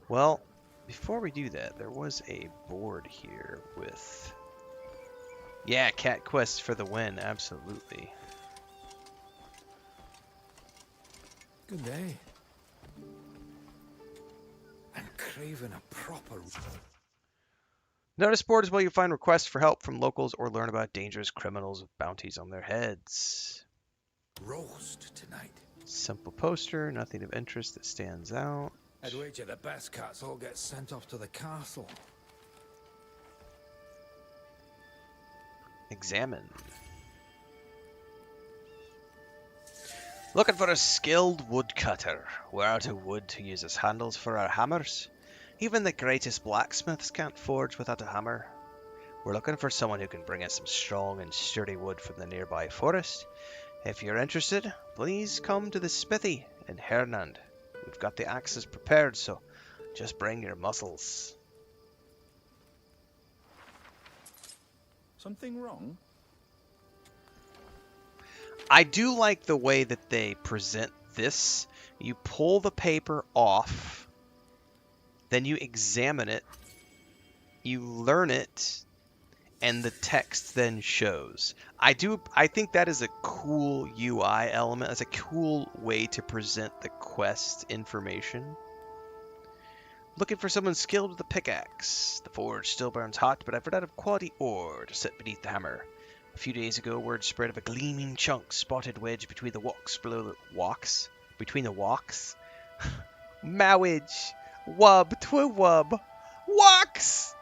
Well, before we do that, there was a board here with... Yeah, cat quest for the win, absolutely.
Good day. I'm craving a proper...
Notice board is where you find requests for help from locals or learn about dangerous criminals with bounties on their heads.
Roast tonight.
Simple poster, nothing of interest that stands out.
I'd wager the best cats all get sent off to the castle.
Examine. Looking for a skilled woodcutter. We're out of wood to use as handles for our hammers. Even the greatest blacksmiths can't forge without a hammer. We're looking for someone who can bring us some strong and sturdy wood from the nearby forest. If you're interested, please come to the smithy in Hernand. We've got the axes prepared, so just bring your muscles.
Something wrong?
I do like the way that they present this. You pull the paper off, then you examine it, you learn it, and the text then shows. I think that is a cool UI element. It's a cool way to present the quest information. Looking for someone skilled with a pickaxe. The forge still burns hot, but I've run out of quality ore to set beneath the hammer. A few days ago, word spread of a gleaming chunk spotted wedge between the walks below the walks. Between the walks? Mowage. Wub. Twwub. Walks!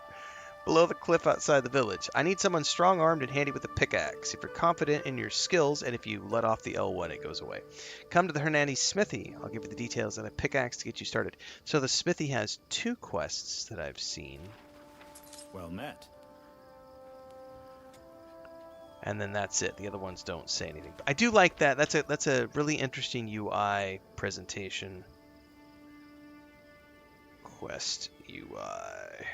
Below the cliff outside the village. I need someone strong-armed and handy with a pickaxe. If you're confident in your skills, and if you let off the L1, it goes away. Come to the Hernani Smithy. I'll give you the details and a pickaxe to get you started. So the Smithy has 2 quests that I've seen.
Well met.
And then that's it. The other ones don't say anything. But I do like that. That's a really interesting UI presentation. Quest UI.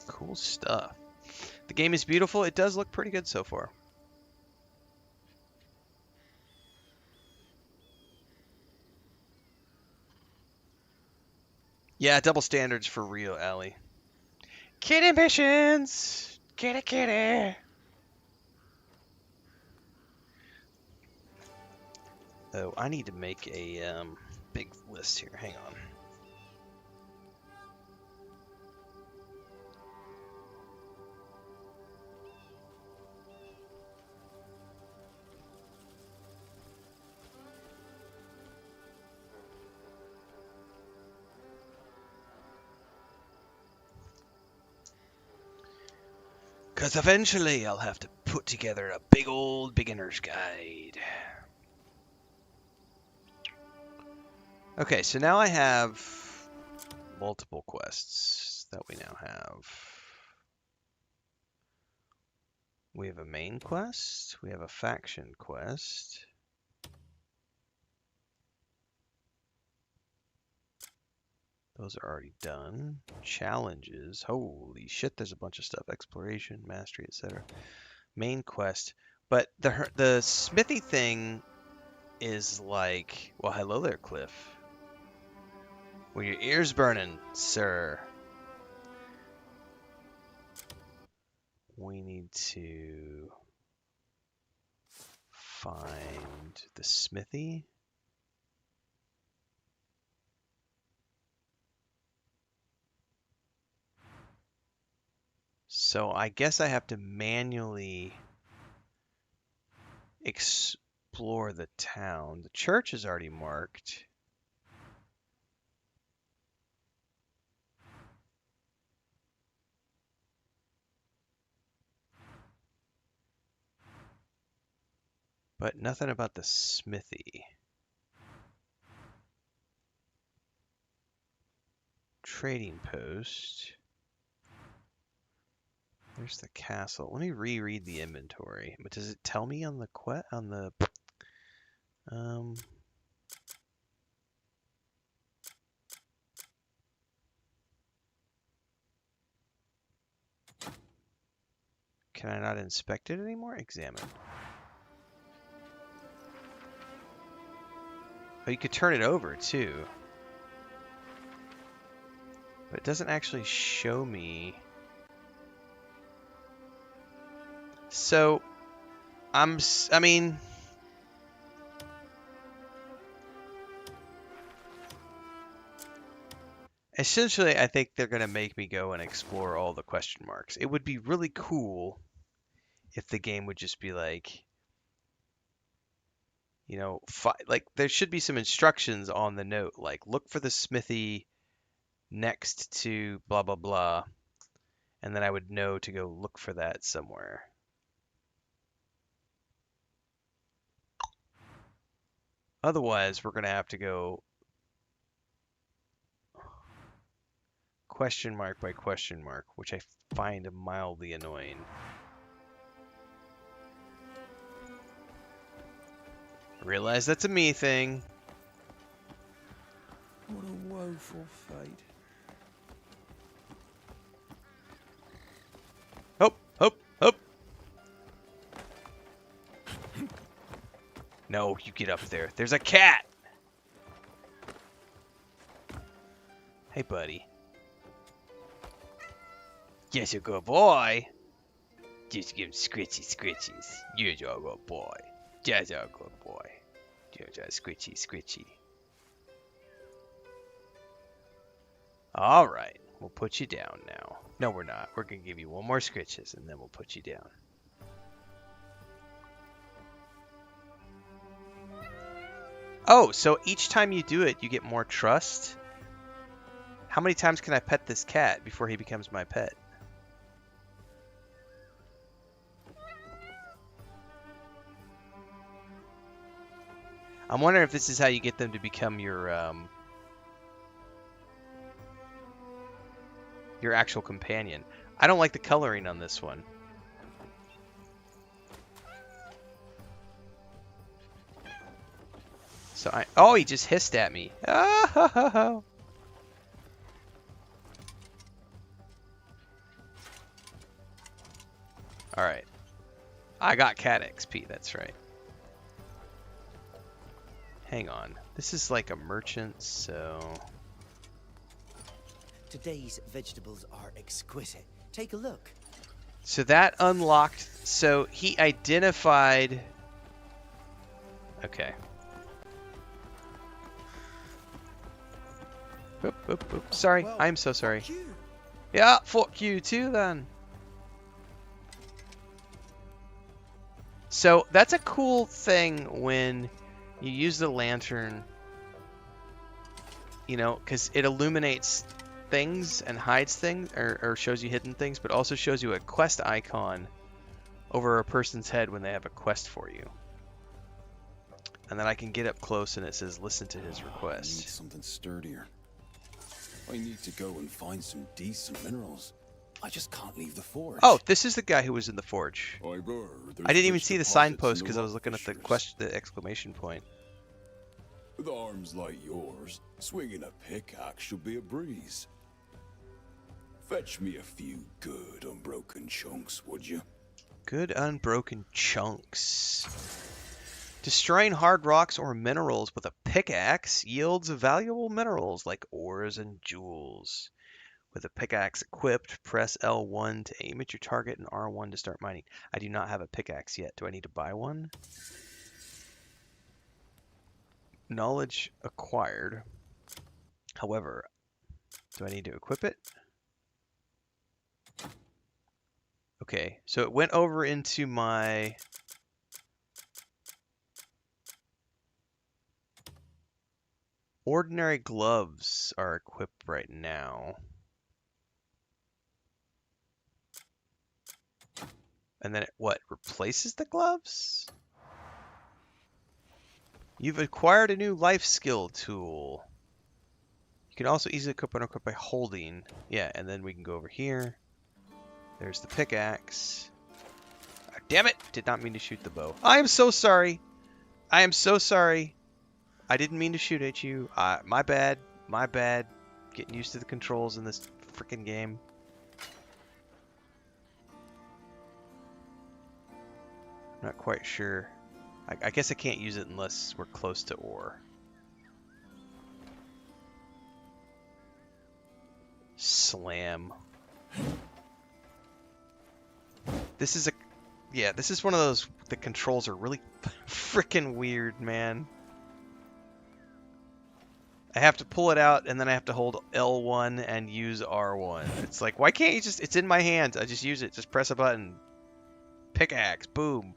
Cool stuff. The game is beautiful. It does look pretty good so far. Yeah, double standards for real, Allie. Kitty missions! Kitty kitty! Oh, I need to make a big list here. Hang on. Because eventually I'll have to put together a big old beginner's guide. Okay, so now I have multiple quests that we now have. We have a main quest. We have a faction quest. Those are already done. Challenges. Holy shit, there's a bunch of stuff. Exploration, mastery, etc. Main quest. But the smithy thing is like... Well, hello there, Cliff. Were your ears burning, sir? We need to find the smithy. So I guess I have to manually explore the town. The church is already marked. But nothing about the smithy. Trading post. There's the castle. Let me reread the inventory. But does it tell me on the can I not inspect it anymore? Examine. Oh, you could turn it over too. But it doesn't actually show me. So, I mean, essentially, I think they're going to make me go and explore all the question marks. It would be really cool if the game would just be like, you know, like there should be some instructions on the note, like look for the smithy next to blah, blah, blah. And then I would know to go look for that somewhere. Otherwise, we're going to have to go question mark by question mark, which I find mildly annoying. I realize that's a me thing.
What a woeful fate.
Hop, hop, hop. No, you get up there. There's a cat. Hey, buddy. Yes, you're a good boy. Just give him scritchy scritchies. You're a good boy. Just a good boy. You're just scritchy scritchy. All right, we'll put you down now. No, we're not. We're gonna give you one more scritches, and then we'll put you down. Oh, so each time you do it, you get more trust? How many times can I pet this cat before he becomes my pet? I'm wondering if this is how you get them to become your actual companion. I don't like the coloring on this one. So oh, he just hissed at me. Oh. All right. I got cat XP, that's right. Hang on. This is like a merchant, so...
Today's vegetables are exquisite. Take a look.
So that unlocked... So he identified... Okay. Oop, oop, oop. Sorry. Well, I'm so sorry. Yeah, fuck you too then. So that's a cool thing when you use the lantern, you know, because it illuminates things and hides things, or shows you hidden things, but also shows you a quest icon over a person's head when they have a quest for you. And then I can get up close and it says listen to his request.
I need something sturdier. I need to go and find some decent minerals. I just can't leave the forge.
Oh, this is the guy who was in the forge. I didn't even see the signpost because I was looking at the exclamation point.
With arms like yours, swinging a pickaxe should be a breeze. Fetch me a few good unbroken chunks, would you?
Good unbroken chunks. Destroying hard rocks or minerals with a pickaxe yields valuable minerals like ores and jewels. With a pickaxe equipped, press L1 to aim at your target and R1 to start mining. I do not have a pickaxe yet. Do I need to buy one? Knowledge acquired. However, do I need to equip it? Okay, so it went over into my... Ordinary gloves are equipped right now. And then it, what, replaces the gloves? You've acquired a new life skill tool. You can also easily equip and unequip by holding. Yeah, and then we can go over here. There's the pickaxe. Ah, damn it! Did not mean to shoot the bow. I am so sorry. I am so sorry. I didn't mean to shoot at you. My bad. My bad. Getting used to the controls in this freaking game. Not quite sure. I guess I can't use it unless we're close to ore. Slam. This is a... Yeah, this is one of those... The controls are really freaking weird, man. I have to pull it out, and then I have to hold L1 and use R1. It's like, why can't you just... It's in my hands. I just use it. Just press a button. Pickaxe. Boom.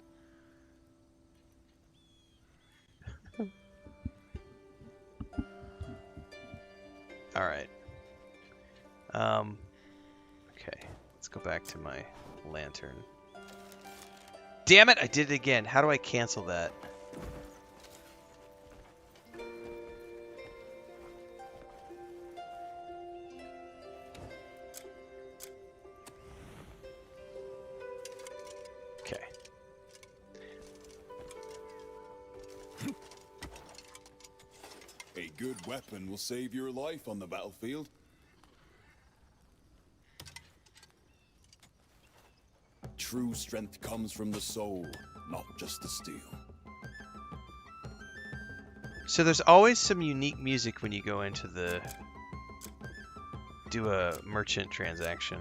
Alright. Okay. Let's go back to my lantern. Damn it! I did it again. How do I cancel that? Okay.
A good weapon will save your life on the battlefield. True strength comes from the soul, not just the steel.
So there's always some unique music when you go into the... do a merchant transaction.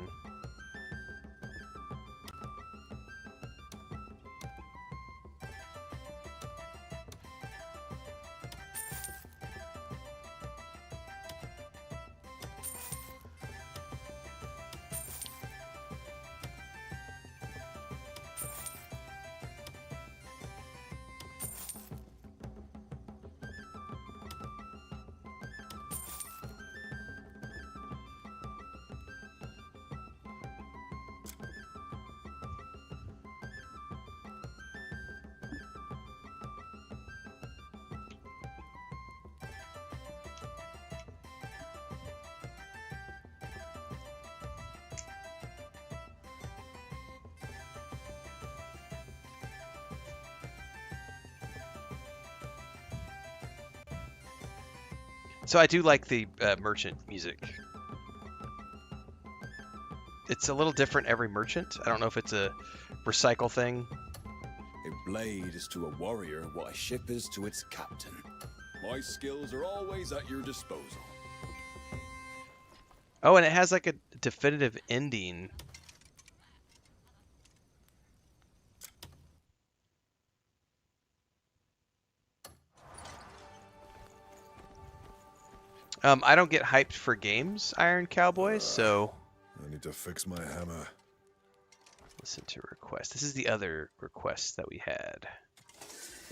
So I do like the merchant music. It's a little different every merchant. I don't know if it's a recycle thing.
A blade is to a warrior what a ship is to its captain. My skills are always at your disposal.
Oh, and it has like a definitive ending. I don't get hyped for games, Iron Cowboy, so...
I need to fix my hammer.
Listen to request. This is the other request that we had.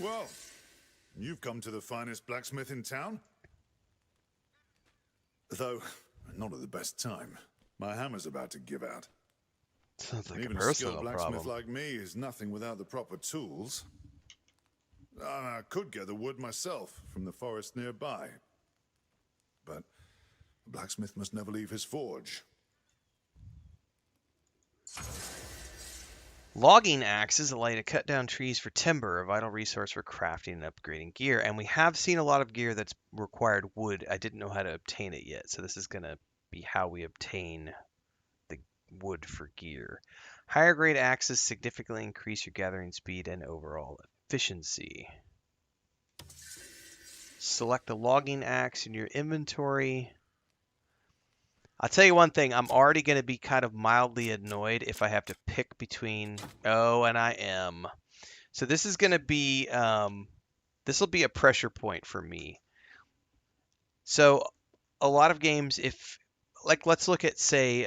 Well, you've come to the finest blacksmith in town. Though, not at the best time. My hammer's about to give out.
Sounds like
Even
a
a skilled
personal
blacksmith
problem.
like me is nothing without the proper tools. I could get the wood myself from the forest nearby. But a blacksmith must never leave his forge.
Logging axes allow you to cut down trees for timber, a vital resource for crafting and upgrading gear. And we have seen a lot of gear that's required wood. I didn't know how to obtain it yet, so this is going to be how we obtain the wood for gear. Higher grade axes significantly increase your gathering speed and overall efficiency. Select the logging axe in your inventory. I'll tell you one thing, I'm already going to be kind of mildly annoyed if I have to pick between... Oh, and I am. So this is going to be... this will be a pressure point for me. So a lot of games, if... Like, let's look at, say...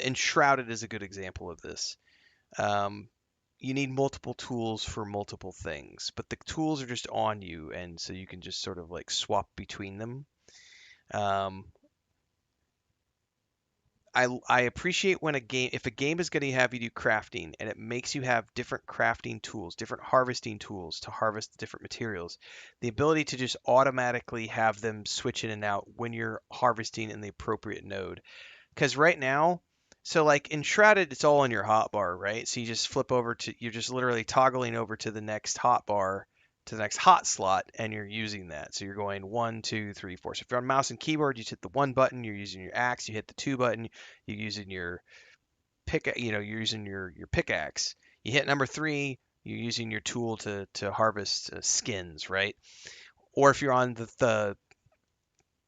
Enshrouded is a good example of this. You need multiple tools for multiple things, but the tools are just on you, and so you can just sort of like swap between them. I appreciate when if a game is going to have you do crafting and it makes you have different crafting tools, different harvesting tools to harvest the different materials, the ability to just automatically have them switch in and out when you're harvesting in the appropriate node. Because right now, so like in Shrouded, it's all on your hotbar, right? So you just flip over to, you're just literally toggling over to the next hotbar, to the next hot slot, and you're using that. So you're going 1, 2, 3, 4. So if you're on mouse and keyboard, you hit the 1 button, you're using your axe. You hit the 2 button, you're using your you're using your pickaxe. You hit number 3, you're using your tool to harvest skins, right? Or if you're on the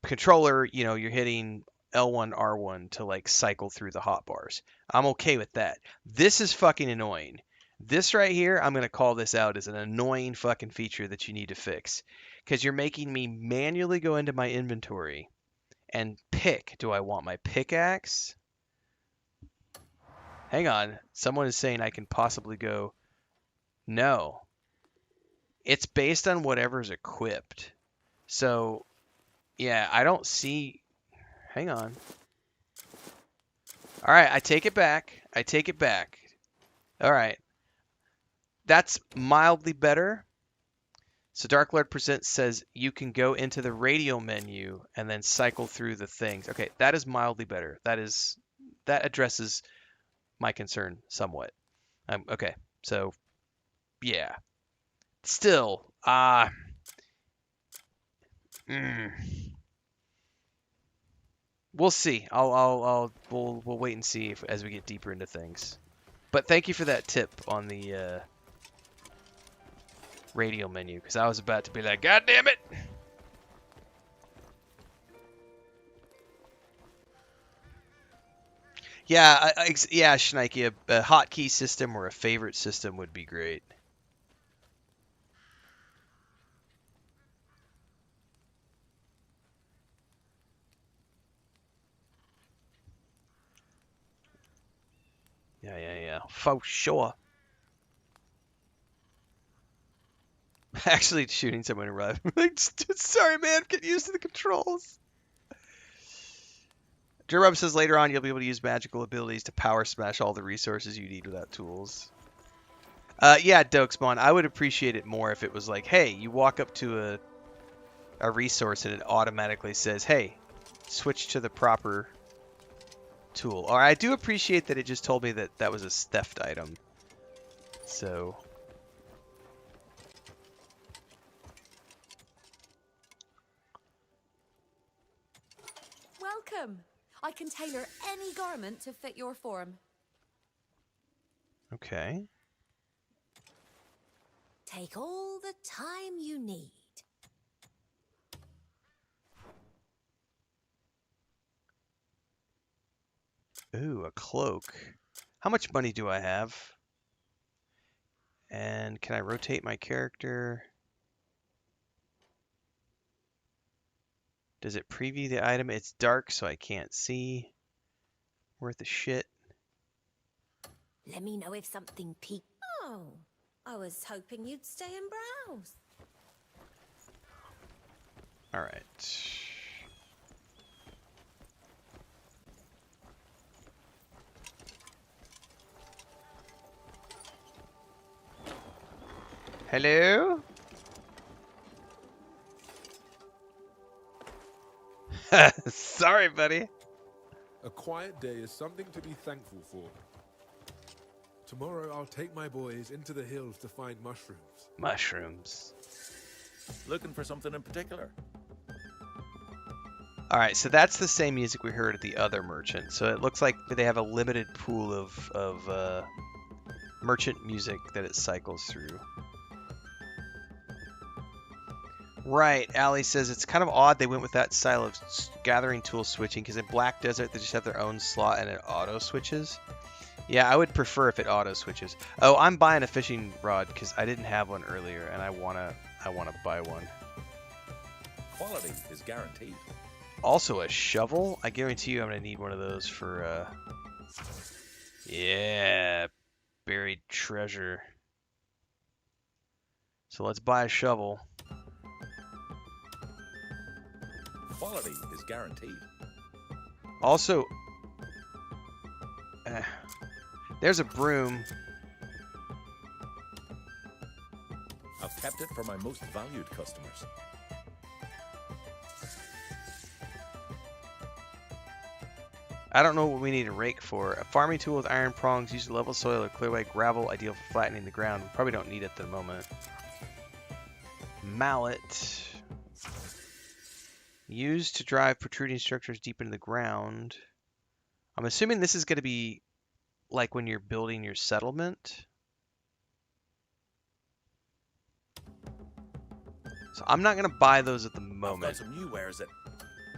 controller, you're hitting L1, R1 to like cycle through the hotbars. I'm okay with that. This is fucking annoying. This right here, I'm going to call this out as an annoying fucking feature that you need to fix. Because you're making me manually go into my inventory and pick. Do I want my pickaxe? Hang on. Someone is saying I can possibly go. No. It's based on whatever's equipped. So, yeah, I don't see... Hang on. All right, I take it back. I take it back. All right. That's mildly better. So Dark Lord Presents says you can go into the radio menu and then cycle through the things. Okay, that is mildly better. That addresses my concern somewhat. Okay, so yeah. Still, we'll see. We'll wait and see as we get deeper into things. But thank you for that tip on the radio menu, because I was about to be like, God damn it! Yeah, yeah, Schneike, a hotkey system or a favorite system would be great. Yeah. For sure. Actually shooting someone in real life. Sorry, man. Get used to the controls. Jerub says later on you'll be able to use magical abilities to power smash all the resources you need without tools. Yeah, Dokespawn, I would appreciate it more if it was like, hey, you walk up to a resource and it automatically says, hey, switch to the proper tool. Or I do appreciate that it just told me that that was a theft item. So...
Welcome. I can tailor any garment to fit your form.
Okay.
Take all the time you need.
Ooh, a cloak. How much money do I have? And can I rotate my character? Does it preview the item? It's dark, so I can't see. Worth a shit.
Let me know if something peaks. Oh, I was hoping you'd stay and browse.
All right. Hello? Sorry, buddy.
A quiet day is something to be thankful for. Tomorrow I'll take my boys into the hills to find mushrooms.
Mushrooms.
Looking for something in particular?
All right, so that's the same music we heard at the other merchant. So it looks like they have a limited pool of merchant music that it cycles through. Right, Allie says it's kind of odd they went with that style of gathering tool switching, because in Black Desert they just have their own slot and it auto switches. Yeah, I would prefer if it auto switches. Oh, I'm buying a fishing rod because I didn't have one earlier and I wanna buy one.
Quality is guaranteed.
Also a shovel. I guarantee you I'm gonna need one of those for Yeah, buried treasure. So let's buy a shovel.
Quality is guaranteed.
Also, there's a broom.
I've kept it for my most valued customers.
I don't know what we need a rake for. A farming tool with iron prongs used to level soil or clear away gravel, ideal for flattening the ground. We probably don't need it at the moment. Mallet. Used to drive protruding structures deep into the ground. I'm assuming this is going to be like when you're building your settlement. So I'm not going to buy those at the moment.
I've got some new wares.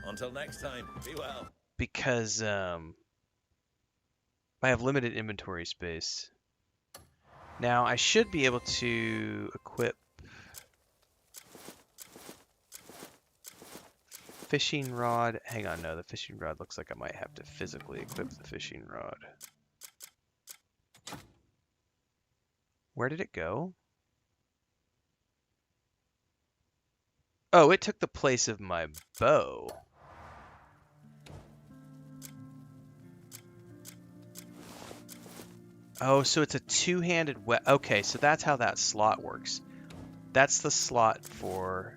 Until next time, be well.
Because I have limited inventory space. Now I should be able to equip fishing rod. Hang on, no, the fishing rod looks like I might have to physically equip the fishing rod. Where did it go? Oh, it took the place of my bow. Oh, so it's a two-handed weapon. Okay, so that's how that slot works. That's the slot for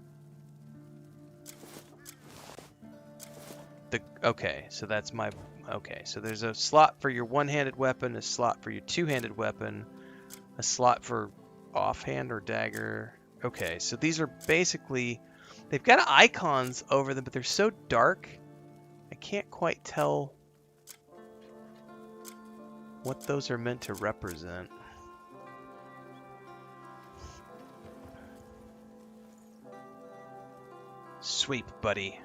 the... Okay, so that's my... Okay, so there's a slot for your one-handed weapon, a slot for your two-handed weapon, a slot for offhand or dagger. Okay, so these are basically... They've got icons over them, but they're so dark, I can't quite tell what those are meant to represent. Sweep, buddy.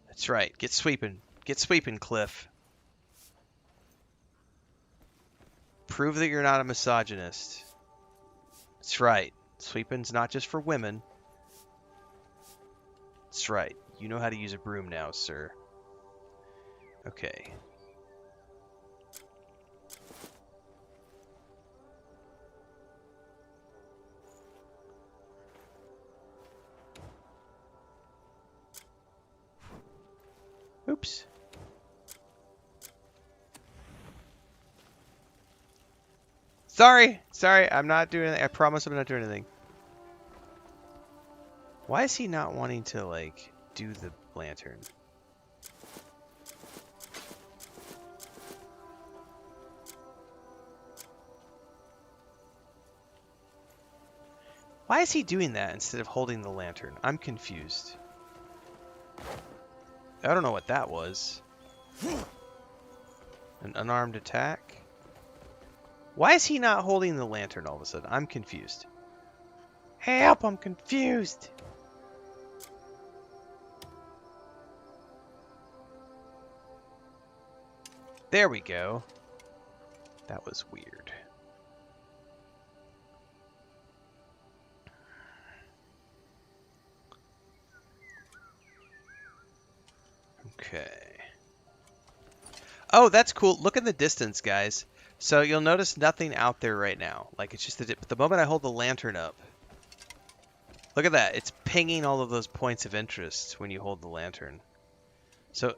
That's right. Get sweeping. Get sweeping, Cliff. Prove that you're not a misogynist. That's right. Sweeping's not just for women. That's right. You know how to use a broom now, sir. Okay. Oops. Sorry, I'm not doing anything. I promise I'm not doing anything. Why is he not wanting to, like, do the lantern? Why is he doing that instead of holding the lantern? I'm confused. I don't know what that was. An unarmed attack? Why is he not holding the lantern all of a sudden? I'm confused. Help! I'm confused! There we go. That was weird. Okay. Oh, that's cool. Look in the distance, guys. So you'll notice nothing out there right now. Like, it's just the moment I hold the lantern up. Look at that. It's pinging all of those points of interest when you hold the lantern. So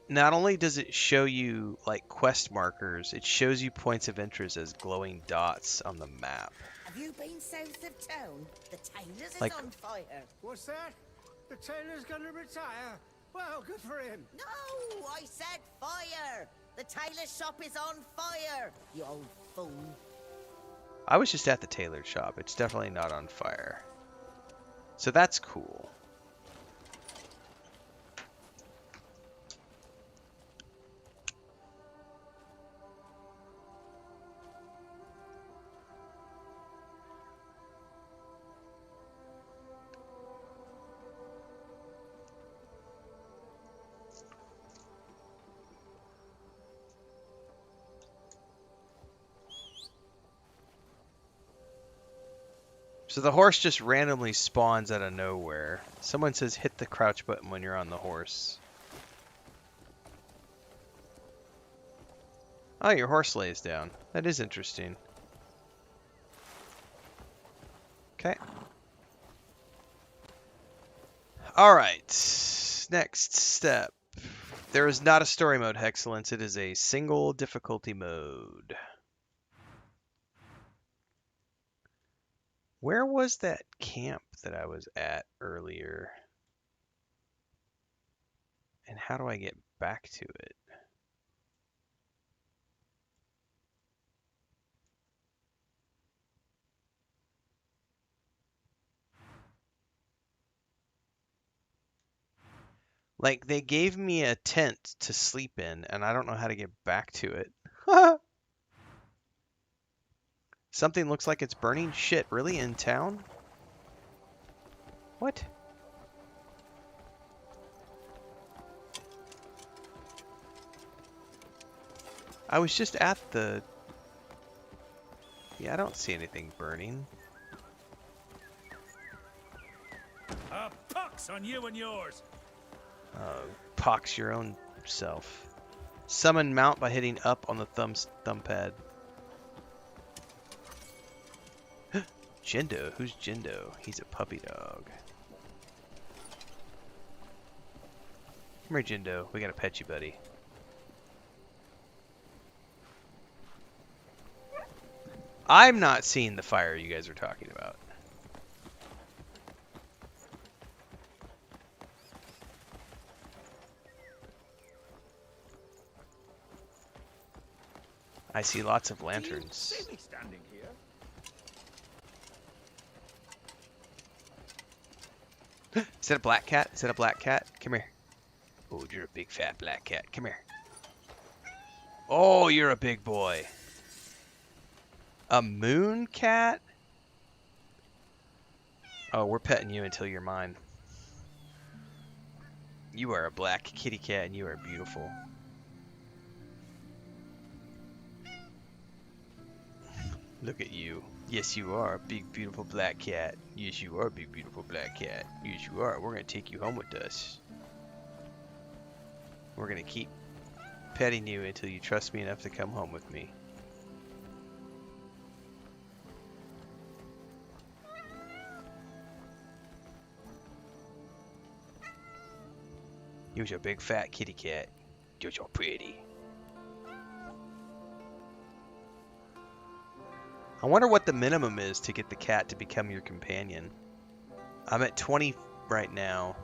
not only does it show you, like, quest markers, it shows you points of interest as glowing dots on the map.
Have you been south of town? The tailor's
Like-
is on fire.
What's that? The tailor's gonna retire? Well, good for him.
No, I said fire. The tailor's shop is on fire, you old fool.
I was just at the tailor shop. It's definitely not on fire. So that's cool. So the horse just randomly spawns out of nowhere. Someone says hit the crouch button when you're on the horse. Oh, your horse lays down. That is interesting. Okay. Alright. Next step. There is not a story mode, Hexcellence. It is a single difficulty mode. Where was that camp that I was at earlier? And how do I get back to it? Like, they gave me a tent to sleep in, and I don't know how to get back to it. Something looks like it's burning. Shit, really? In town? What? I was just at the... Yeah, I don't see anything burning.
Pox on you and yours.
Pox your own self. Summon mount by hitting up on the thumb pad. Jindo? Who's Jindo? He's a puppy dog. Come here, Jindo. We gotta pet you, buddy. I'm not seeing the fire you guys are talking about. I see lots of lanterns. Is that a black cat? Is that a black cat? Come here. Oh, you're a big fat black cat. Come here. Oh, you're a big boy. A moon cat? Oh, we're petting you until you're mine. You are a black kitty cat and you are beautiful. Look at you. Yes, you are a big, beautiful black cat. Yes, you are a big, beautiful black cat. Yes, you are. We're going to take you home with us. We're going to keep petting you until you trust me enough to come home with me. You're a big, fat kitty cat. You're so pretty. I wonder what the minimum is to get the cat to become your companion. I'm at 20 right now.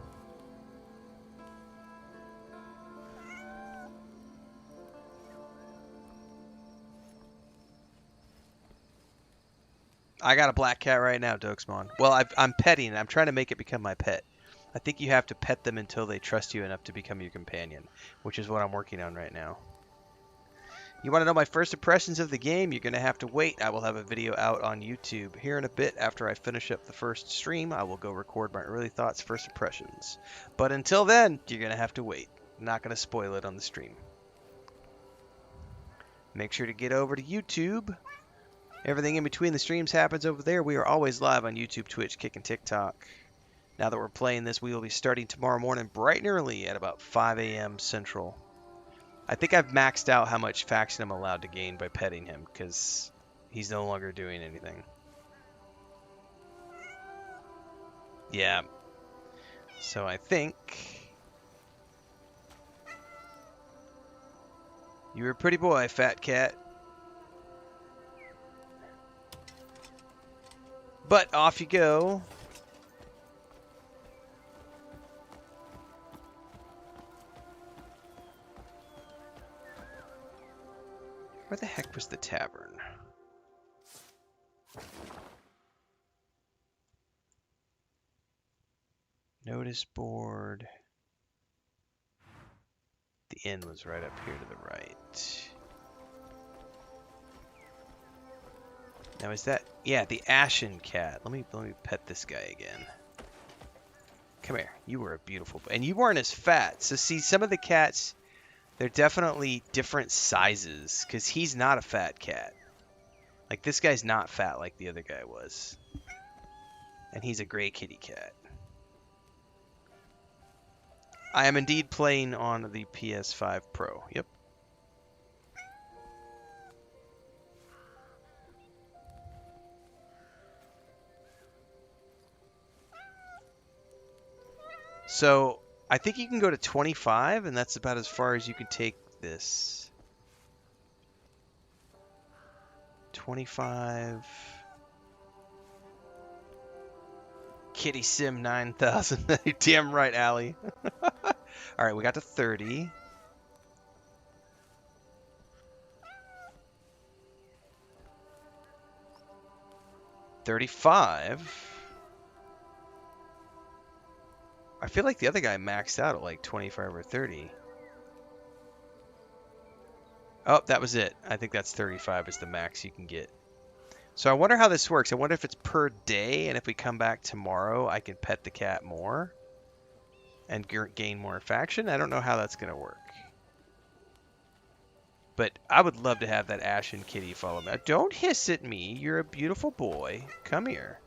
I got a black cat right now, Dokesmon. Well, I'm petting it. I'm trying to make it become my pet. I think you have to pet them until they trust you enough to become your companion, which is what I'm working on right now. You want to know my first impressions of the game? You're going to have to wait. I will have a video out on YouTube here in a bit. After I finish up the first stream, I will go record my early thoughts, first impressions. But until then, you're going to have to wait. I'm not going to spoil it on the stream. Make sure to get over to YouTube. Everything in between the streams happens over there. We are always live on YouTube, Twitch, Kick, and TikTok. Now that we're playing this, we will be starting tomorrow morning bright and early at about 5 a.m. Central. I think I've maxed out how much faction I'm allowed to gain by petting him, because he's no longer doing anything. Yeah. So I think... You're a pretty boy, fat cat. But off you go. Where the heck was the tavern? Notice board. The inn was right up here to the right. Now is that... Yeah, the Ashen Cat. Let me pet this guy again. Come here. You were a beautiful... And you weren't as fat. So see, some of the cats... They're definitely different sizes, because he's not a fat cat. Like, this guy's not fat like the other guy was. And he's a gray kitty cat. I am indeed playing on the PS5 Pro. Yep. So, I think you can go to 25, and that's about as far as you can take this. 25. Kitty Sim 9000. Damn right, Allie. Alright, we got to 30. $35. I feel like the other guy maxed out at like 25 or 30. Oh, that was it. I think that's 35 is the max you can get. So I wonder how this works. I wonder if it's per day, and if we come back tomorrow, I can pet the cat more and gain more affection. I don't know how that's going to work. But I would love to have that Ashen kitty follow me. Don't hiss at me. You're a beautiful boy. Come here.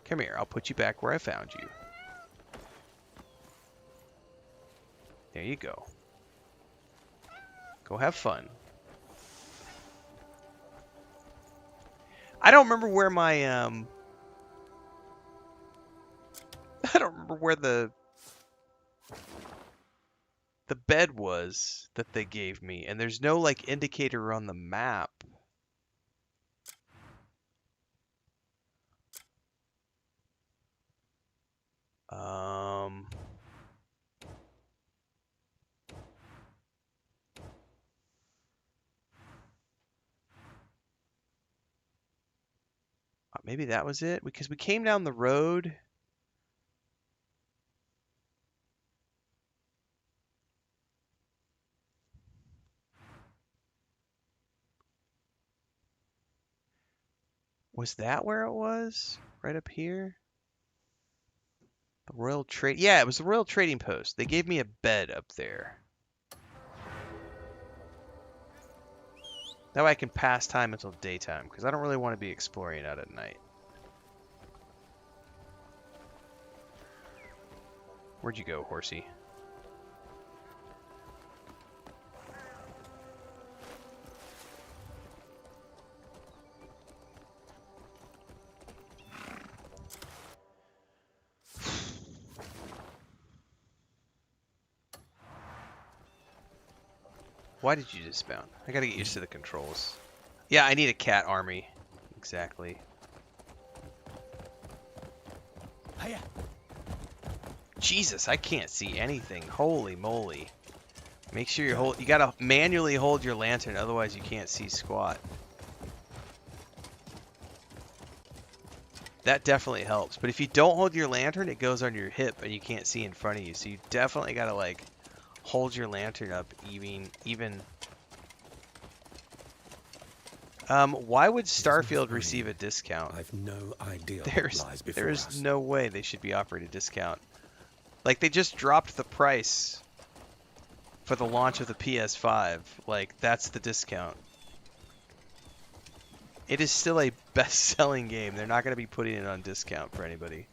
Come here. I'll put you back where I found you. There you go. Go have fun. I don't remember where my I don't remember where the bed was that they gave me, and there's no like indicator on the map. Maybe that was it, because we came down the road. Was that where it was? Right up here? The Royal Trade... Yeah, it was the Royal Trading Post. They gave me a bed up there. That way I can pass time until daytime, because I don't really want to be exploring out at night. Where'd you go, horsey? Why did you dismount? I gotta get used to the controls. Yeah, I need a cat army. Exactly.
Hiya.
Jesus, I can't see anything. Holy moly. Make sure you gotta manually hold your lantern, otherwise you can't see squat. That definitely helps. But if you don't hold your lantern, it goes on your hip and you can't see in front of you. So you definitely gotta like hold your lantern up even. Why would Starfield receive a discount?
I've no idea
There's
what lies before us.
no way they should be offering a discount. Like, they just dropped the price for the launch of the PS5. Like, that's the discount. It is still a best-selling game. They're not going to be putting it on discount for anybody.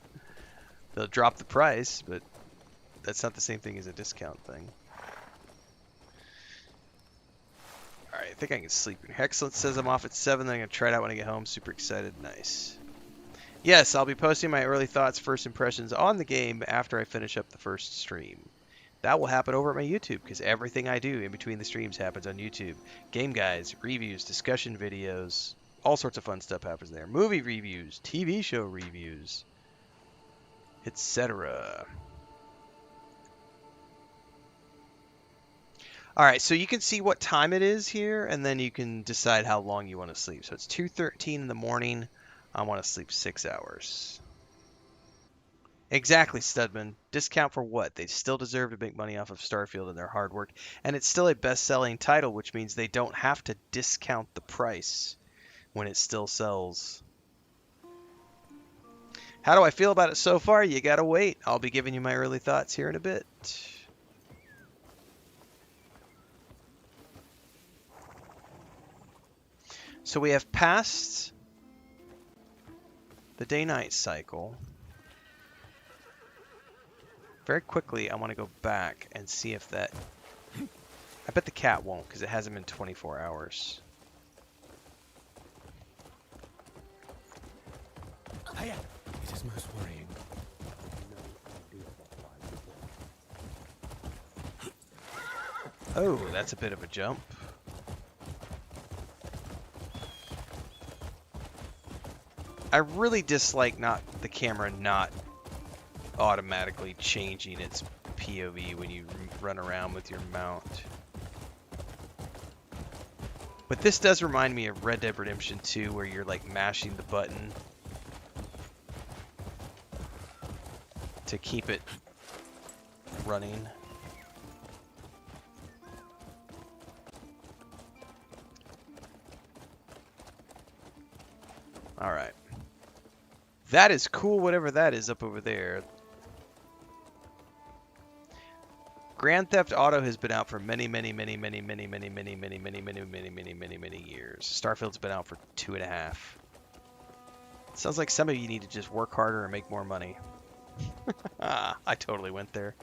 They'll drop the price, but that's not the same thing as a discount thing. Alright, I think I can sleep. Excellent says I'm off at 7, then I'm going to try it out when I get home. Super excited. Nice. Yes, I'll be posting my early thoughts, first impressions on the game after I finish up the first stream. That will happen over at my YouTube, because everything I do in between the streams happens on YouTube. Game guides, reviews, discussion videos, all sorts of fun stuff happens there. Movie reviews, TV show reviews, etc. Alright, so you can see what time it is here, and then you can decide how long you want to sleep. So it's 2:13 in the morning. I want to sleep 6 hours. Exactly, Studman. Discount for what? They still deserve to make money off of Starfield and their hard work. And it's still a best-selling title, which means they don't have to discount the price when it still sells. How do I feel about it so far? You gotta wait. I'll be giving you my early thoughts here in a bit. So we have passed the day-night cycle. Very quickly, I want to go back and see if that... I bet the cat won't, because it hasn't been 24 hours.
Hiya. It is most worrying.
Oh, that's a bit of a jump. I really dislike the camera not automatically changing its POV when you run around with your mount. But this does remind me of Red Dead Redemption 2, where you're like mashing the button to keep it running. Alright. That is cool, whatever that is up over there. Grand Theft Auto has been out for many years. Starfield's been out for 2.5. Sounds like some of you need to just work harder and make more money. I totally went there.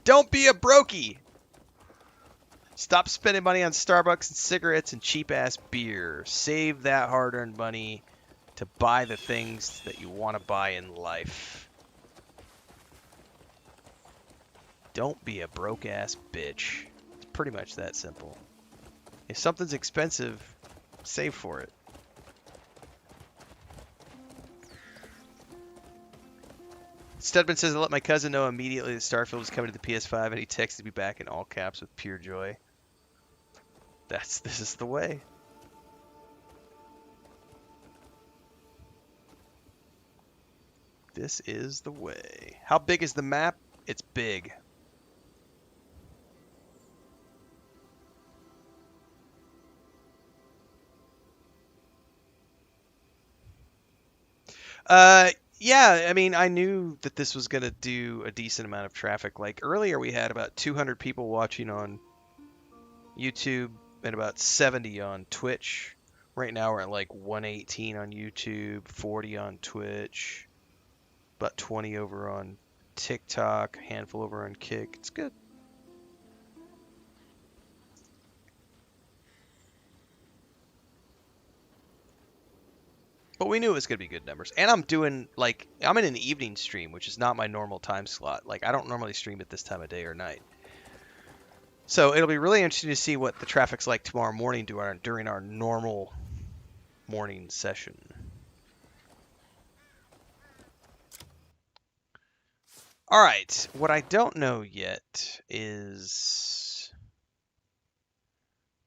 Don't be a brokey! Stop spending money on Starbucks and cigarettes and cheap-ass beer. Save that hard-earned money to buy the things that you want to buy in life. Don't be a broke-ass bitch. It's pretty much that simple. If something's expensive, save for it. Studman says, I let my cousin know immediately that Starfield was coming to the PS5, and he texted me back in all caps with pure joy. This is the way. This is the way. How big is the map? It's big. Yeah, I mean, I knew that this was going to do a decent amount of traffic. Like, earlier we had about 200 people watching on YouTube and about 70 on Twitch. Right now we're at like 118 on YouTube, 40 on Twitch, about 20 over on TikTok, a handful over on Kick. It's good. But we knew it was going to be good numbers. And I'm doing, like, I'm in an evening stream, which is not my normal time slot. Like, I don't normally stream at this time of day or night. So it'll be really interesting to see what the traffic's like tomorrow morning during our normal morning session. All right. What I don't know yet is...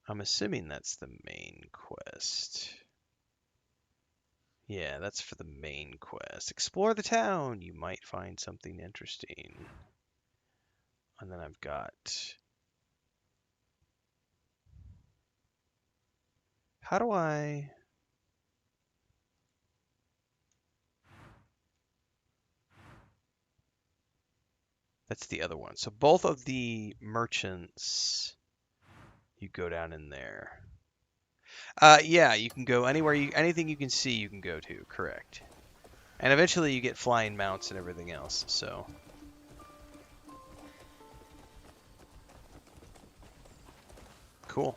I'm assuming that's the main quest. Yeah, that's for the main quest. Explore the town. You might find something interesting. And then I've got... How do I... That's the other one. So both of the merchants, you go down in there. Yeah, you can go anywhere. Anything you can see, you can go to. Correct. And eventually you get flying mounts and everything else. So. Cool.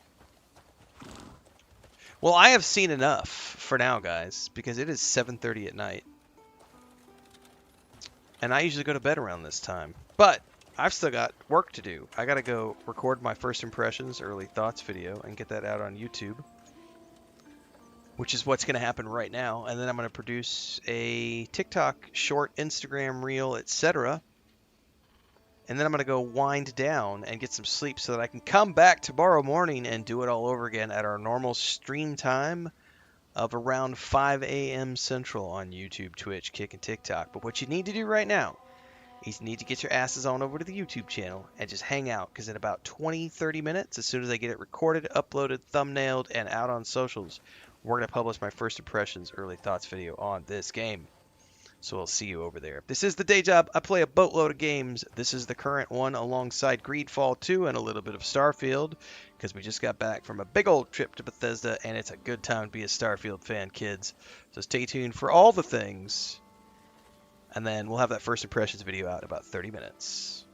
Well, I have seen enough for now, guys, because it is 7:30 at night. And I usually go to bed around this time. But I've still got work to do. I got to go record my first impressions, early thoughts video, and get that out on YouTube. Which is what's going to happen right now. And then I'm going to produce a TikTok, short, Instagram reel, etc. And then I'm going to go wind down and get some sleep so that I can come back tomorrow morning and do it all over again at our normal stream time of around 5 a.m. Central on YouTube, Twitch, Kick, and TikTok. But what you need to do right now is you need to get your asses on over to the YouTube channel and just hang out, because in about 20-30 minutes, as soon as I get it recorded, uploaded, thumbnailed, and out on socials, we're going to publish my first impressions, early thoughts video on this game. So I'll see you over there. This is the day job. I play a boatload of games. This is the current one alongside Greedfall 2 and a little bit of Starfield, because we just got back from a big old trip to Bethesda, and it's a good time to be a Starfield fan, kids. So stay tuned for all the things, and then we'll have that first impressions video out in about 30 minutes.